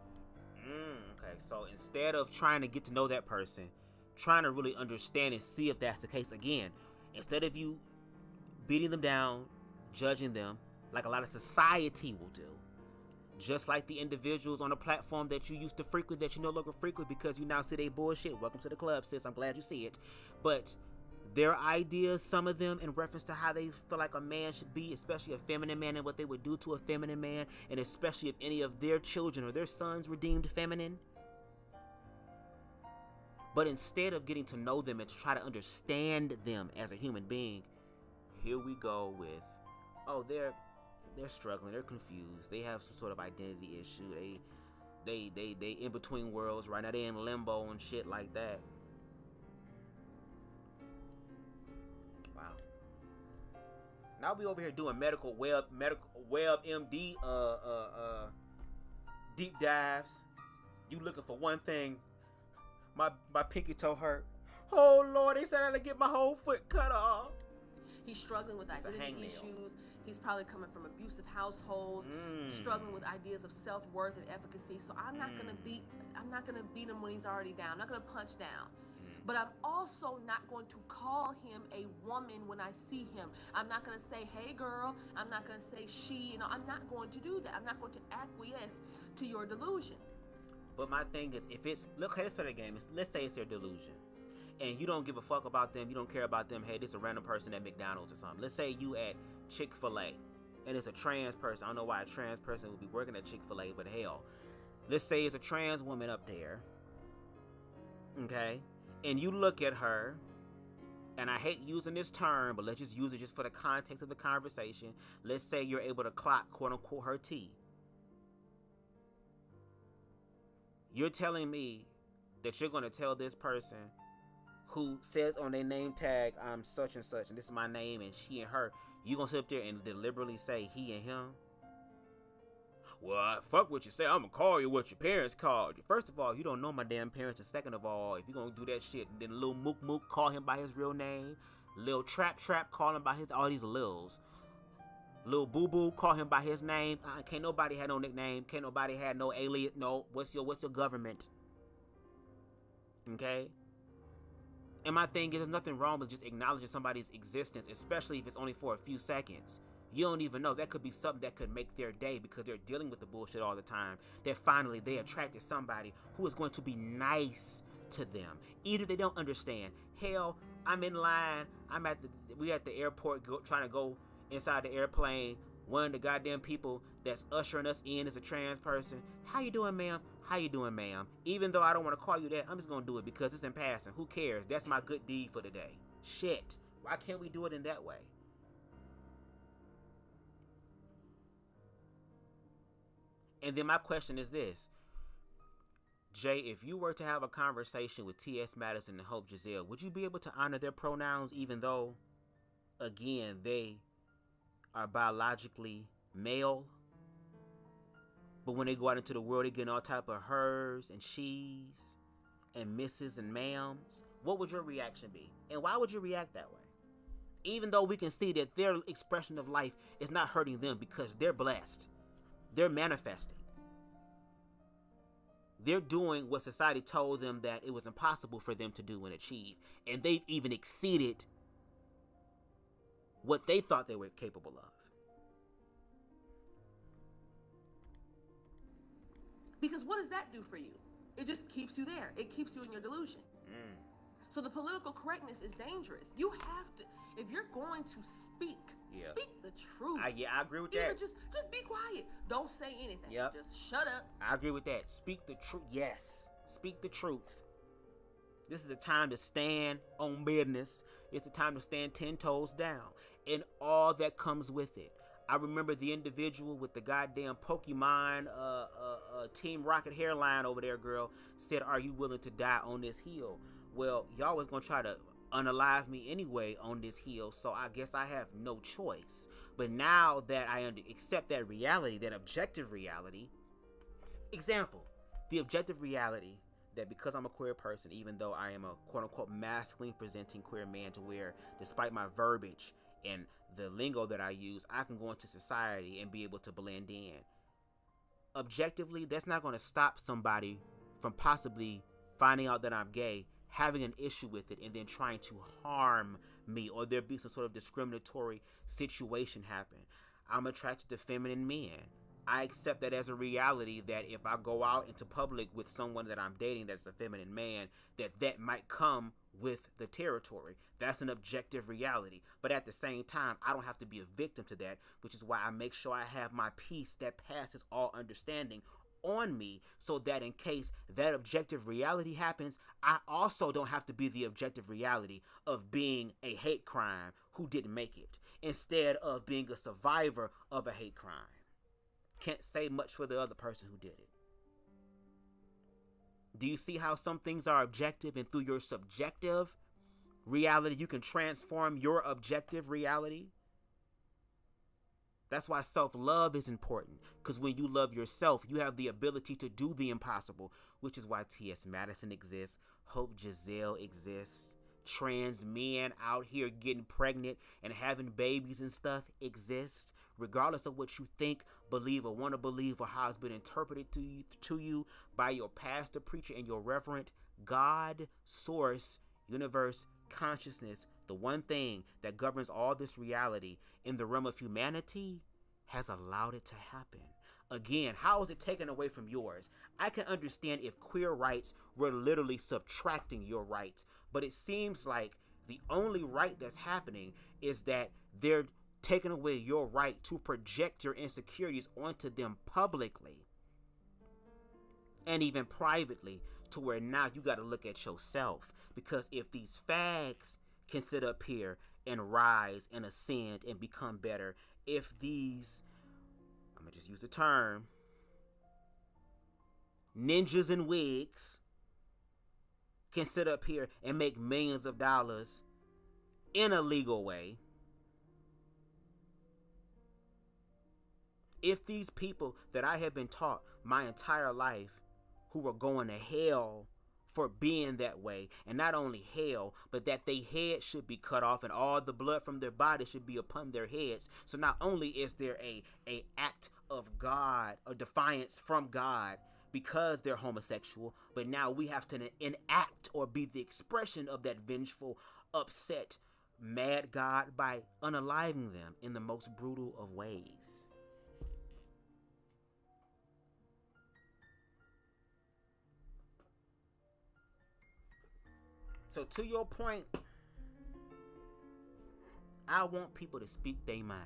Okay, so instead of trying to get to know that person, trying to really understand and see if that's the case, again, instead of you beating them down, judging them, like a lot of society will do, just like the individuals on the platform that you used to frequent that you no longer frequent because you now see they bullshit. Welcome to the club, sis. I'm glad you see it. But their ideas, some of them, in reference to how they feel like a man should be, especially a feminine man, and what they would do to a feminine man, and especially if any of their children or their sons were deemed feminine. But instead of getting to know them and to try to understand them as a human being, here we go with, oh, they're struggling, they're confused, they have some sort of identity issue, they in between worlds right now, they in limbo and shit like that. Wow. Now we over here doing medical web MD deep dives. You looking for one thing? My pinky toe hurt. Oh Lord, they said I had to get my whole foot cut off. He's struggling with It's a identity hangnail. issues. He's probably coming from abusive households, struggling with ideas of self-worth and efficacy. So I'm not gonna beat him when he's already down. I'm not gonna punch down. But I'm also not going to call him a woman when I see him. I'm not gonna say, hey girl. I'm not gonna say she. I'm not going to do that. I'm not going to acquiesce to your delusion. But my thing is, if it's, look, let's play the game. Let's say it's their delusion, and you don't give a fuck about them, you don't care about them. Hey, this is a random person at McDonald's or something. Let's say you at Chick-fil-A, and it's a trans person. I don't know why a trans person would be working at Chick-fil-A, but hell, let's say it's a trans woman up there, okay? And you look at her, and I hate using this term, but let's just use it just for the context of the conversation. Let's say you're able to clock, quote unquote, her T. You're telling me that you're going to tell this person who says on their name tag, I'm such and such, and this is my name, and she and her, you going to sit up there and deliberately say he and him? Well, fuck what you say. I'm going to call you what your parents called you. First of all, you don't know my damn parents. And second of all, if you're going to do that shit, then Lil Mook Mook, call him by his real name. Lil Trap Trap, call him by his, all these Lils. Lil Boo Boo, call him by his name. Can't nobody have no nickname. Can't nobody have no alias. No, what's your government? Okay? And my thing is, there's nothing wrong with just acknowledging somebody's existence, especially if it's only for a few seconds. You don't even know. That could be something that could make their day because they're dealing with the bullshit all the time. That finally they attracted somebody who is going to be nice to them. Either they don't understand. Hell, I'm in line. We at the airport trying to go inside the airplane. One of the goddamn people that's ushering us in is a trans person. How you doing, ma'am? How you doing, ma'am? Even though I don't want to call you that, I'm just going to do it because it's in passing. Who cares? That's my good deed for the day. Shit. Why can't we do it in that way? And then my question is this. Jay, if you were to have a conversation with T.S. Madison and Hope Giselle, would you be able to honor their pronouns even though, again, they are biologically male? But when they go out into the world, they get all type of hers and she's and misses and ma'ams. What would your reaction be? And why would you react that way? Even though we can see that their expression of life is not hurting them because they're blessed. They're manifesting. They're doing what society told them that it was impossible for them to do and achieve. And they've even exceeded what they thought they were capable of. Because what does that do for you? It just keeps you there. It keeps you in your delusion. So the political correctness is dangerous. You have to, if you're going to speak, speak the truth. I agree with Either that. just be quiet. Don't say anything. Yep. Just shut up. I agree with that. Speak the truth. Yes. Speak the truth. This is the time to stand on business. It's the time to stand 10 toes down. And all that comes with it. I remember the individual with the goddamn Pokemon Team Rocket hairline over there, girl, said, "Are you willing to die on this hill?" Well, y'all was going to try to unalive me anyway on this hill, so I guess I have no choice. But now that I accept that reality, that objective reality, example, the objective reality that because I'm a queer person, even though I am a quote-unquote masculine presenting queer man, to where despite my verbiage and the lingo that I use, I can go into society and be able to blend in. Objectively, that's not going to stop somebody from possibly finding out that I'm gay, having an issue with it, and then trying to harm me, or there be some sort of discriminatory situation happen. I'm attracted to feminine men. I accept that as a reality, that if I go out into public with someone that I'm dating that's a feminine man, that might come with the territory. That's an objective reality. But at the same time, I don't have to be a victim to that, which is why I make sure I have my peace that passes all understanding on me, so that in case that objective reality happens, I also don't have to be the objective reality of being a hate crime who didn't make it, instead of being a survivor of a hate crime. Can't say much for the other person who did it. Do you see how some things are objective, and through your subjective reality, you can transform your objective reality? That's why self-love is important, because when you love yourself, you have the ability to do the impossible, which is why T.S. Madison exists, Hope Giselle exists, trans men out here getting pregnant and having babies and stuff exist. Regardless of what you think, believe, or want to believe, or how it's been interpreted to you by your pastor, preacher, and your reverend, God, source, universe, consciousness, the one thing that governs all this reality in the realm of humanity, has allowed it to happen. Again, how is it taken away from yours? I can understand if queer rights were literally subtracting your rights, but it seems like the only right that's happening is that they're taking away your right to project your insecurities onto them publicly and even privately, to where now you got to look at yourself. Because if these fags can sit up here and rise and ascend and become better, if these, I'm gonna just use the term, ninjas in wigs can sit up here and make millions of dollars in a legal way, if these people that I have been taught my entire life, who were going to hell for being that way, and not only hell, but that their head should be cut off and all the blood from their body should be upon their heads. So not only is there a act of God, a defiance from God, because they're homosexual, but now we have to enact or be the expression of that vengeful, upset, mad God by unaliving them in the most brutal of ways. So to your point, I want people to speak their mind.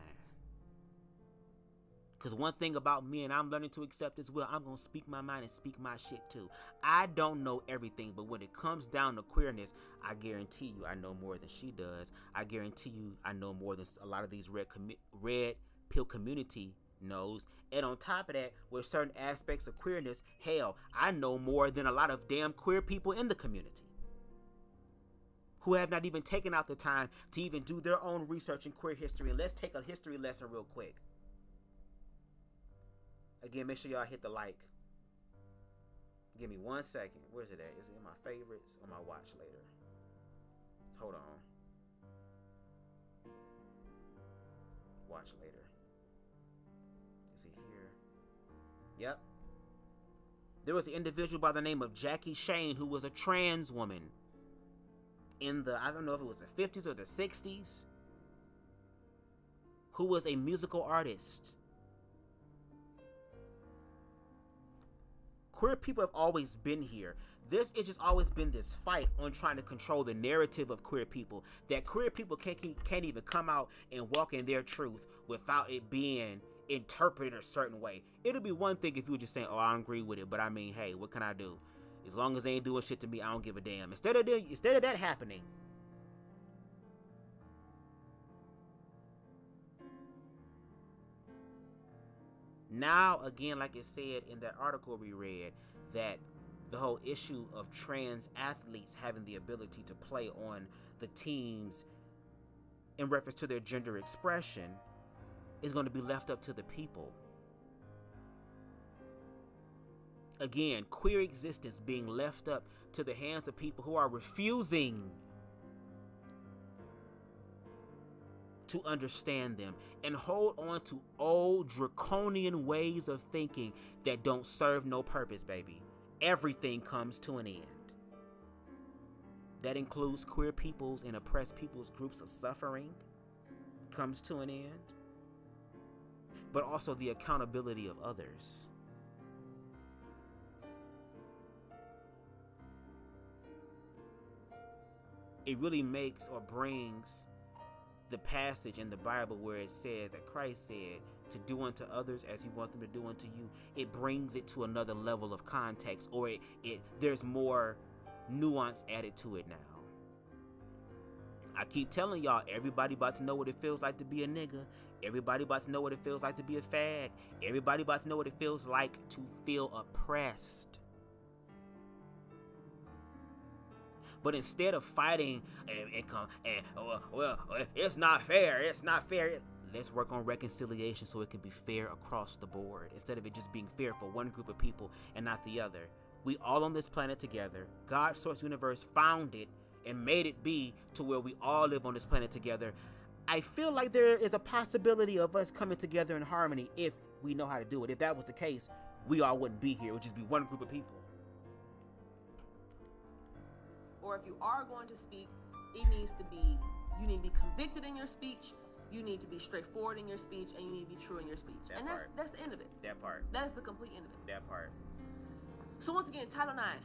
Because one thing about me, and I'm learning to accept as well, I'm going to speak my mind and speak my shit too. I don't know everything, but when it comes down to queerness, I guarantee you I know more than she does. I guarantee you I know more than a lot of these red pill community knows. And on top of that, with certain aspects of queerness, hell, I know more than a lot of damn queer people in the community who have not even taken out the time to even do their own research in queer history. And let's take a history lesson real quick. Again, make sure y'all hit the like. Give me 1 second. Where's it at? Is it in my favorites or my watch later? Hold on. Watch later. Is it here? Yep. There was an individual by the name of Jackie Shane who was a trans woman in the, I don't know if it was the 50s or the 60s, who was a musical artist. Queer people have always been here. It's just always been this fight on trying to control the narrative of queer people. That queer people can't even come out and walk in their truth without it being interpreted a certain way. It'll be one thing if you were just saying, oh, I don't agree with it, but I mean, hey, what can I do? As long as they ain't doing shit to me, I don't give a damn. Instead of that happening, now, again, like it said in that article we read, that the whole issue of trans athletes having the ability to play on the teams in reference to their gender expression is going to be left up to the people. Again, queer existence being left up to the hands of people who are refusing to understand them and hold on to old draconian ways of thinking that don't serve no purpose, baby. Everything comes to an end. That includes queer people's and oppressed people's groups of suffering comes to an end, but also the accountability of others. It really makes or brings the passage in the Bible where it says that Christ said to do unto others as you want them to do unto you. It brings it to another level of context, or there's more nuance added to it now. I keep telling y'all, everybody about to know what it feels like to be a nigga. Everybody about to know what it feels like to be a fag. Everybody about to know what it feels like to feel oppressed. But instead of fighting it's not fair, let's work on reconciliation so it can be fair across the board. Instead of it just being fair for one group of people and not the other. We all on this planet together. God, source, universe found it and made it be to where we all live on this planet together. I feel like there is a possibility of us coming together in harmony if we know how to do it. If that was the case, we all wouldn't be here. It would just be one group of people. Or if you are going to speak, you need to be convicted in your speech, you need to be straightforward in your speech, and you need to be true in your speech. That's the end of it. That part. That is the complete end of it. That part. So once again, Title IX,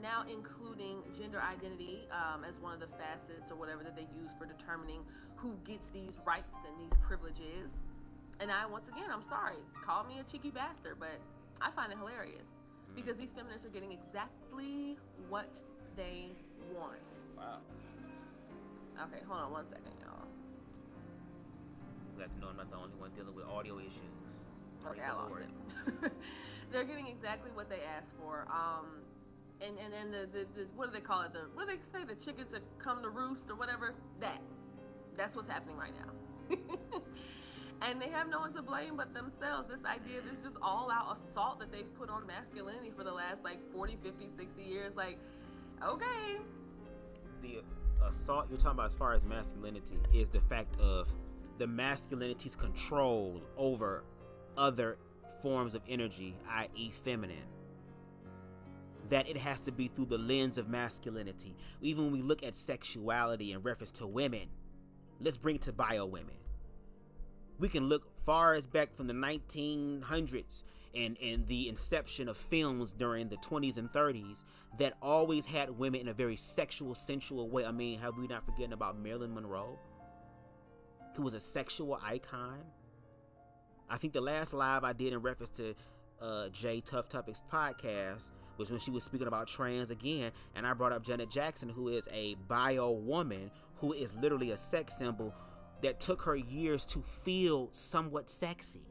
now including gender identity as one of the facets or whatever that they use for determining who gets these rights and these privileges. And I'm sorry, call me a cheeky bastard, but I find it hilarious because these feminists are getting exactly what they want. Wow. Okay, hold on 1 second, y'all. Glad to know I'm not the only one dealing with audio issues. Okay, I lost it. They're getting exactly what they asked for. And the what do they call it? What do they say? The chickens that come to roost or whatever? That's what's happening right now. And they have no one to blame but themselves. This idea, this just all-out assault that they've put on masculinity for the last 40, 50, 60 years. Okay. The assault you're talking about as far as masculinity is the fact of the masculinity's control over other forms of energy, i.e. feminine. That it has to be through the lens of masculinity. Even when we look at sexuality in reference to women, let's bring it to bio women. We can look far as back from the 1900s and the inception of films during the 20s and 30s that always had women in a very sexual, sensual way. I mean, have we not forgetting about Marilyn Monroe, who was a sexual icon? I think the last live I did in reference to Jay Tough Topics podcast was when she was speaking about trans again, and I brought up Janet Jackson, who is a bio woman, who is literally a sex symbol that took her years to feel somewhat sexy.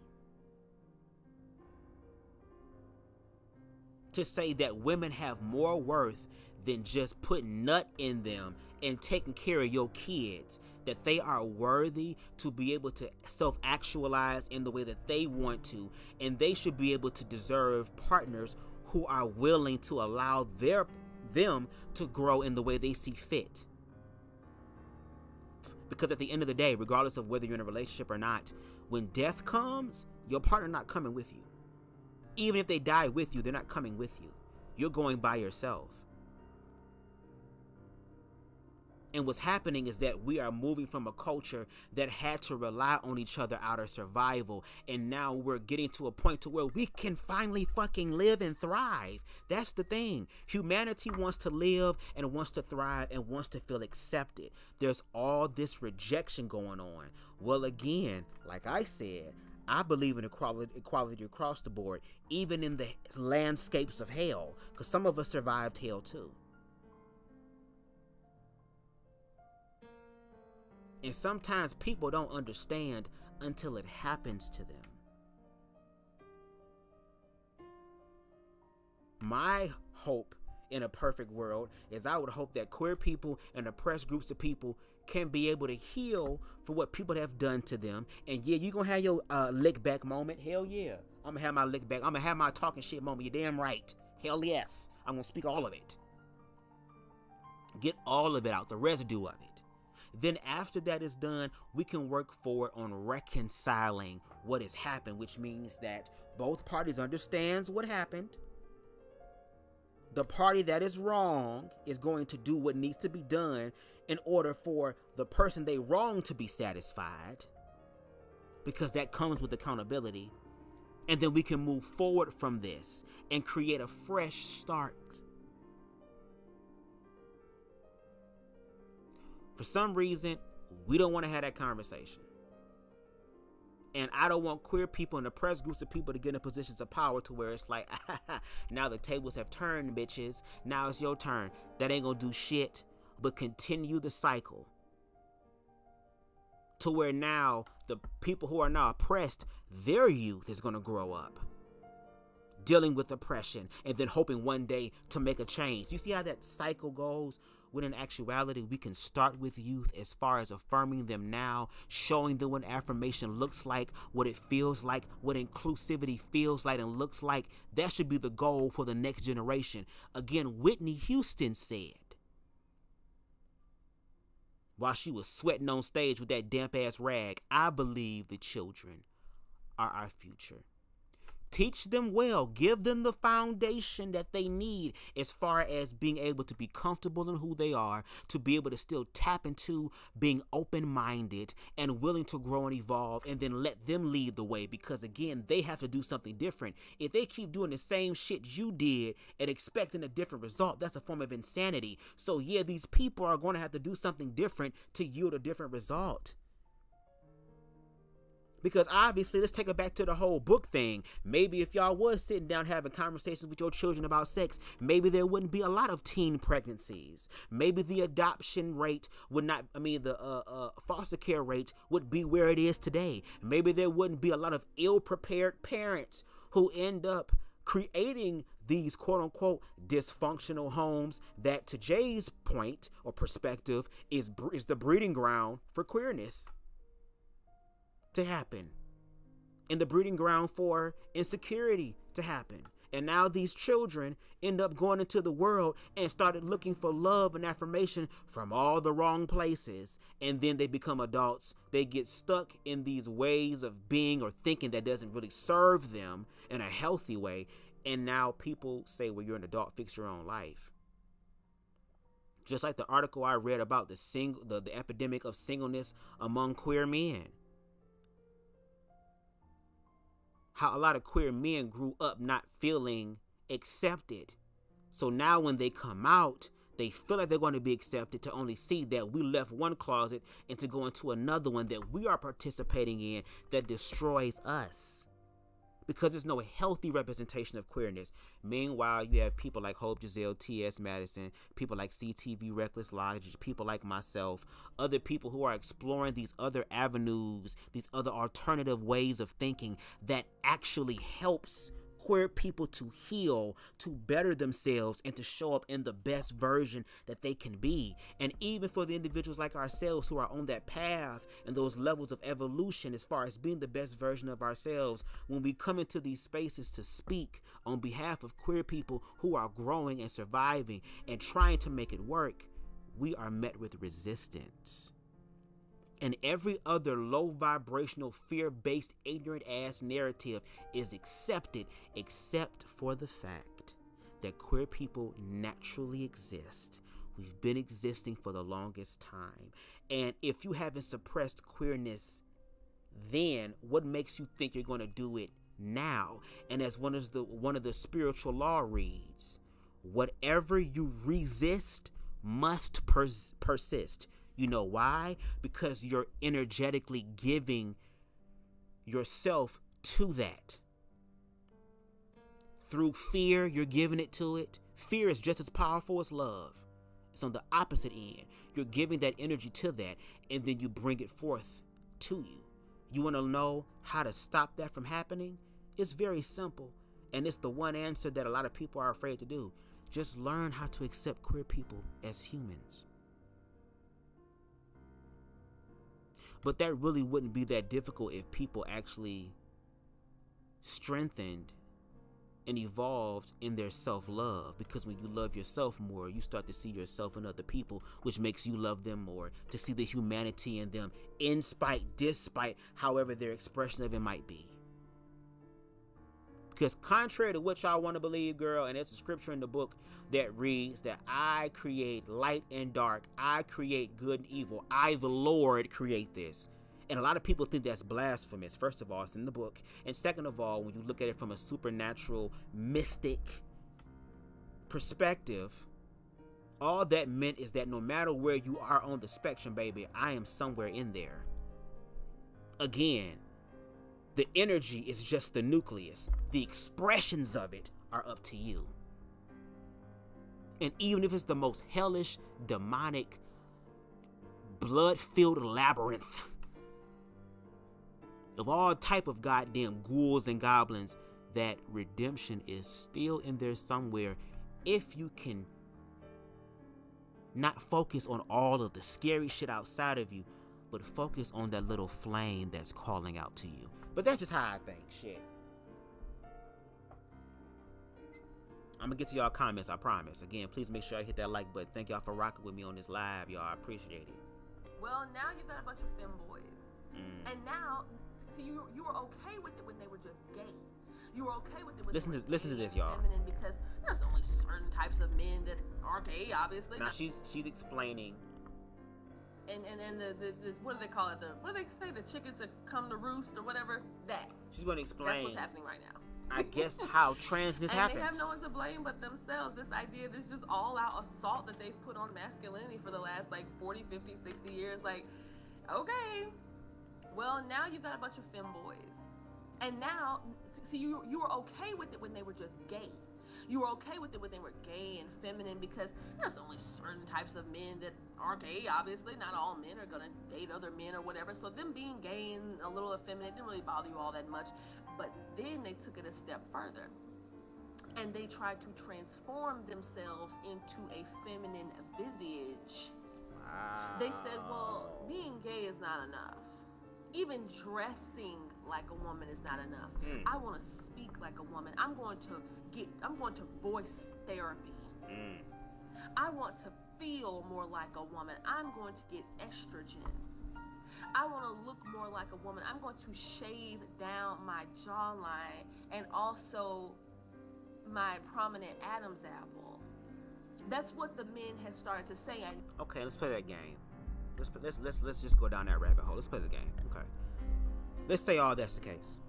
To say that women have more worth than just putting nut in them and taking care of your kids, that they are worthy to be able to self-actualize in the way that they want to, and they should be able to deserve partners who are willing to allow them to grow in the way they see fit. Because at the end of the day, regardless of whether you're in a relationship or not, when death comes, your partner not coming with you. Even if they die with you, they're not coming with you. You're going by yourself. And what's happening is that we are moving from a culture that had to rely on each other out of survival. And now we're getting to a point to where we can finally fucking live and thrive. That's the thing. Humanity wants to live and wants to thrive and wants to feel accepted. There's all this rejection going on. Well, again, like I said, I believe in equality across the board, even in the landscapes of hell, because some of us survived hell too. And sometimes people don't understand until it happens to them. My hope in a perfect world is I would hope that queer people and oppressed groups of people can be able to heal for what people have done to them. And yeah, you're going to have your lick back moment. Hell yeah. I'm going to have my lick back. I'm going to have my talking shit moment. You're damn right. Hell yes. I'm going to speak all of it. Get all of it out, the residue of it. Then after that is done, we can work forward on reconciling what has happened, which means that both parties understands what happened. The party that is wrong is going to do what needs to be done in order for the person they wronged to be satisfied, because that comes with accountability. And then we can move forward from this and create a fresh start. For some reason, we don't want to have that conversation. And I don't want queer people and oppressed groups of people to get in positions of power to where it's like, now the tables have turned, bitches. Now it's your turn. That ain't gonna do shit but continue the cycle. To where now the people who are now oppressed, their youth is gonna grow up dealing with oppression and then hoping one day to make a change. You see how that cycle goes? When in actuality, we can start with youth as far as affirming them now, showing them what affirmation looks like, what it feels like, what inclusivity feels like and looks like. That should be the goal for the next generation. Again, Whitney Houston said, while she was sweating on stage with that damp ass rag, I believe the children are our future. Teach them well. Give them the foundation that they need as far as being able to be comfortable in who they are, to be able to still tap into being open-minded and willing to grow and evolve, and then let them lead the way, because again, they have to do something different. If they keep doing the same shit you did and expecting a different result, that's a form of insanity. So yeah, these people are going to have to do something different to yield a different result. Because obviously, let's take it back to the whole book thing. Maybe if y'all was sitting down having conversations with your children about sex, maybe there wouldn't be a lot of teen pregnancies. Maybe the adoption rate would not, the foster care rate would be where it is today. Maybe there wouldn't be a lot of ill-prepared parents who end up creating these quote-unquote dysfunctional homes that, to Jay's point or perspective, is the breeding ground for queerness to happen, and the breeding ground for insecurity to happen. And now these children end up going into the world and started looking for love and affirmation from all the wrong places. And then they become adults. They get stuck in these ways of being or thinking that doesn't really serve them in a healthy way. And now people say, well, you're an adult, fix your own life. Just like the article I read about the epidemic of singleness among queer men. how a lot of queer men grew up not feeling accepted. So now when they come out, they feel like they're going to be accepted, to only see that we left one closet and to go into another one that we are participating in that destroys us. Because there's no healthy representation of queerness. Meanwhile, you have people like Hope Giselle, T.S. Madison, people like CTV Reckless Logic, people like myself, other people who are exploring these other avenues, these other alternative ways of thinking that actually helps queer people to heal, to better themselves, and to show up in the best version that they can be. And even for the individuals like ourselves who are on that path and those levels of evolution as far as being the best version of ourselves, when we come into these spaces to speak on behalf of queer people who are growing and surviving and trying to make it work, we are met with resistance. And every other low vibrational, fear-based, ignorant ass narrative is accepted, except for the fact that queer people naturally exist. We've been existing for the longest time. And if you haven't suppressed queerness then, what makes you think you're going to do it now? And as one of the spiritual law reads, whatever you resist must persist. You know why? Because you're energetically giving yourself to that. Through fear, you're giving it to it. Fear is just as powerful as love. It's on the opposite end. You're giving that energy to that, and then you bring it forth to you. You want to know how to stop that from happening? It's very simple, and it's the one answer that a lot of people are afraid to do. Just learn how to accept queer people as humans. But that really wouldn't be that difficult if people actually strengthened and evolved in their self-love. Because when you love yourself more, you start to see yourself in other people, which makes you love them more, to see the humanity in them, in spite, despite, however their expression of it might be. Because contrary to what y'all want to believe, girl, and there's a scripture in the book that reads that I create light and dark, I create good and evil, I the Lord create this. And a lot of people think that's blasphemous. First of all, it's in the book. And second of all, when you look at it from a supernatural, mystic perspective, all that meant is that no matter where you are on the spectrum, baby, I am somewhere in there. Again, the energy is just the nucleus. The expressions of it are up to you. And even if it's the most hellish, demonic, blood-filled labyrinth of all type of goddamn ghouls and goblins, that redemption is still in there somewhere if you can not focus on all of the scary shit outside of you, but focus on that little flame that's calling out to you. But that's just how I think. Shit. I'm gonna get to y'all comments, I promise. Again, please make sure I hit that like button. Thank y'all for rocking with me on this live, y'all. I appreciate it. Well, now you got a bunch of femboys. And now, see, you were okay with it when they were just gay. You were okay with it when listen to this, y'all. Feminine, because there's only certain types of men that are gay, obviously. Now she's explaining. And the what do they call it? What do they say? The chickens that come to roost or whatever. That. She's going to explain. That's what's happening right now. I guess how transness happens. And they have no one to blame but themselves. This idea, this just all-out assault that they've put on masculinity for the last, 40, 50, 60 years. Okay. Well, now you've got a bunch of femboys. And now, see, you were okay with it when they were just gay. You were okay with it when they were gay and feminine, because there's only certain types of men that are gay, obviously. Not all men are going to date other men or whatever. So them being gay and a little effeminate didn't really bother you all that much. But then they took it a step further. And they tried to transform themselves into a feminine visage. Wow. They said, well, being gay is not enough. Even dressing like a woman is not enough. I want to speak like a woman. I'm going to voice therapy. I want to feel more like a woman. I'm going to get estrogen. I want to look more like a woman. I'm going to shave down my jawline and also my prominent Adam's apple. That's what the men have started to say. Okay, let's play that game. Let's just go down that rabbit hole. Let's play the game. Okay. Let's say all that's the case.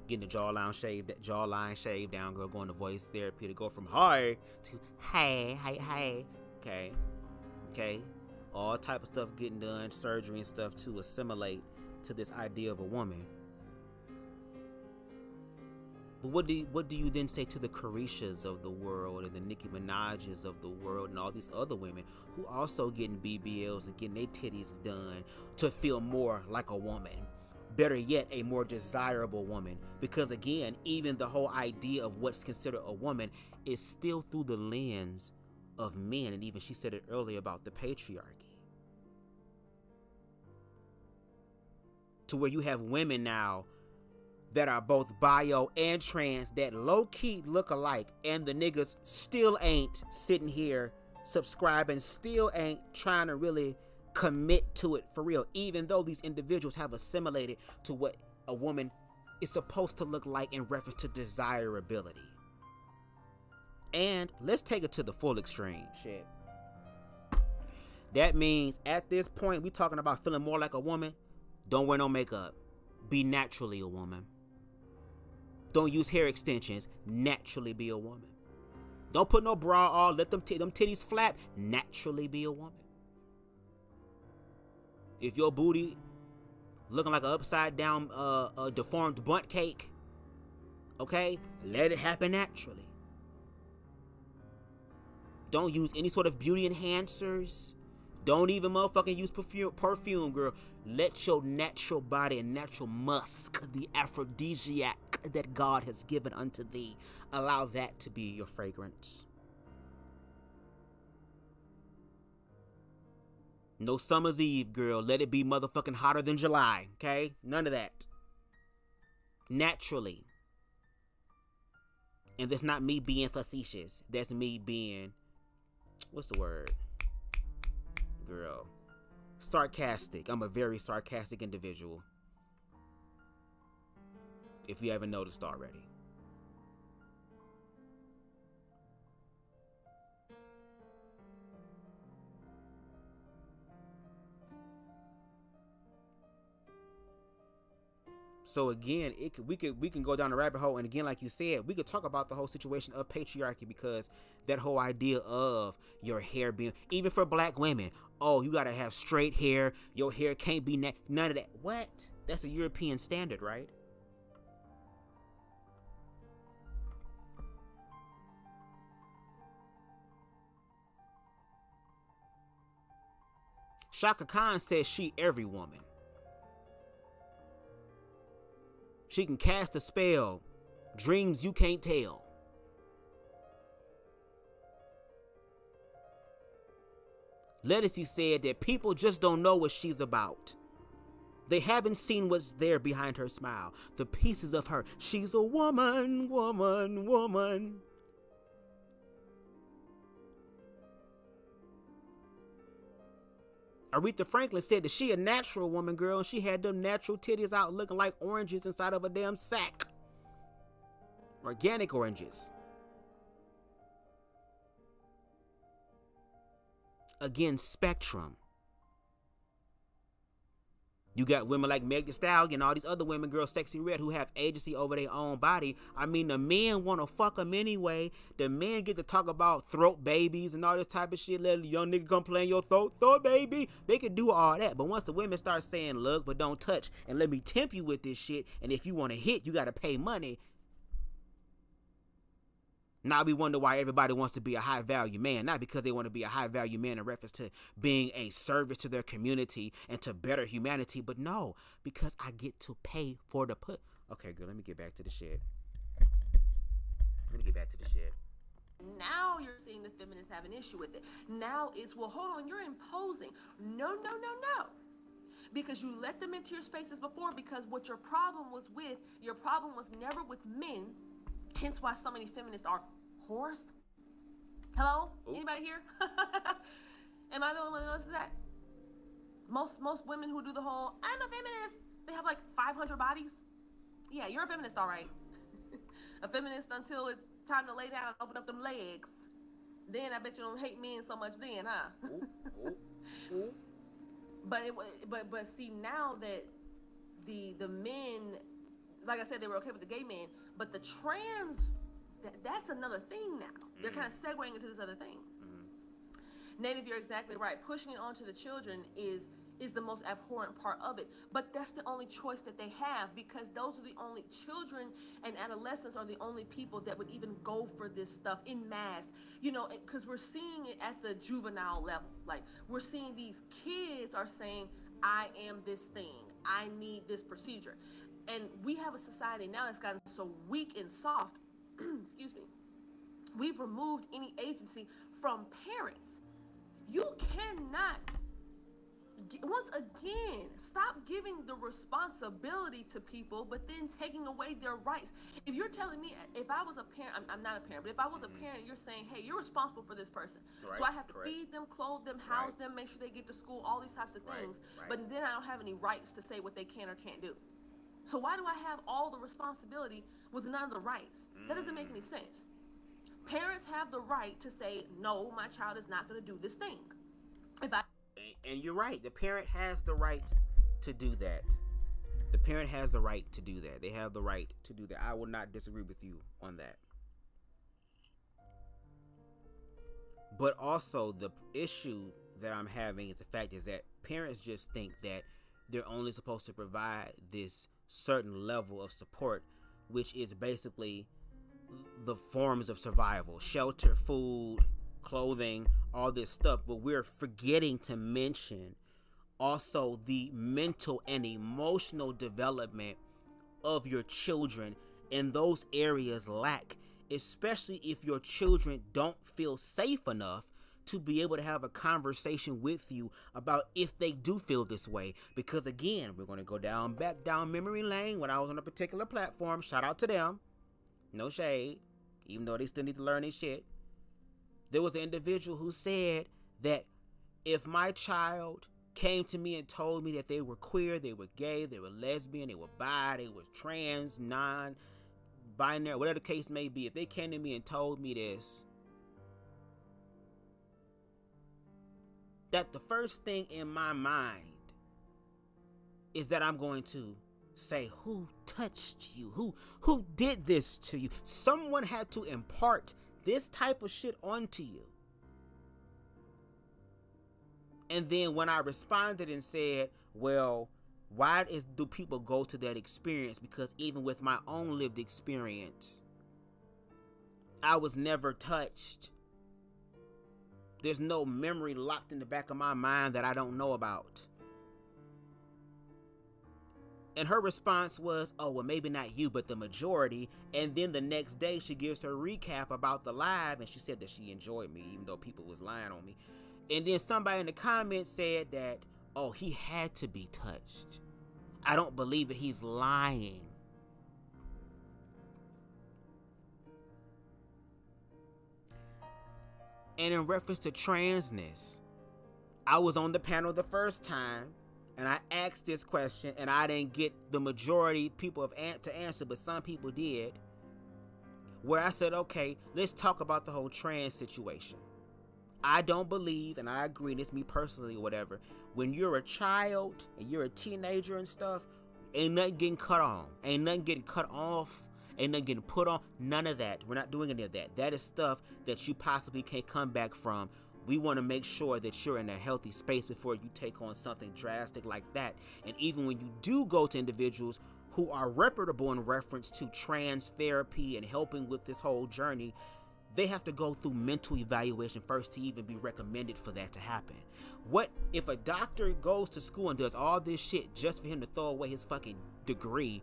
getting the jawline shaved down, girl, going to voice therapy to go from hi to hey. Okay. All type of stuff getting done, surgery and stuff to assimilate to this idea of a woman. But what do you then say to the Carishas of the world and the Nicki Minaj's of the world and all these other women who also getting BBLs and getting their titties done to feel more like a woman? Better yet, a more desirable woman. Because again, even the whole idea of what's considered a woman is still through the lens of men. And even she said it earlier about the patriarchy. To where you have women now that are both bio and trans that low-key look alike, and the niggas still ain't sitting here subscribing, still ain't trying to really commit to it for real, even though these individuals have assimilated to what a woman is supposed to look like in reference to desirability. And let's take it to the full extreme. Shit. That means at this point, we talking about feeling more like a woman. Don't wear no makeup. Be naturally a woman. Don't use hair extensions. Naturally be a woman. Don't put no bra on. Let them titties flap. Naturally be a woman. If your booty looking like an upside down deformed bundt cake, okay, let it happen naturally. Don't use any sort of beauty enhancers. Don't even motherfucking use perfume, girl. Let your natural body and natural musk, the aphrodisiac that God has given unto thee, allow that to be your fragrance. No summer's eve, girl. Let it be motherfucking hotter than July, okay? None of that. Naturally. And that's not me being facetious. That's me being, what's the word? Girl. Sarcastic. I'm a very sarcastic individual. If you haven't noticed already. So again, we can go down the rabbit hole, and again, like you said, we could talk about the whole situation of patriarchy, because that whole idea of your hair being, even for black women, oh, you gotta have straight hair, your hair can't be none of that. What? That's a European standard, right? Shaka Khan says she every woman. She can cast a spell, dreams you can't tell. Lettucey said that people just don't know what she's about. They haven't seen what's there behind her smile. The pieces of her. She's a woman, woman, woman. Aretha Franklin said that she a natural woman, girl, and she had them natural titties out looking like oranges inside of a damn sack. Organic oranges. Again, spectrum. You got women like Meg Thee Stallion, all these other women, girl, Sexy Red, who have agency over their own body. I mean, the men want to fuck them anyway. The men get to talk about throat babies and all this type of shit. Let a young nigga come play in your throat baby. They can do all that. But once the women start saying, look, but don't touch, and let me tempt you with this shit, and if you want to hit, you got to pay money. Now we wonder why everybody wants to be a high value man. Not because they want to be a high value man in reference to being a service to their community and to better humanity, but no, because I get to pay for the put. Okay, girl, let me get back to the shit. Now you're seeing the feminists have an issue with it. Now it's, well, hold on, you're imposing. No. Because you let them into your spaces before, because what your problem was never with men. Hence why so many feminists are whores. Hello? Ooh. Anybody here? Am I the only one that notices that? Most women who do the whole, I'm a feminist, they have like 500 bodies. Yeah, you're a feminist, all right. A feminist until it's time to lay down and open up them legs. Then I bet you don't hate men so much then, huh? Ooh. But see, now that the men, like I said, they were okay with the gay men, but the trans, that's another thing now. They're kind of segueing into this other thing. Native, you're exactly right. Pushing it onto the children is the most abhorrent part of it. But that's the only choice that they have, because those are the only children and adolescents are the only people that would even go for this stuff in mass. You know, because we're seeing it at the juvenile level. Like, we're seeing these kids are saying, I am this thing. I need this procedure. And we have a society now that's gotten so weak and soft. Excuse me. We've removed any agency from parents. You cannot, once again, stop giving the responsibility to people, but then taking away their rights. If you're telling me, if I was a parent, I'm not a parent, but if I was a parent, you're saying, hey, you're responsible for this person. Right, so I have to correct. feed them, clothe them, house them, make sure they get to school, all these types of things. Right. But then I don't have any rights to say what they can or can't do. So why do I have all the responsibility with none of the rights? That doesn't make any sense. Parents have the right to say, no, my child is not going to do this thing. And you're right. The parent has the right to do that. The parent has the right to do that. They have the right to do that. I will not disagree with you on that. But also, the issue that I'm having is the fact is that parents just think that they're only supposed to provide this certain level of support, which is basically the forms of survival: shelter, food, clothing, all this stuff. But we're forgetting to mention also the mental and emotional development of your children, and those areas lack, especially if your children don't feel safe enough to be able to have a conversation with you about if they do feel this way. Because again, we're going to go back down memory lane. When I was on a particular platform, shout out to them, no shade, even though they still need to learn this shit, there was an individual who said that if my child came to me and told me that they were queer, they were gay, they were lesbian, they were bi, they were trans, non-binary, whatever the case may be, if they came to me and told me this, that the first thing in my mind is that I'm going to say, who touched you? Who did this to you? Someone had to impart this type of shit onto you. And then when I responded and said, well, why do people go to that experience? Because even with my own lived experience, I was never touched. There's no memory locked in the back of my mind that I don't know about. And her response was, oh, well, maybe not you, but the majority. And then the next day she gives her recap about the live, and she said that she enjoyed me, even though people was lying on me. And then somebody in the comments said that, oh, he had to be touched. I don't believe it. He's lying. And in reference to transness, I was on the panel the first time, and I asked this question, and I didn't get the majority people to answer, but some people did, where I said, okay, let's talk about the whole trans situation. I don't believe, and I agree, and it's me personally or whatever, when you're a child and you're a teenager and stuff, ain't nothing getting cut on, ain't nothing getting cut off, ain't nothing getting put on, none of that. We're not doing any of that. That is stuff that you possibly can't come back from. We want to make sure that you're in a healthy space before you take on something drastic like that. And even when you do go to individuals who are reputable in reference to trans therapy and helping with this whole journey, they have to go through mental evaluation first to even be recommended for that to happen. What if a doctor goes to school and does all this shit just for him to throw away his fucking degree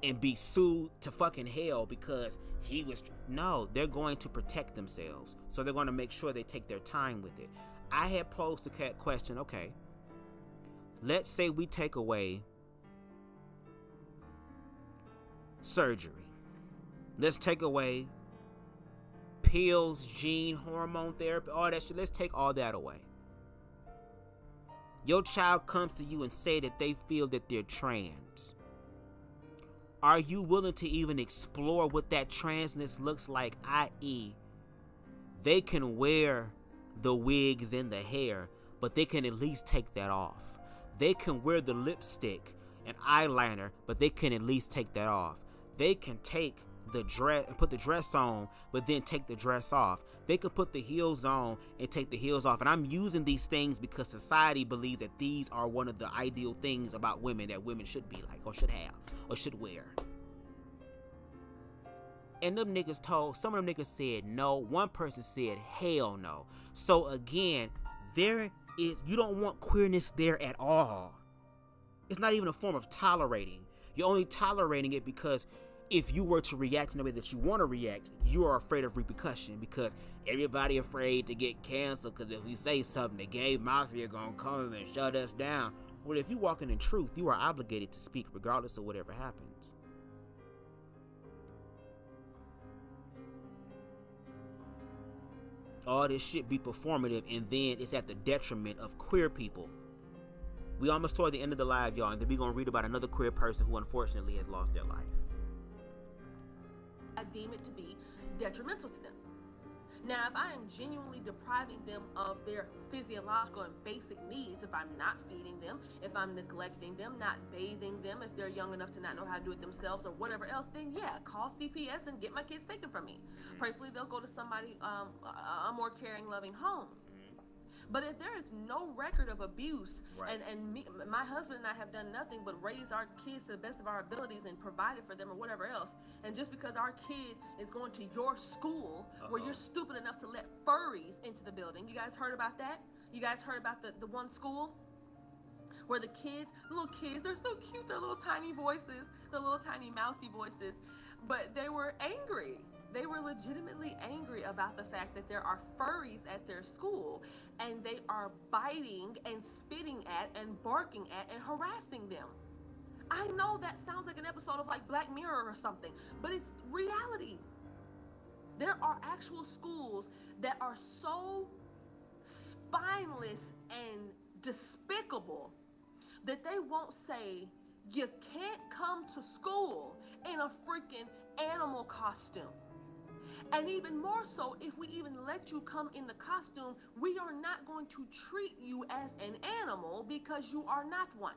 and be sued to fucking hell because he was... No, they're going to protect themselves. So they're going to make sure they take their time with it. I had posed the question, okay, let's say we take away surgery. Let's take away pills, gene, hormone therapy, all that shit. Let's take all that away. Your child comes to you and say that they feel that they're trans. Are you willing to even explore what that transness looks like, i.e., they can wear the wigs and the hair, but they can at least take that off. They can wear the lipstick and eyeliner, but they can at least take that off. They can take the dress and put the dress on, but then take the dress off. They could put the heels on and take the heels off. And I'm using these things because society believes that these are one of the ideal things about women that women should be like, or should have, or should wear. And them niggas told, some of them niggas said no. One person said hell no. So again, you don't want queerness there at all. It's not even a form of tolerating. You're only tolerating it because if you were to react in the way that you want to react, you are afraid of repercussion, because everybody afraid to get canceled, because if we say something, the gay mafia gonna come and shut us down. Well, if you walking in truth, you are obligated to speak regardless of whatever happens. All this shit be performative, and then it's at the detriment of queer people. We almost toward the end of the live, y'all, and then we gonna read about another queer person who unfortunately has lost their life. I deem it to be detrimental to them. Now, if I am genuinely depriving them of their physiological and basic needs, if I'm not feeding them, if I'm neglecting them, not bathing them, if they're young enough to not know how to do it themselves or whatever else, then yeah, call CPS and get my kids taken from me. Prayerfully, they'll go to somebody, a more caring, loving home. But if there is no record of abuse, right, and my husband and I have done nothing but raise our kids to the best of our abilities and provided for them or whatever else, and just because our kid is going to your school where you're stupid enough to let furries into the building, you guys heard about that? You guys heard about the one school where the little kids, they're so cute, their little tiny voices, their little tiny mousy voices, but they were angry. They were legitimately angry about the fact that there are furries at their school and they are biting and spitting at and barking at and harassing them. I know that sounds like an episode of like Black Mirror or something, but it's reality. There are actual schools that are so spineless and despicable that they won't say, you can't come to school in a freaking animal costume. And even more so, if we even let you come in the costume, we are not going to treat you as an animal because you are not one.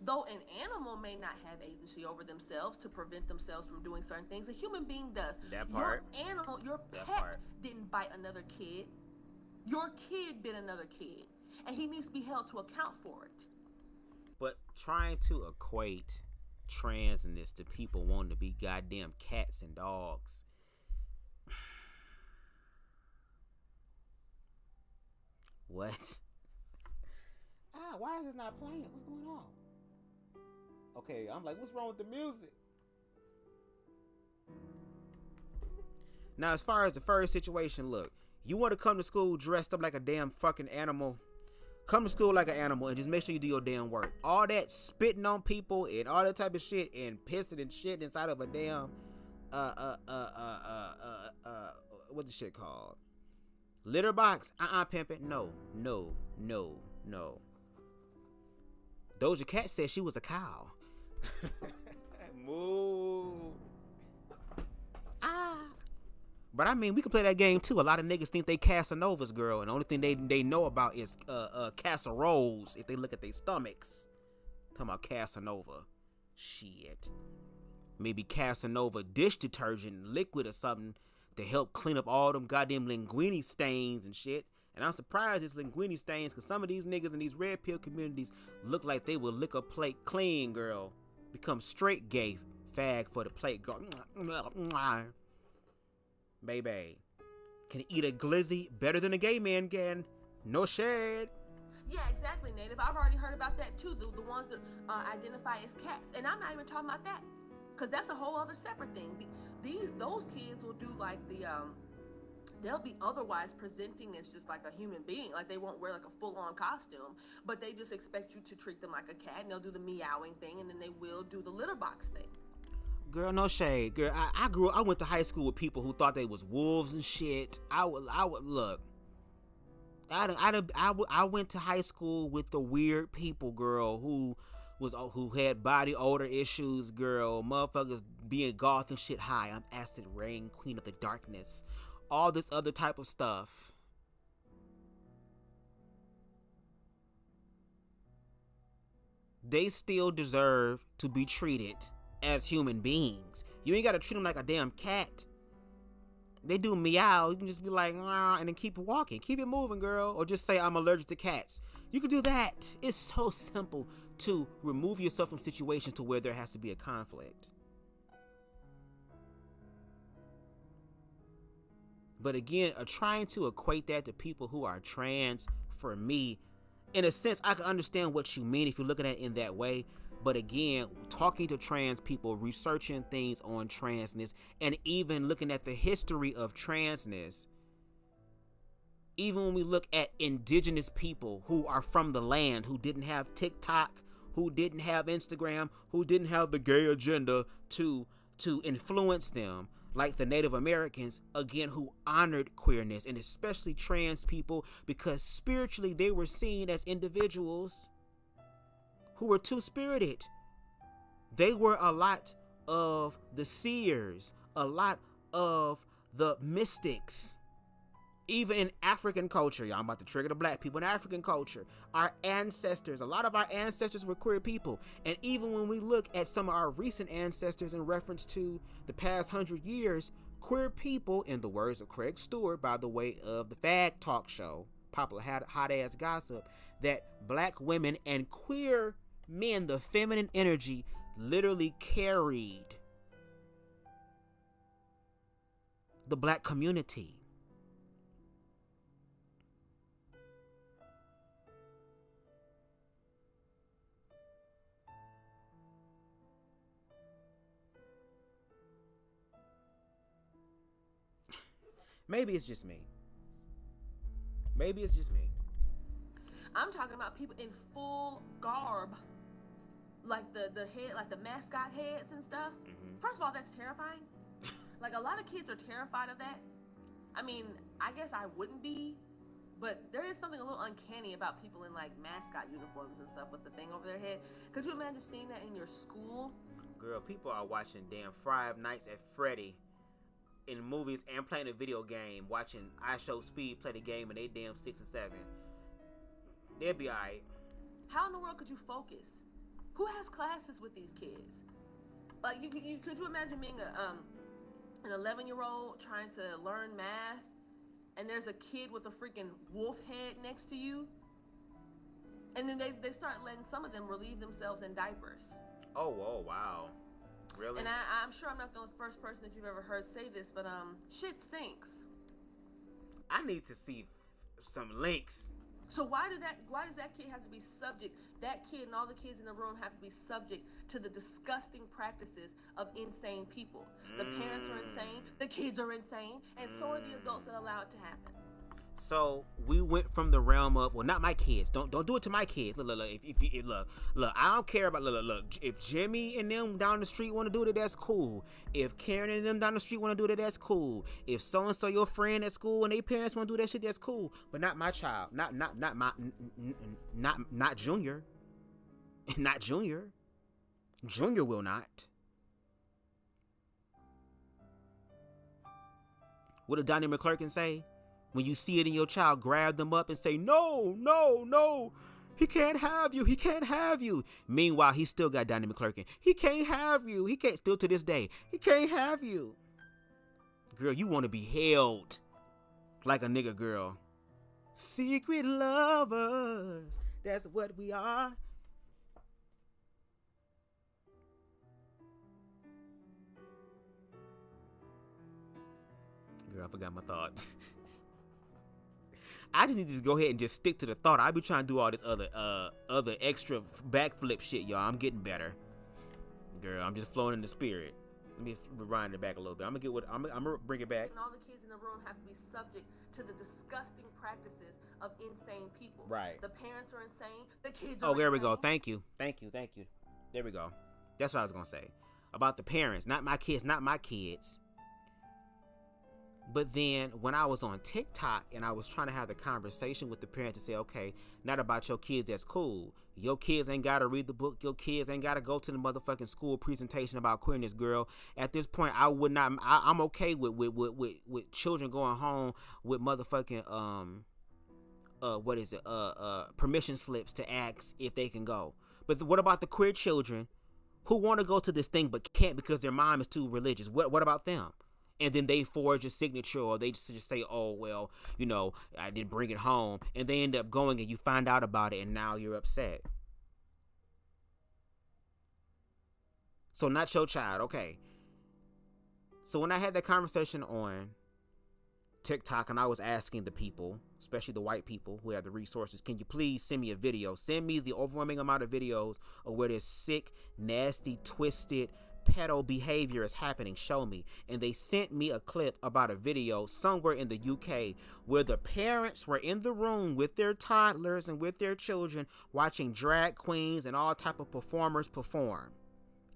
Though an animal may not have agency over themselves to prevent themselves from doing certain things, a human being does. That part. Your animal, your pet didn't bite another kid. Your kid bit another kid. And he needs to be held to account for it. But trying to equate transness to people wanting to be goddamn cats and dogs. What? Why is this not playing? What's going on? Okay, I'm like, what's wrong with the music? Now, as far as the furry situation, look, you want to come to school dressed up like a damn fucking animal, come to school like an animal and just make sure you do your damn work. All that spitting on people and all that type of shit and pissing and shit inside of a damn what's the shit called? Litter box? Pimpin'. No. Doja Cat said she was a cow. Moo. But I mean, we can play that game too. A lot of niggas think they Casanovas, girl, and the only thing they know about is casseroles if they look at their stomachs. Talking about Casanova. Shit. Maybe Casanova dish detergent liquid or something to help clean up all them goddamn linguine stains and shit. And I'm surprised it's linguine stains because some of these niggas in these red pill communities look like they will lick a plate clean, girl. Become straight gay fag for the plate, girl. Baby, can eat a glizzy better than a gay man can. No shade. Yeah, exactly, Native. I've already heard about that too. The ones that identify as cats, and I'm not even talking about that, cause that's a whole other separate thing. Those kids will do like they'll be otherwise presenting as just like a human being, like they won't wear like a full-on costume, but they just expect you to treat them like a cat, and they'll do the meowing thing, and then they will do the litter box thing. Girl, no shade. Girl, I went to high school with people who thought they was wolves and shit. I would look. I went to high school with the weird people, girl, who had body odor issues, girl. Motherfuckers being goth and shit. Hi, I'm Acid Rain, Queen of the Darkness. All this other type of stuff. they still deserve to be treated as human beings. You ain't gotta treat them like a damn cat. They do meow, you can just be like, and then keep walking, keep it moving, girl. Or just say, I'm allergic to cats. You can do that. It's so simple to remove yourself from situations to where there has to be a conflict. But again, trying to equate that to people who are trans, for me, in a sense, I can understand what you mean if you're looking at it in that way. But again, talking to trans people, researching things on transness, and even looking at the history of transness, even when we look at indigenous people who are from the land, who didn't have TikTok, who didn't have Instagram, who didn't have the gay agenda to influence them, like the Native Americans, again, who honored queerness, and especially trans people, because spiritually they were seen as individuals who were two-spirited. They were a lot of the seers, a lot of the mystics. Even in African culture, y'all, I'm about to trigger the black people in African culture. Our ancestors, a lot of our ancestors were queer people. And even when we look at some of our recent ancestors in reference to the past 100 years, queer people, in the words of Craig Stewart, by the way of the Fag Talk Show, popular hot ass gossip, that black women and queer men, the feminine energy, literally carried the black community. Maybe it's just me. Maybe it's just me. I'm talking about people in full garb, like the head, like the mascot heads and stuff. Mm-hmm. First of all, that's terrifying. Like, a lot of kids are terrified of that. I mean, I guess I wouldn't be, but there is something a little uncanny about people in like mascot uniforms and stuff with the thing over their head. Could you imagine seeing that in your school? Girl, people are watching damn Five Nights at Freddy in movies and playing a video game, watching I Show Speed play the game, and they damn 6 and 7. They'll be alright. How in the world could you focus? Who has classes with these kids? Like, could you imagine being an 11-year-old trying to learn math, and there's a kid with a freaking wolf head next to you, and then they start letting some of them relieve themselves in diapers. Oh wow. Really? And I'm sure I'm not the first person that you've ever heard say this, but shit stinks. I need to see some links. So why does that kid have to be subject? That kid and all the kids in the room have to be subject to the disgusting practices of insane people. The parents are insane, the kids are insane, and so are the adults that allow it to happen. So we went from the realm of, well, not my kids. Don't do it to my kids. Look. Look. I don't care about. Look. If Jimmy and them down the street want to do it, that's cool. If Karen and them down the street want to do it, that's cool. If so and so your friend at school and their parents want to do that shit, that's cool. But not my child. Not Junior. Not Junior. Junior will not. What did Donnie McClurkin say? When you see it in your child, grab them up and say, no, he can't have you, he can't have you. Meanwhile, he still got Donnie McClurkin. He can't have you, he can't, still to this day, he can't have you. Girl, you want to be held like a nigga, girl. Secret lovers, that's what we are. Girl, I forgot my thought. I just need to go ahead and just stick to the thought. I be trying to do all this other extra backflip shit, y'all. I'm getting better. Girl, I'm just flowing in the spirit. Let me rewind it back a little bit. I'm gonna bring it back. And all the kids in the room have to be subject to the disgusting practices of insane people. Right. The parents are insane. The kids are Oh, there we insane. go. Thank you. There we go. That's what I was gonna say. About the parents. Not my kids. But then when I was on TikTok and I was trying to have the conversation with the parents to say, okay, not about your kids, that's cool. Your kids ain't got to read the book. Your kids ain't got to go to the motherfucking school presentation about queerness, girl. At this point, I'm okay with children going home with motherfucking, permission slips to ask if they can go. But what about the queer children who want to go to this thing but can't because their mom is too religious? What about them? And then they forge a signature, or they just say, oh, well, I didn't bring it home. And they end up going and you find out about it and now you're upset. So not your child. Okay. So when I had that conversation on TikTok and I was asking the people, especially the white people who have the resources, can you please send me a video? Send me the overwhelming amount of videos of where this sick, nasty, twisted, pedo behavior is happening. Show me. And they sent me a clip about a video somewhere in the UK where the parents were in the room with their toddlers and with their children watching drag queens and all type of performers perform.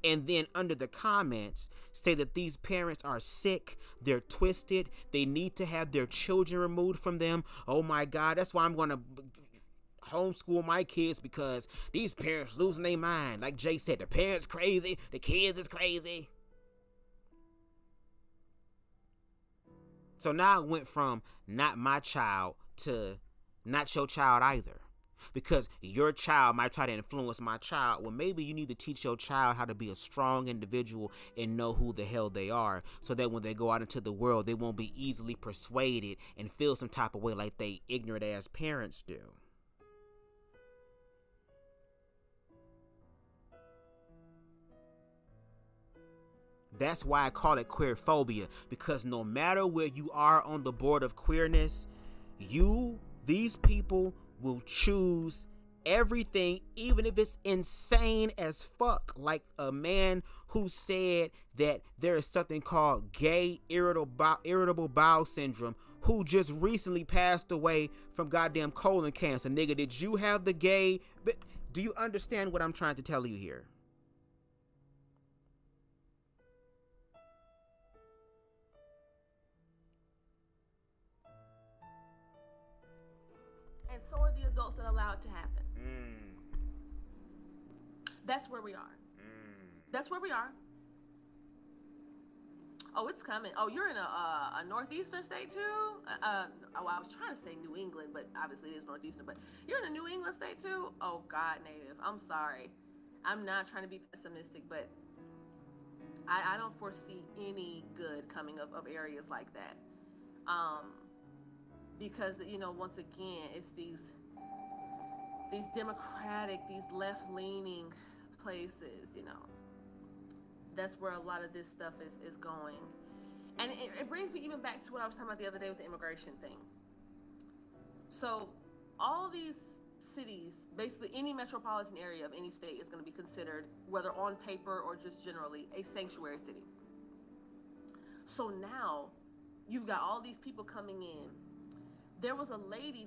And then under the comments say that these parents are sick, they're twisted, they need to have their children removed from them. Oh my God, that's why I'm going to homeschool my kids, because these parents losing their mind. Like Jay said, the parents crazy, the kids is crazy. So now it went from not my child to not your child either. Because your child might try to influence my child. Well, maybe you need to teach your child how to be a strong individual and know who the hell they are, so that when they go out into the world, they won't be easily persuaded and feel some type of way like they ignorant ass parents do. That's why I call it queer phobia, because no matter where you are on the board of queerness, these people will choose everything, even if it's insane as fuck. Like a man who said that there is something called gay irritable bowel syndrome, who just recently passed away from goddamn colon cancer. Nigga, did you have the gay? Do you understand what I'm trying to tell you here? And so are the adults that allow it to happen. That's where we are. That's where we are. Oh, it's coming. Oh, you're in a northeastern state too? I was trying to say New England, but obviously it is northeastern. But you're in a New England state too? Oh, God, native. I'm sorry. I'm not trying to be pessimistic, but I don't foresee any good coming of areas like that. Because, once again, it's these democratic, these left-leaning places, That's where a lot of this stuff is going. And it brings me even back to what I was talking about the other day with the immigration thing. So all these cities, basically any metropolitan area of any state, is going to be considered, whether on paper or just generally, a sanctuary city. So now you've got all these people coming in. There's a lady,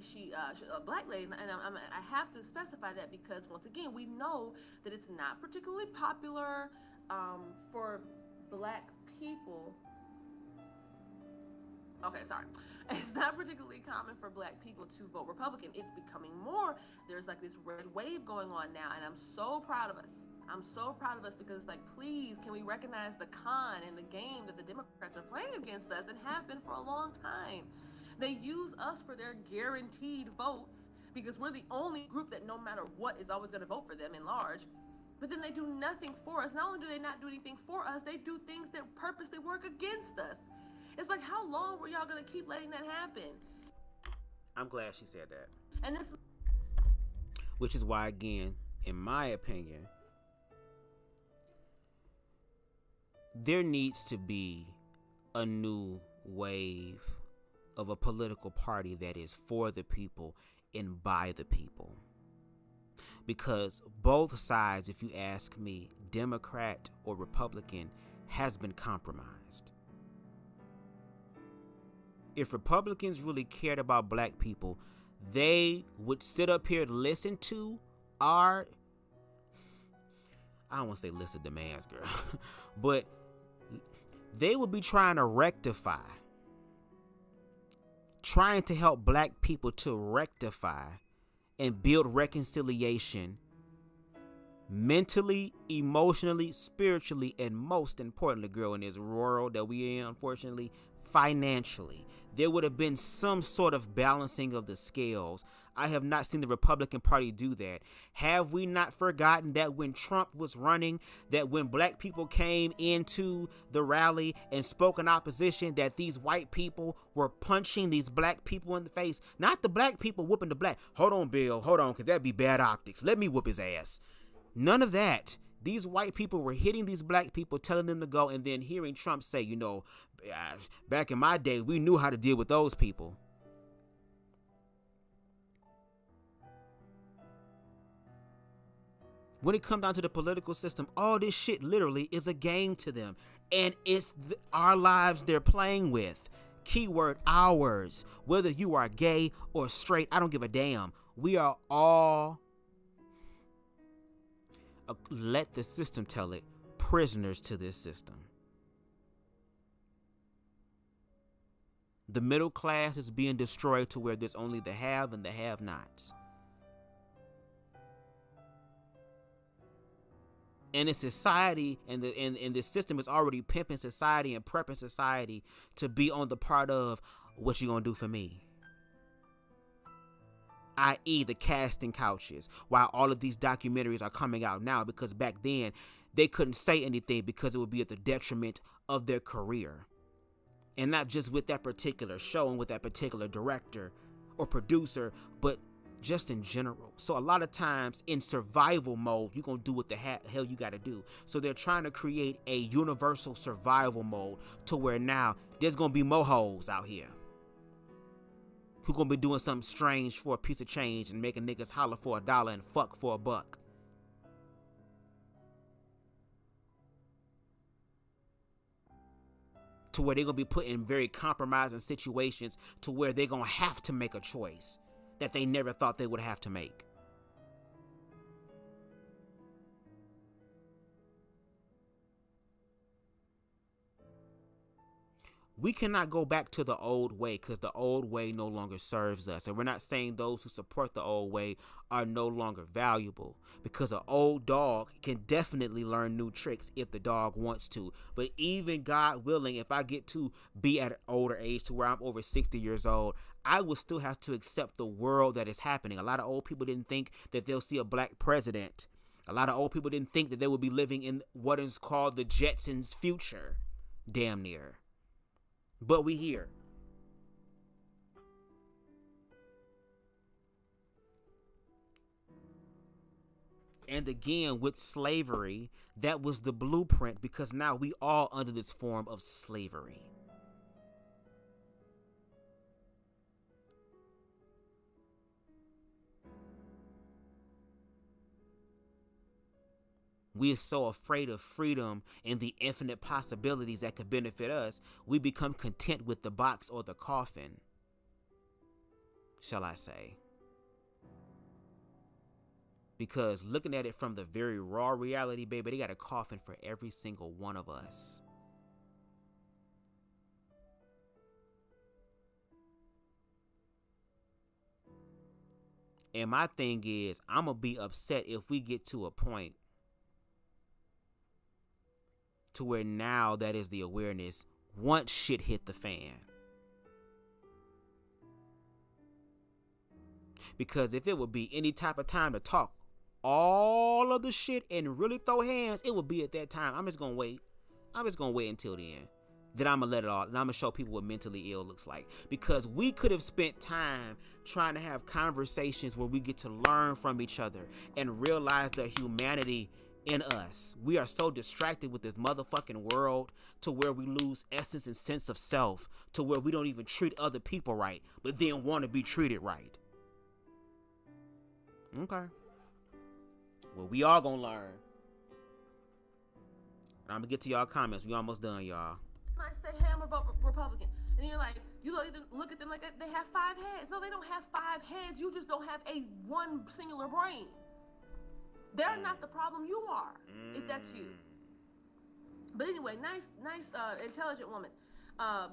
she a black lady, and I have to specify that because, once again, we know that it's not particularly popular for black people. Okay, sorry. It's not particularly common for black people to vote Republican. It's becoming more. There's like this red wave going on now, and I'm so proud of us. I'm so proud of us because it's like, please, can we recognize the con and the game that the Democrats are playing against us and have been for a long time? They use us for their guaranteed votes because we're the only group that no matter what is always going to vote for them in large. But then they do nothing for us. Not only do they not do anything for us, they do things that purposely work against us. It's like, how long were y'all going to keep letting that happen? I'm glad she said that. And this, which is why, again, in my opinion, there needs to be a new wave of a political party that is for the people and by the people. Because both sides, if you ask me, Democrat or Republican, has been compromised. If Republicans really cared about black people, they would sit up here and listen to our, I don't want to say list of demands, girl, but they would be trying to rectify, trying to help black people to rectify and build reconciliation mentally, emotionally, spiritually, and most importantly, girl, in this world that we in, unfortunately, financially. There would have been some sort of balancing of the scales. I have not seen the Republican Party do that. Have we not forgotten that when Trump was running, that when black people came into the rally and spoke in opposition, that these white people were punching these black people in the face? Not the black people whooping the black. Hold on, Bill. Hold on, because that'd be bad optics. Let me whoop his ass. None of that. These white people were hitting these black people, telling them to go, and then hearing Trump say, you know, back in my day, we knew how to deal with those people. When it comes down to the political system, all this shit literally is a game to them. And it's our lives they're playing with. Keyword ours. Whether you are gay or straight, I don't give a damn. We are all, let the system tell it, prisoners to this system. The middle class is being destroyed to where there's only the have and the have-nots. And the society and the system is already pimping society and prepping society to be on the part of what you gonna do for me. I.e. the casting couches. While all of these documentaries are coming out now, because back then they couldn't say anything because it would be at the detriment of their career. And not just with that particular show and with that particular director or producer, but just in general. So a lot of times in survival mode, you're going to do what the hell you got to do. So they're trying to create a universal survival mode to where now there's going to be mohos out here who going to be doing something strange for a piece of change and making niggas holler for $1 and fuck for $1. To where they're going to be put in very compromising situations to where they're going to have to make a choice that they never thought they would have to make. We cannot go back to the old way because the old way no longer serves us. And we're not saying those who support the old way are no longer valuable, because an old dog can definitely learn new tricks if the dog wants to. But even God willing, if I get to be at an older age to where I'm over 60 years old, I will still have to accept the world that is happening. A lot of old people didn't think that they'll see a black president. A lot of old people didn't think that they would be living in what is called the Jetsons' future. Damn near. But we here. And again, with slavery, that was the blueprint, because now we all under this form of slavery. We are so afraid of freedom and the infinite possibilities that could benefit us, we become content with the box or the coffin, shall I say. Because looking at it from the very raw reality, baby, they got a coffin for every single one of us. And my thing is, I'm going to be upset if we get to a point to where now that is the awareness once shit hit the fan. Because if it would be any type of time to talk all of the shit and really throw hands, it would be at that time. I'm just gonna wait. I'm just gonna wait until the end. Then I'm gonna let it all, and I'm gonna show people what mentally ill looks like. Because we could have spent time trying to have conversations where we get to learn from each other and realize the humanity in us. We are so distracted with this motherfucking world to where we lose essence and sense of self, to where we don't even treat other people right, but then want to be treated right. Okay. Well, we all gonna learn. And I'm gonna get to y'all comments. We almost done, y'all. I say, hey, I'm a vote Republican. And you're like, you look at them like they have 5 heads. No, they don't have 5 heads. You just don't have one singular brain. They're not the problem, you are, if that's you. But anyway, nice, intelligent woman,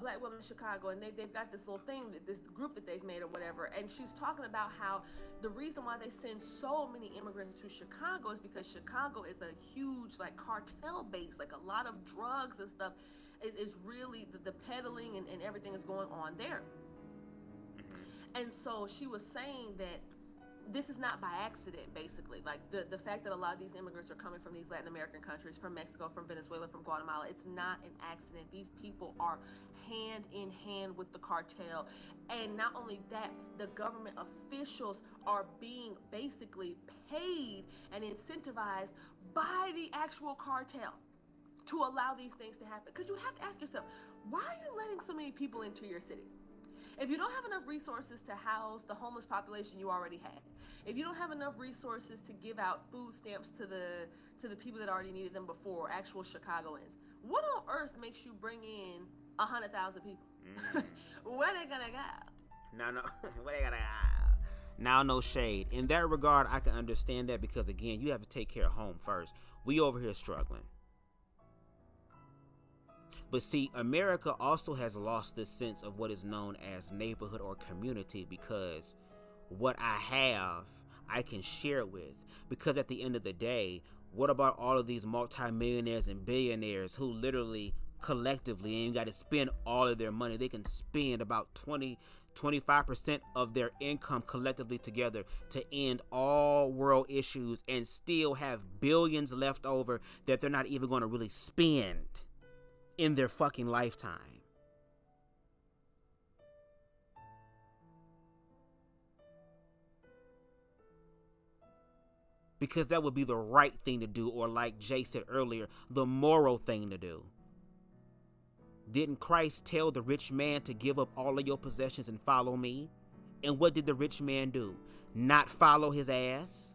black woman in Chicago, and they've got this little thing, this group that they've made or whatever, and she's talking about how the reason why they send so many immigrants to Chicago is because Chicago is a huge, like, cartel base, like a lot of drugs and stuff is really, the peddling and everything is going on there. And so she was saying that this is not by accident, basically. Like the fact that a lot of these immigrants are coming from these Latin American countries, from Mexico, from Venezuela, from Guatemala, it's not an accident. These people are hand in hand with the cartel. And not only that, the government officials are being basically paid and incentivized by the actual cartel to allow these things to happen. Because you have to ask yourself, why are you letting so many people into your city? If you don't have enough resources to house the homeless population you already had, if you don't have enough resources to give out food stamps to the people that already needed them before, actual Chicagoans, what on earth makes you bring in 100,000 people? Where they gonna go? No, where they gonna go? Now, no shade. In that regard, I can understand that because, again, you have to take care of home first. We over here struggling. But see, America also has lost this sense of what is known as neighborhood or community, because what I have, I can share it with. Because at the end of the day, what about all of these multimillionaires and billionaires who literally collectively ain't got to spend all of their money? They can spend about 25% of their income collectively together to end all world issues and still have billions left over that they're not even going to really spend in their fucking lifetime. Because that would be the right thing to do, or like Jay said earlier, the moral thing to do. Didn't Christ tell the rich man to give up all of your possessions and follow me? And what did the rich man do? Not follow his ass?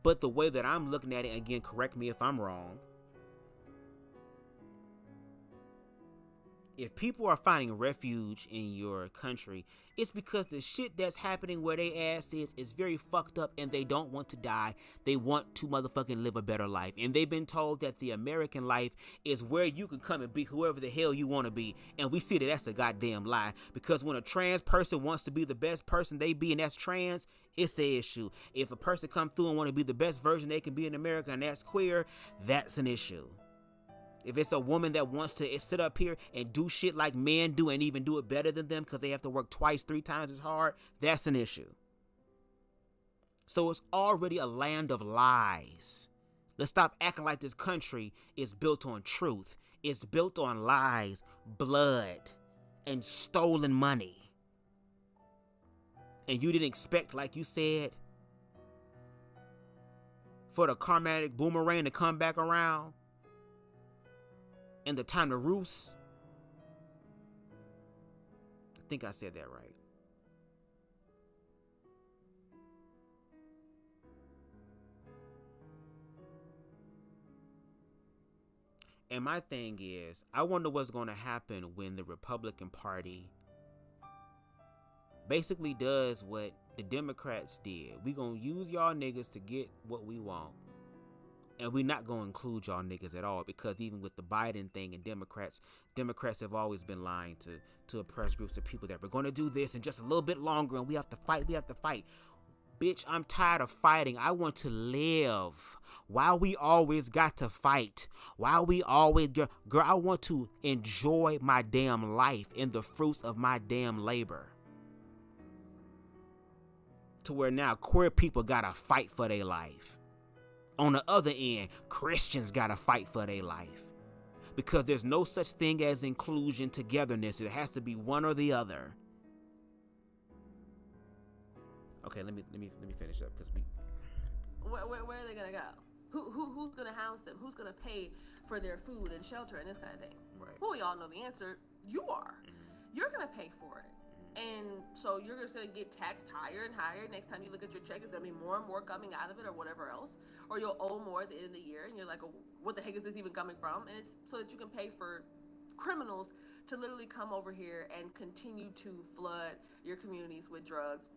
But the way that I'm looking at it, again, correct me if I'm wrong, if people are finding refuge in your country, it's because the shit that's happening where they ass is very fucked up, and they don't want to die. They want to motherfucking live a better life. And they've been told that the American life is where you can come and be whoever the hell you want to be. And we see that that's a goddamn lie. Because when a trans person wants to be the best person they be, and that's trans, it's an issue. If a person come through and want to be the best version they can be in America, and that's queer, that's an issue. If it's a woman that wants to sit up here and do shit like men do and even do it better than them because they have to work twice, 3 times as hard, that's an issue. So it's already a land of lies. Let's stop acting like this country is built on truth. It's built on lies, blood, and stolen money. And you didn't expect, like you said, for the karmatic boomerang to come back around? And the time to roost? I think I said that right. And my thing is, I wonder what's going to happen when the Republican Party basically does what the Democrats did. We going to use y'all niggas to get what we want. And we're not going to include y'all niggas at all, because even with the Biden thing and Democrats have always been lying to oppressed groups of people that we're going to do this in just a little bit longer and we have to fight. Bitch, I'm tired of fighting. I want to live. Why we always got to fight? Why we always, girl, I want to enjoy my damn life and the fruits of my damn labor. To where now queer people got to fight for their life. On the other end, Christians gotta fight for their life, because there's no such thing as inclusion, togetherness. It has to be one or the other. Okay, let me finish up, because where are they gonna go? Who's gonna house them? Who's gonna pay for their food and shelter and this kind of thing? Right. Well, we all know the answer. You are. You're gonna pay for it. And so you're just going to get taxed higher and higher. Next time you look at your check, it's going to be more and more coming out of it or whatever else. Or you'll owe more at the end of the year. And you're like, oh, what the heck is this even coming from? And it's so that you can pay for criminals to literally come over here and continue to flood your communities with drugs.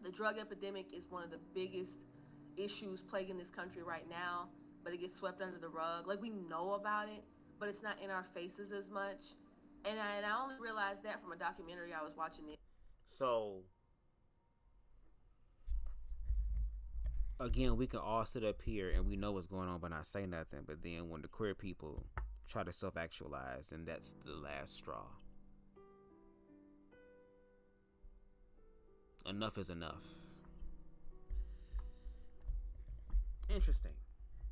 The drug epidemic is one of the biggest issues plaguing this country right now. But it gets swept under the rug. Like, we know about it, but it's not in our faces as much. And I only realized that from a documentary I was watching. So, again, we can all sit up here and we know what's going on but not say nothing. But then when the queer people try to self-actualize, and that's the last straw. Enough is enough. Interesting.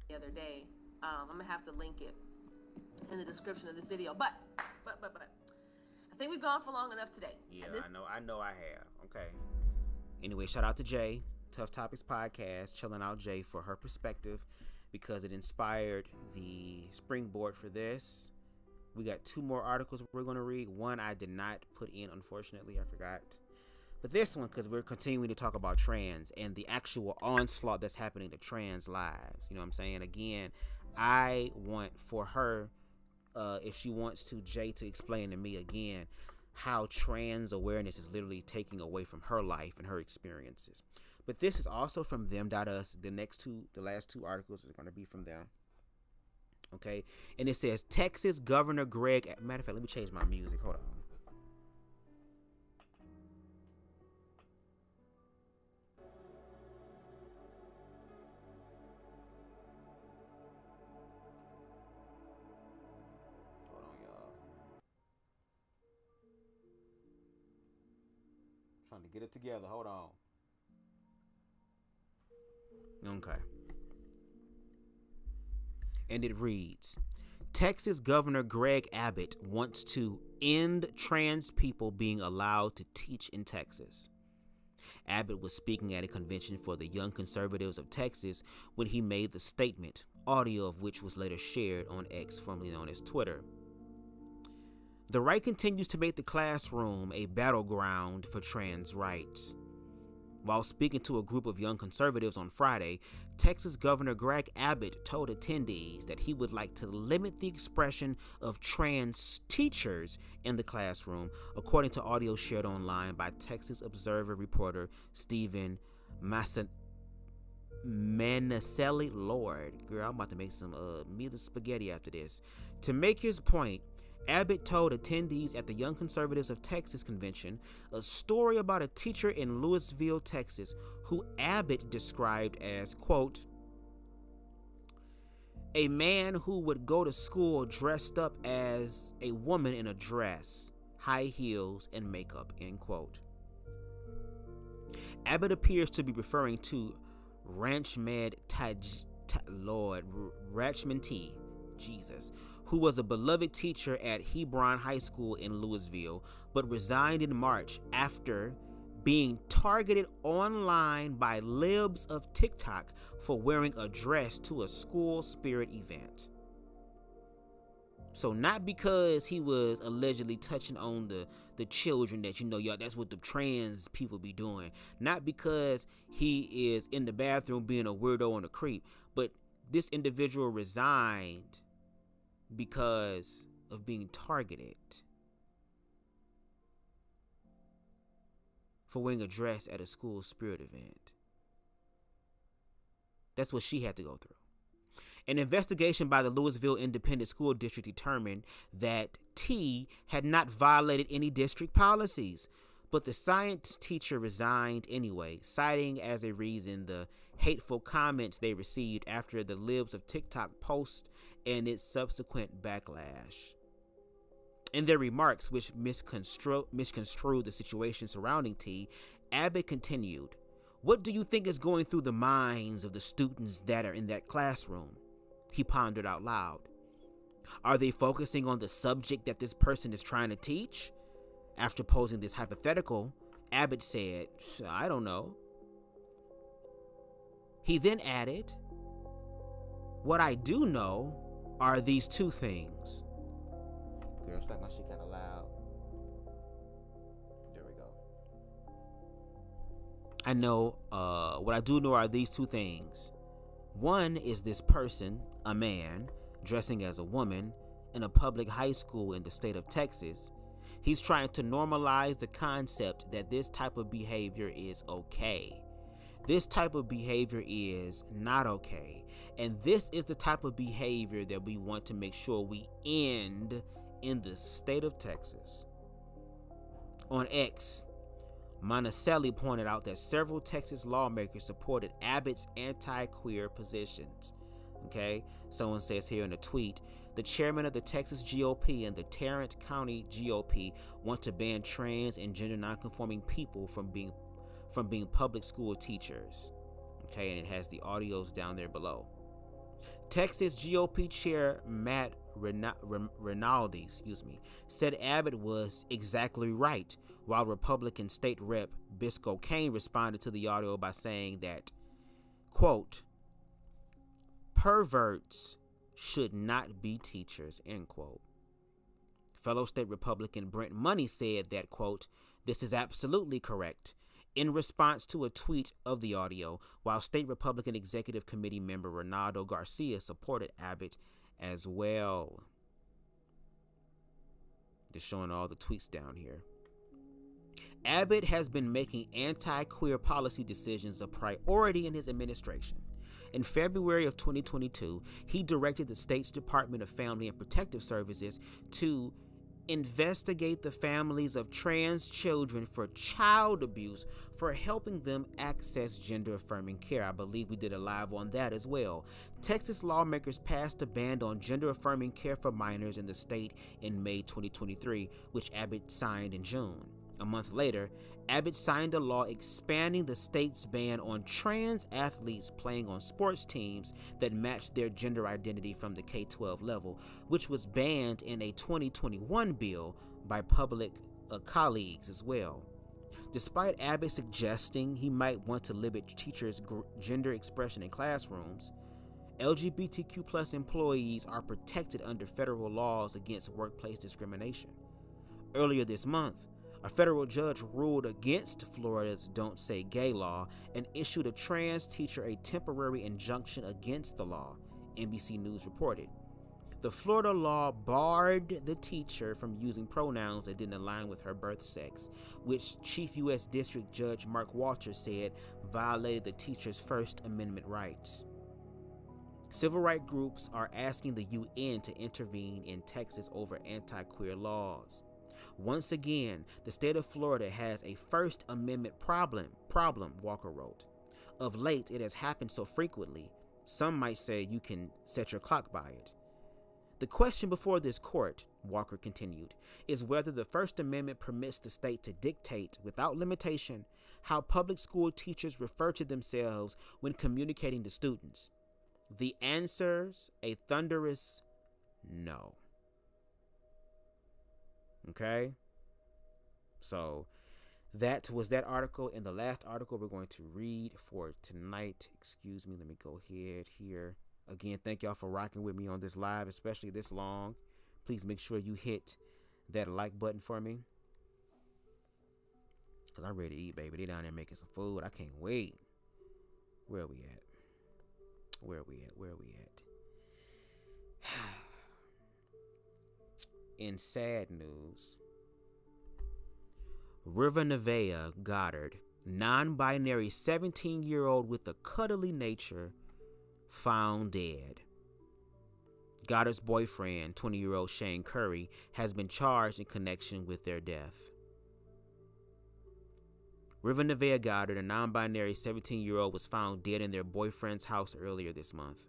The other day, I'm gonna have to link it in the description of this video. But I think we've gone for long enough today. Yeah, I know I have. Okay. Anyway, shout out to Jay, Tough Topics Podcast, chilling out Jay for her perspective, because it inspired the springboard for this. We got 2 more articles we're going to read. One I did not put in, unfortunately. I forgot. But this one, because we're continuing to talk about trans and the actual onslaught that's happening to trans lives. You know what I'm saying? Again, I want for her, if she wants to, Jay, to explain to me again how trans awareness is literally taking away from her life and her experiences. But this is also from them.us. The last two articles are going to be from them. Okay. And it says, Texas Governor Greg, matter of fact, let me change my music. Hold on. Trying to get it together. Hold on. Okay. And it reads, Texas Governor Greg Abbott wants to end trans people being allowed to teach in Texas. Abbott was speaking at a convention for the Young Conservatives of Texas when he made the statement, audio of which was later shared on X, formerly known as Twitter. The right continues to make the classroom a battleground for trans rights. While speaking to a group of young conservatives on Friday, Texas Governor Greg Abbott told attendees that he would like to limit the expression of trans teachers in the classroom, according to audio shared online by Texas Observer reporter Stephen Manaselli. Lord, girl, I'm about to make some meal spaghetti after this. To make his point, Abbott told attendees at the Young Conservatives of Texas convention a story about a teacher in Lewisville, Texas, who Abbott described as, quote, a man who would go to school dressed up as a woman in a dress, high heels, and makeup, end quote. Abbott appears to be referring to Rachman T, Jesus, who was a beloved teacher at Hebron High School in Lewisville, but resigned in March after being targeted online by libs of TikTok for wearing a dress to a school spirit event. So not because he was allegedly touching on the children that, y'all, that's what the trans people be doing. Not because he is in the bathroom being a weirdo and a creep, but this individual resigned because of being targeted for wearing a dress at a school spirit event. That's what she had to go through. An investigation by the Lewisville Independent School District determined that T had not violated any district policies, but the science teacher resigned anyway, citing as a reason the hateful comments they received after the libs of TikTok post and its subsequent backlash. In their remarks, which misconstrued the situation surrounding T, Abbott continued, "What do you think is going through the minds of the students that are in that classroom?" He pondered out loud. Are they focusing on the subject that this person is trying to teach? After posing this hypothetical, Abbott said, "I don't know." He then added, "What I do know are these two things." Girl, it's like my shit kind of loud. There we go. I know, what I do know are these two things. One is this person, a man, dressing as a woman in a public high school in the state of Texas. He's trying to normalize the concept that this type of behavior is okay. This type of behavior is not okay. And this is the type of behavior that we want to make sure we end in the state of Texas. On X, Monacelli pointed out that several Texas lawmakers supported Abbott's anti-queer positions. Okay, someone says here in a tweet, The chairman of the Texas GOP and the Tarrant County GOP want to ban trans and gender nonconforming people from being public school teachers. Okay, and it has the audios down there below. Texas GOP Chair Matt Rinaldi, said Abbott was exactly right, while Republican State Rep Biscoe Kane responded to the audio by saying that, quote, perverts should not be teachers, end quote. Fellow state Republican Brent Money said that, quote, this is absolutely correct, in response to a tweet of the audio, while state Republican Executive Committee member Ronaldo Garcia supported Abbott as well. Just showing all the tweets down here. Abbott has been making anti-queer policy decisions a priority in his administration. In February of 2022, he directed the state's Department of Family and Protective Services to investigate the families of trans children for child abuse for helping them access gender-affirming care. I believe we did a live on that as well. Texas lawmakers passed a ban on gender-affirming care for minors in the state in May 2023, which Abbott signed in June. A month later, Abbott signed a law expanding the state's ban on trans athletes playing on sports teams that matched their gender identity from the K-12 level, which was banned in a 2021 bill by public colleagues as well. Despite Abbott suggesting he might want to limit teachers' gender expression in classrooms, LGBTQ plus employees are protected under federal laws against workplace discrimination. Earlier this month, a federal judge ruled against Florida's Don't Say Gay law and issued a trans teacher a temporary injunction against the law, NBC News reported. The Florida law barred the teacher from using pronouns that didn't align with her birth sex, which Chief U.S. District Judge Mark Walter said violated the teacher's First Amendment rights. Civil rights groups are asking the UN to intervene in Texas over anti-queer laws. Once again, the state of Florida has a First Amendment problem, Walker wrote. Of late, it has happened so frequently, some might say you can set your clock by it. The question before this court, Walker continued, is whether the First Amendment permits the state to dictate, without limitation, how public school teachers refer to themselves when communicating to students. The answer's a thunderous no. Okay, so that was that article. And the last article we're going to read for tonight, excuse me, let me go ahead here. Again, thank y'all for rocking with me on this live, especially this long. Please make sure you hit that like button for me, because I'm ready to eat, baby. They down there making some food. I can't wait. Where are we at? In sad news, River Nevaeh Goddard, non-binary 17-year-old with a cuddly nature, found dead. Goddard's boyfriend, 20-year-old Shane Curry, has been charged in connection with their death. River Nevaeh Goddard, a non-binary 17-year-old, was found dead in their boyfriend's house earlier this month.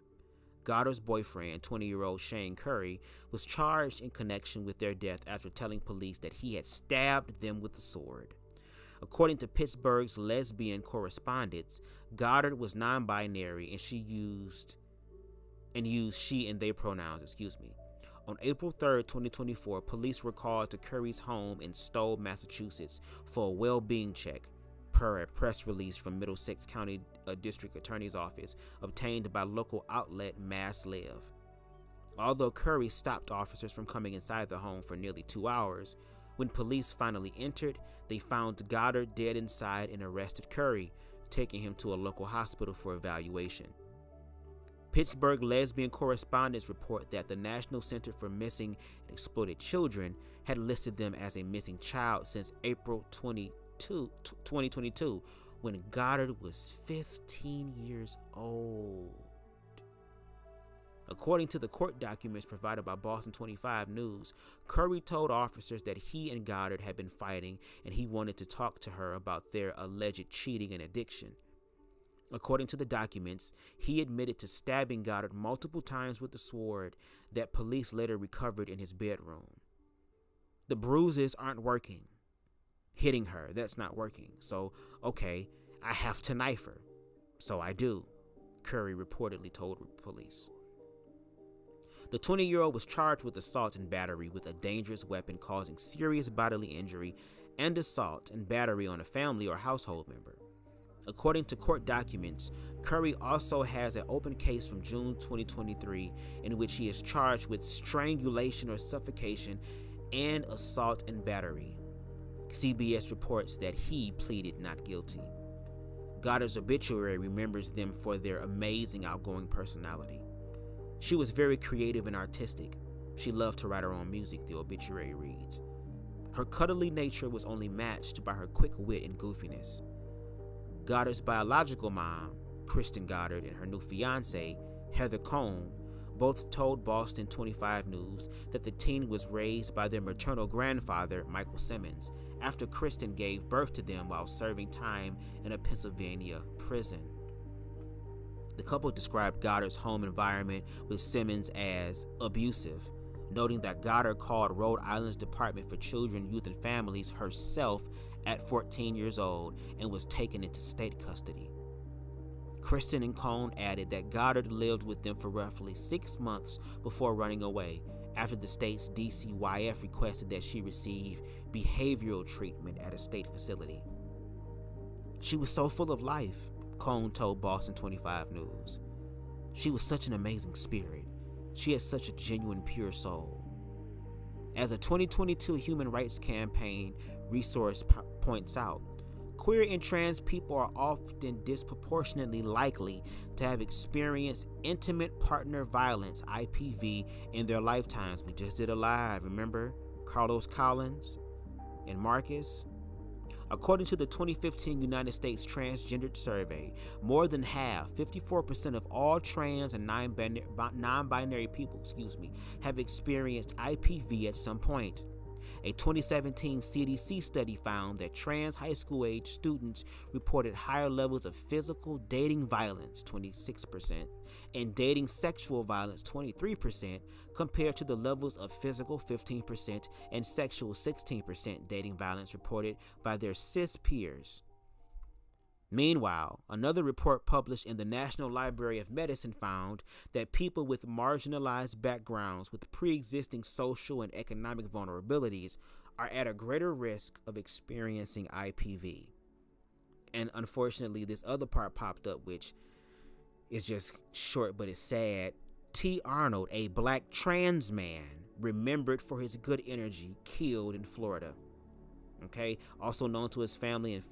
Goddard's boyfriend, 20-year-old Shane Curry, was charged in connection with their death after telling police that he had stabbed them with a sword. According to Pittsburgh's lesbian correspondents, Goddard was non-binary and used she and they pronouns, On April 3rd, 2024, police were called to Curry's home in Stowe, Massachusetts for a well-being check, per a press release from Middlesex County District Attorney's Office obtained by local outlet Mass Live. Although Curry stopped officers from coming inside the home for nearly 2 hours, when police finally entered, they found Goddard dead inside and arrested Curry, taking him to a local hospital for evaluation. Pittsburgh lesbian correspondents report that the National Center for Missing and Exploited Children had listed them as a missing child since April 2022, when Goddard was 15 years old. According to the court documents provided by Boston 25 News, Curry told officers that he and Goddard had been fighting and he wanted to talk to her about their alleged cheating and addiction. According to the documents, he admitted to stabbing Goddard multiple times with a sword that police later recovered in his bedroom. The bruises aren't working. Hitting her, that's not working. So, okay, I have to knife her. So I do, Curry reportedly told police. The 20-year-old was charged with assault and battery with a dangerous weapon causing serious bodily injury and assault and battery on a family or household member. According to court documents, Curry also has an open case from June 2023 in which he is charged with strangulation or suffocation and assault and battery. CBS reports that he pleaded not guilty. Goddard's obituary remembers them for their amazing outgoing personality. She was very creative and artistic. She loved to write her own music, the obituary reads. Her cuddly nature was only matched by her quick wit and goofiness. Goddard's biological mom, Kristen Goddard, and her new fiancé, Heather Cohn, both told Boston 25 News that the teen was raised by their maternal grandfather, Michael Simmons, after Kristen gave birth to them while serving time in a Pennsylvania prison. The couple described Goddard's home environment with Simmons as abusive, noting that Goddard called Rhode Island's Department for Children, Youth, and Families herself at 14 years old and was taken into state custody. Kristen and Cohn added that Goddard lived with them for roughly 6 months before running away after the state's DCYF requested that she receive behavioral treatment at a state facility. She was so full of life, Cohn told Boston 25 News. She was such an amazing spirit. She had such a genuine, pure soul. As a 2022 Human Rights Campaign resource points out, queer and trans people are often disproportionately likely to have experienced intimate partner violence, IPV, in their lifetimes. We just did a live, remember? Carlos Collins and Marcus. According to the 2015 United States Transgendered Survey, more than half, 54% of all trans and non-binary people, have experienced IPV at some point. A 2017 CDC study found that trans high school age students reported higher levels of physical dating violence, 26%, and dating sexual violence, 23%, compared to the levels of physical, 15%, and sexual, 16% dating violence reported by their cis peers. Meanwhile, another report published in the National Library of Medicine found that people with marginalized backgrounds with pre-existing social and economic vulnerabilities are at a greater risk of experiencing IPV. And unfortunately, this other part popped up, which is just short but it's sad. T. Arnold, a black trans man, remembered for his good energy, killed in Florida. Okay, also known to his family and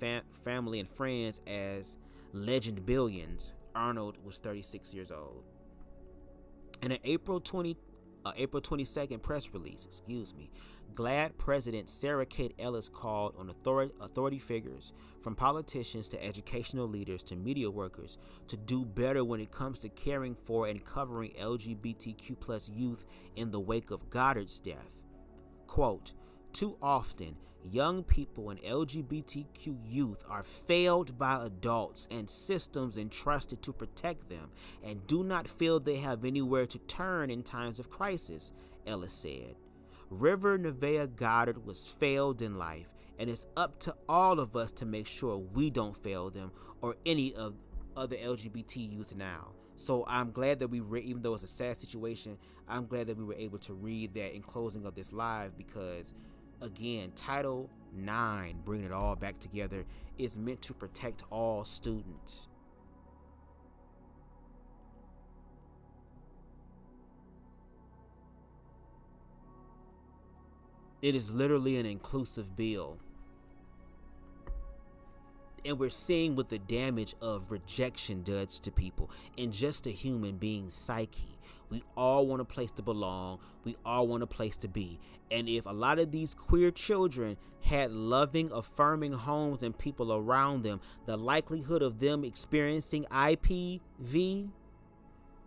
friends as Legend Billions, Arnold was 36 years old. In an April 22nd press release, GLAAD President Sarah Kate Ellis called on authority figures, from politicians to educational leaders to media workers, to do better when it comes to caring for and covering LGBTQ plus youth in the wake of Goddard's death. Quote, "Too often, young people and LGBTQ youth are failed by adults and systems entrusted to protect them and do not feel they have anywhere to turn in times of crisis," Ellis said. River Nevaeh Goddard was failed in life, and it's up to all of us to make sure we don't fail them or any of other LGBT youth now. So I'm glad that even though it's a sad situation, I'm glad that we were able to read that in closing of this live, because again, Title IX, bringing it all back together, is meant to protect all students. It is literally an inclusive bill. And we're seeing what the damage of rejection does to people and just a human being's psyche. We all want a place to belong. We all want a place to be. And if a lot of these queer children had loving, affirming homes and people around them, the likelihood of them experiencing IPV,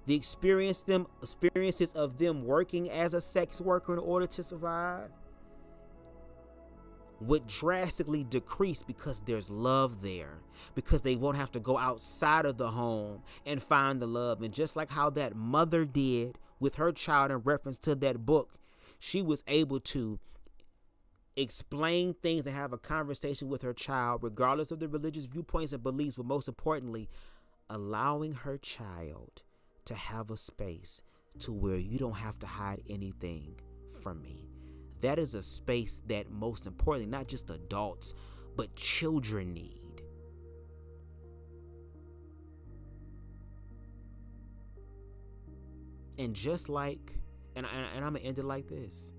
the experiences of them working as a sex worker in order to survive, would drastically decrease because there's love there, because they won't have to go outside of the home and find the love. And just like how that mother did with her child in reference to that book, she was able to explain things and have a conversation with her child, regardless of the religious viewpoints and beliefs, but most importantly, allowing her child to have a space to where you don't have to hide anything from me. That is a space that, most importantly, not just adults, but children need. And just like, and I'm going to end it like this.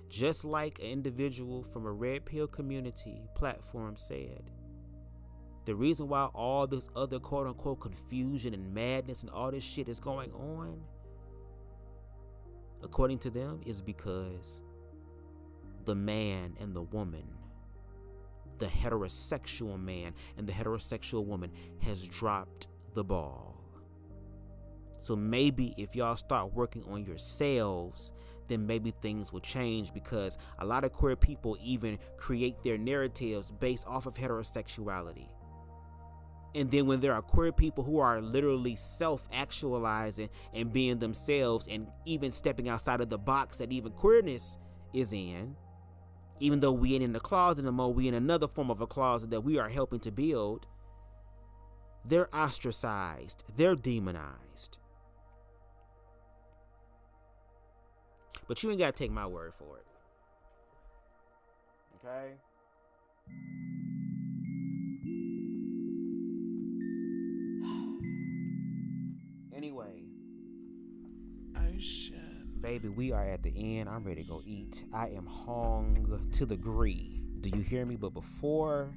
Just like an individual from a red pill community platform said, the reason why all this other quote unquote confusion and madness and all this shit is going on, according to them, is because the man and the woman, the heterosexual man and the heterosexual woman, has dropped the ball. So maybe if y'all start working on yourselves, then maybe things will change, because a lot of queer people even create their narratives based off of heterosexuality. And then when there are queer people who are literally self-actualizing and being themselves and even stepping outside of the box that even queerness is in, even though we ain't in the closet no more, we in another form of a closet that we are helping to build, they're ostracized, they're demonized. But you ain't got to take my word for it. Okay? Anyway. Oh shit. Baby, we are at the end. I'm ready to go eat. I am hung to the gree. Do you hear me? But before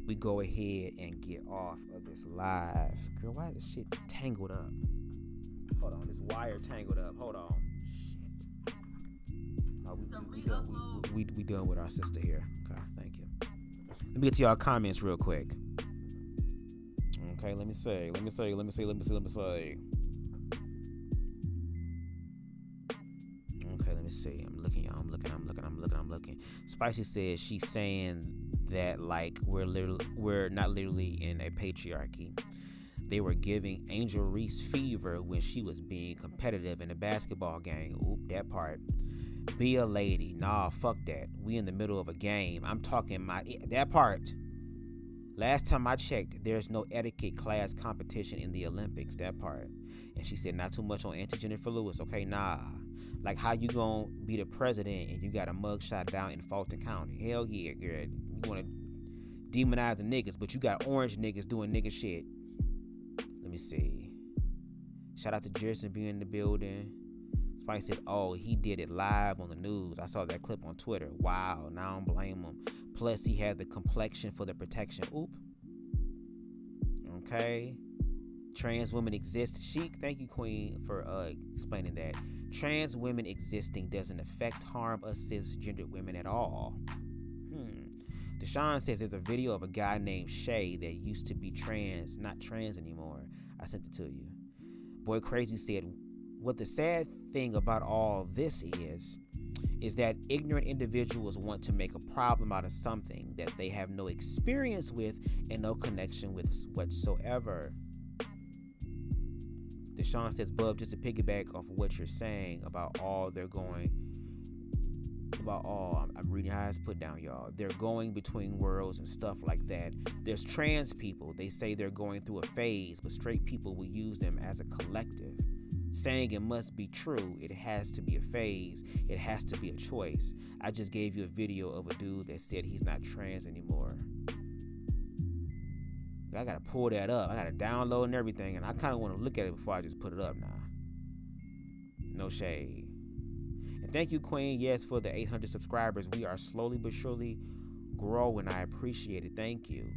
we go ahead and get off of this live, girl, why is this shit tangled up? Hold on, this wire tangled up. Hold on. Shit. Oh, we done with our sister here. Okay, thank you. Let me get to y'all comments real quick. Okay, let me say. Okay, let me see. I'm looking. Spicy says she's saying that like we're not literally in a patriarchy. They were giving Angel Reese fever when she was being competitive in a basketball game. Oop, that part. Be a lady. Nah, fuck that. We in the middle of a game. I'm talking that part. Last time I checked, there's no etiquette class competition in the Olympics. That part. And she said not too much on Anti-Jennifer Lewis. Okay, nah. Like, how you gonna be the president and you got a mugshot down in Fulton County? Hell yeah, girl. You wanna demonize the niggas, but you got orange niggas doing nigga shit. Let me see. Shout out to Jerson being in the building. Spike said, oh, he did it live on the news. I saw that clip on Twitter. Wow, now I don't blame him. Plus, he had the complexion for the protection. Oop. Okay. Trans women exist. Chic, thank you, Queen, for explaining that. Trans women existing doesn't affect, harm us cisgendered women at all. Deshaun says there's a video of a guy named Shay that used to be trans, not trans anymore. I sent it to you. Boy Crazy said, what the sad thing about all this is that ignorant individuals want to make a problem out of something that they have no experience with and no connection with whatsoever. Deshaun says, Bub, just to piggyback off of what you're saying about all I'm reading how it's put down, y'all. They're going between worlds and stuff like that. There's trans people. They say they're going through a phase, but straight people will use them as a collective. Saying it must be true, it has to be a phase. It has to be a choice. I just gave you a video of a dude that said he's not trans anymore. I gotta pull that up. I gotta download and everything, and I kind of want to look at it before I just put it up now. No shade. And thank you, Queen, yes, for the 800 subscribers. We are slowly but surely growing. I appreciate it. Thank you.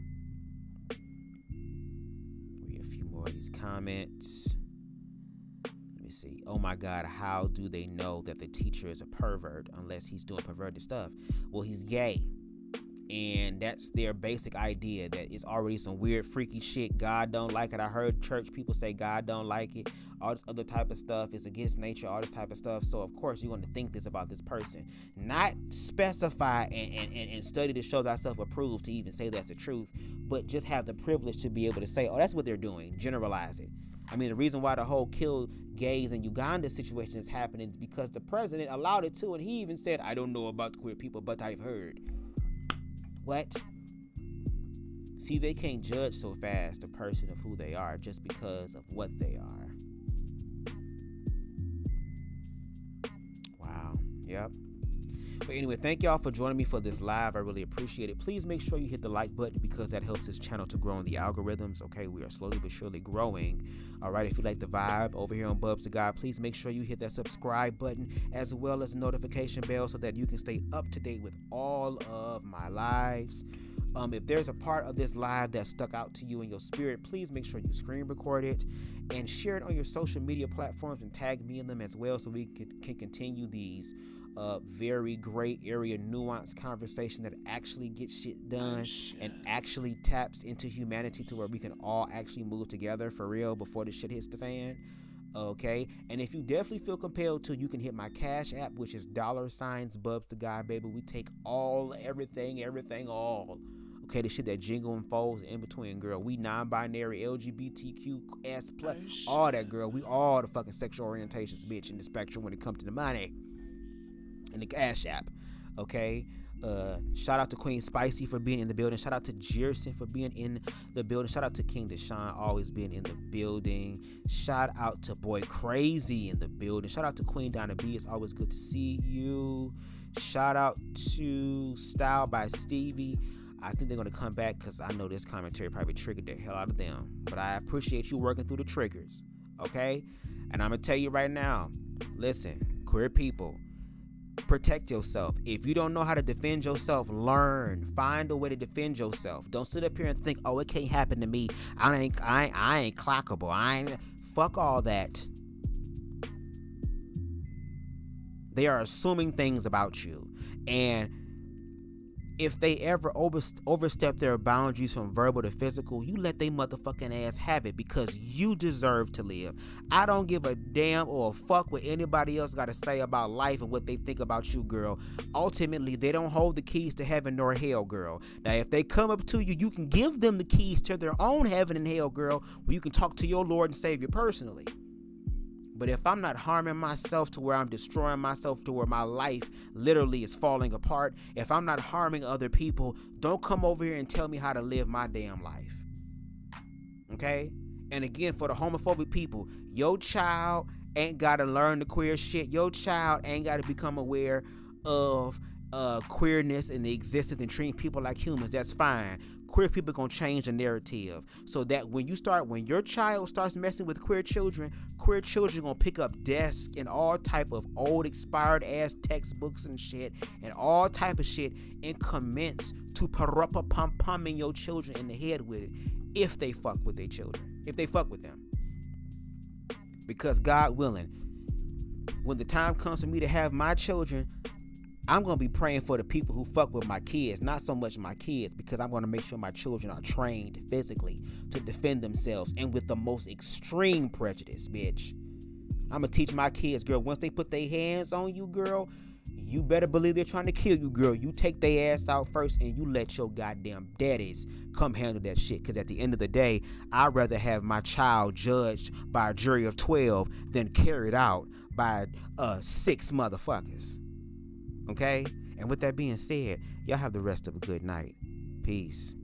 Read a few more of these comments. Let me see. Oh my God, how do they know that the teacher is a pervert unless he's doing perverted stuff? Well, he's gay. And that's their basic idea, that it's already some weird freaky shit. God don't like it. I heard church people say God don't like it. All this other type of stuff. It's against nature. All this type of stuff. So of course you're going to think this about this person. Not specify and study to show thyself approved to even say that's the truth. But just have the privilege to be able to say, oh, that's what they're doing. Generalize it. I mean, the reason why the whole kill gays in Uganda situation is happening is because the president allowed it to. And he even said, I don't know about queer people, but I've heard. What? See, they can't judge so fast a person of who they are just because of what they are. Wow. Yep. But anyway, thank y'all for joining me for this live. I really appreciate it. Please make sure you hit the like button because that helps this channel to grow in the algorithms. Okay, we are slowly but surely growing. All right, if you like the vibe over here on BubzDaGawd, please make sure you hit that subscribe button as well as the notification bell so that you can stay up to date with all of my lives. If there's a part of this live that stuck out to you in your spirit, please make sure you screen record it and share it on your social media platforms and tag me in them as well so we can continue these very gray area nuanced conversation that actually gets shit done and actually taps into humanity to where we can all actually move together for real before the shit hits the fan. Okay, and if you definitely feel compelled to, you can hit my Cash App, which is $BubzDaGawd, baby. We take all, everything, all. Okay, the shit that jingle and folds in between, girl. We non-binary, LGBTQ, S+, all that, girl. We all the fucking sexual orientations, bitch, in the spectrum when it comes to the money. In the Cash App, okay? Shout out to Queen Spicy for being in the building. Shout out to Jerson for being in the building. Shout out to King Deshaun always being in the building. Shout out to Boy Crazy in the building. Shout out to Queen Donna B. It's always good to see you. Shout out to Style by Stevie. I think they're going to come back because I know this commentary probably triggered the hell out of them. But I appreciate you working through the triggers, okay? And I'm going to tell you right now, listen, queer people, protect yourself. If you don't know how to defend yourself, learn. Find a way to defend yourself. Don't sit up here and think, oh, it can't happen to me. I ain't clockable. Fuck all that. They are assuming things about you. And if they ever overstep their boundaries from verbal to physical, you let they motherfucking ass have it because you deserve to live. I don't give a damn or a fuck what anybody else got to say about life and what they think about you, girl. Ultimately, they don't hold the keys to heaven nor hell, girl. Now, if they come up to you, you can give them the keys to their own heaven and hell, girl, where you can talk to your Lord and Savior personally. But if I'm not harming myself to where I'm destroying myself to where my life literally is falling apart, if I'm not harming other people, don't come over here and tell me how to live my damn life. Okay? And again, for the homophobic people, your child ain't got to learn the queer shit. Your child ain't got to become aware of queerness and the existence and treating people like humans. That's fine. Queer people gonna change the narrative so that when your child starts messing with queer children gonna pick up desks and all type of old expired ass textbooks and shit and all type of shit and commence to pumming your children in the head with it if they fuck with their children, if they fuck with them. Because God willing, when the time comes for me to have my children, I'm going to be praying for the people who fuck with my kids, not so much my kids, because I'm going to make sure my children are trained physically to defend themselves and with the most extreme prejudice, bitch. I'm going to teach my kids, girl, once they put their hands on you, girl, you better believe they're trying to kill you, girl. You take their ass out first and you let your goddamn daddies come handle that shit. Because at the end of the day, I'd rather have my child judged by a jury of 12 than carried out by 6 motherfuckers. Okay? And with that being said, y'all have the rest of a good night. Peace.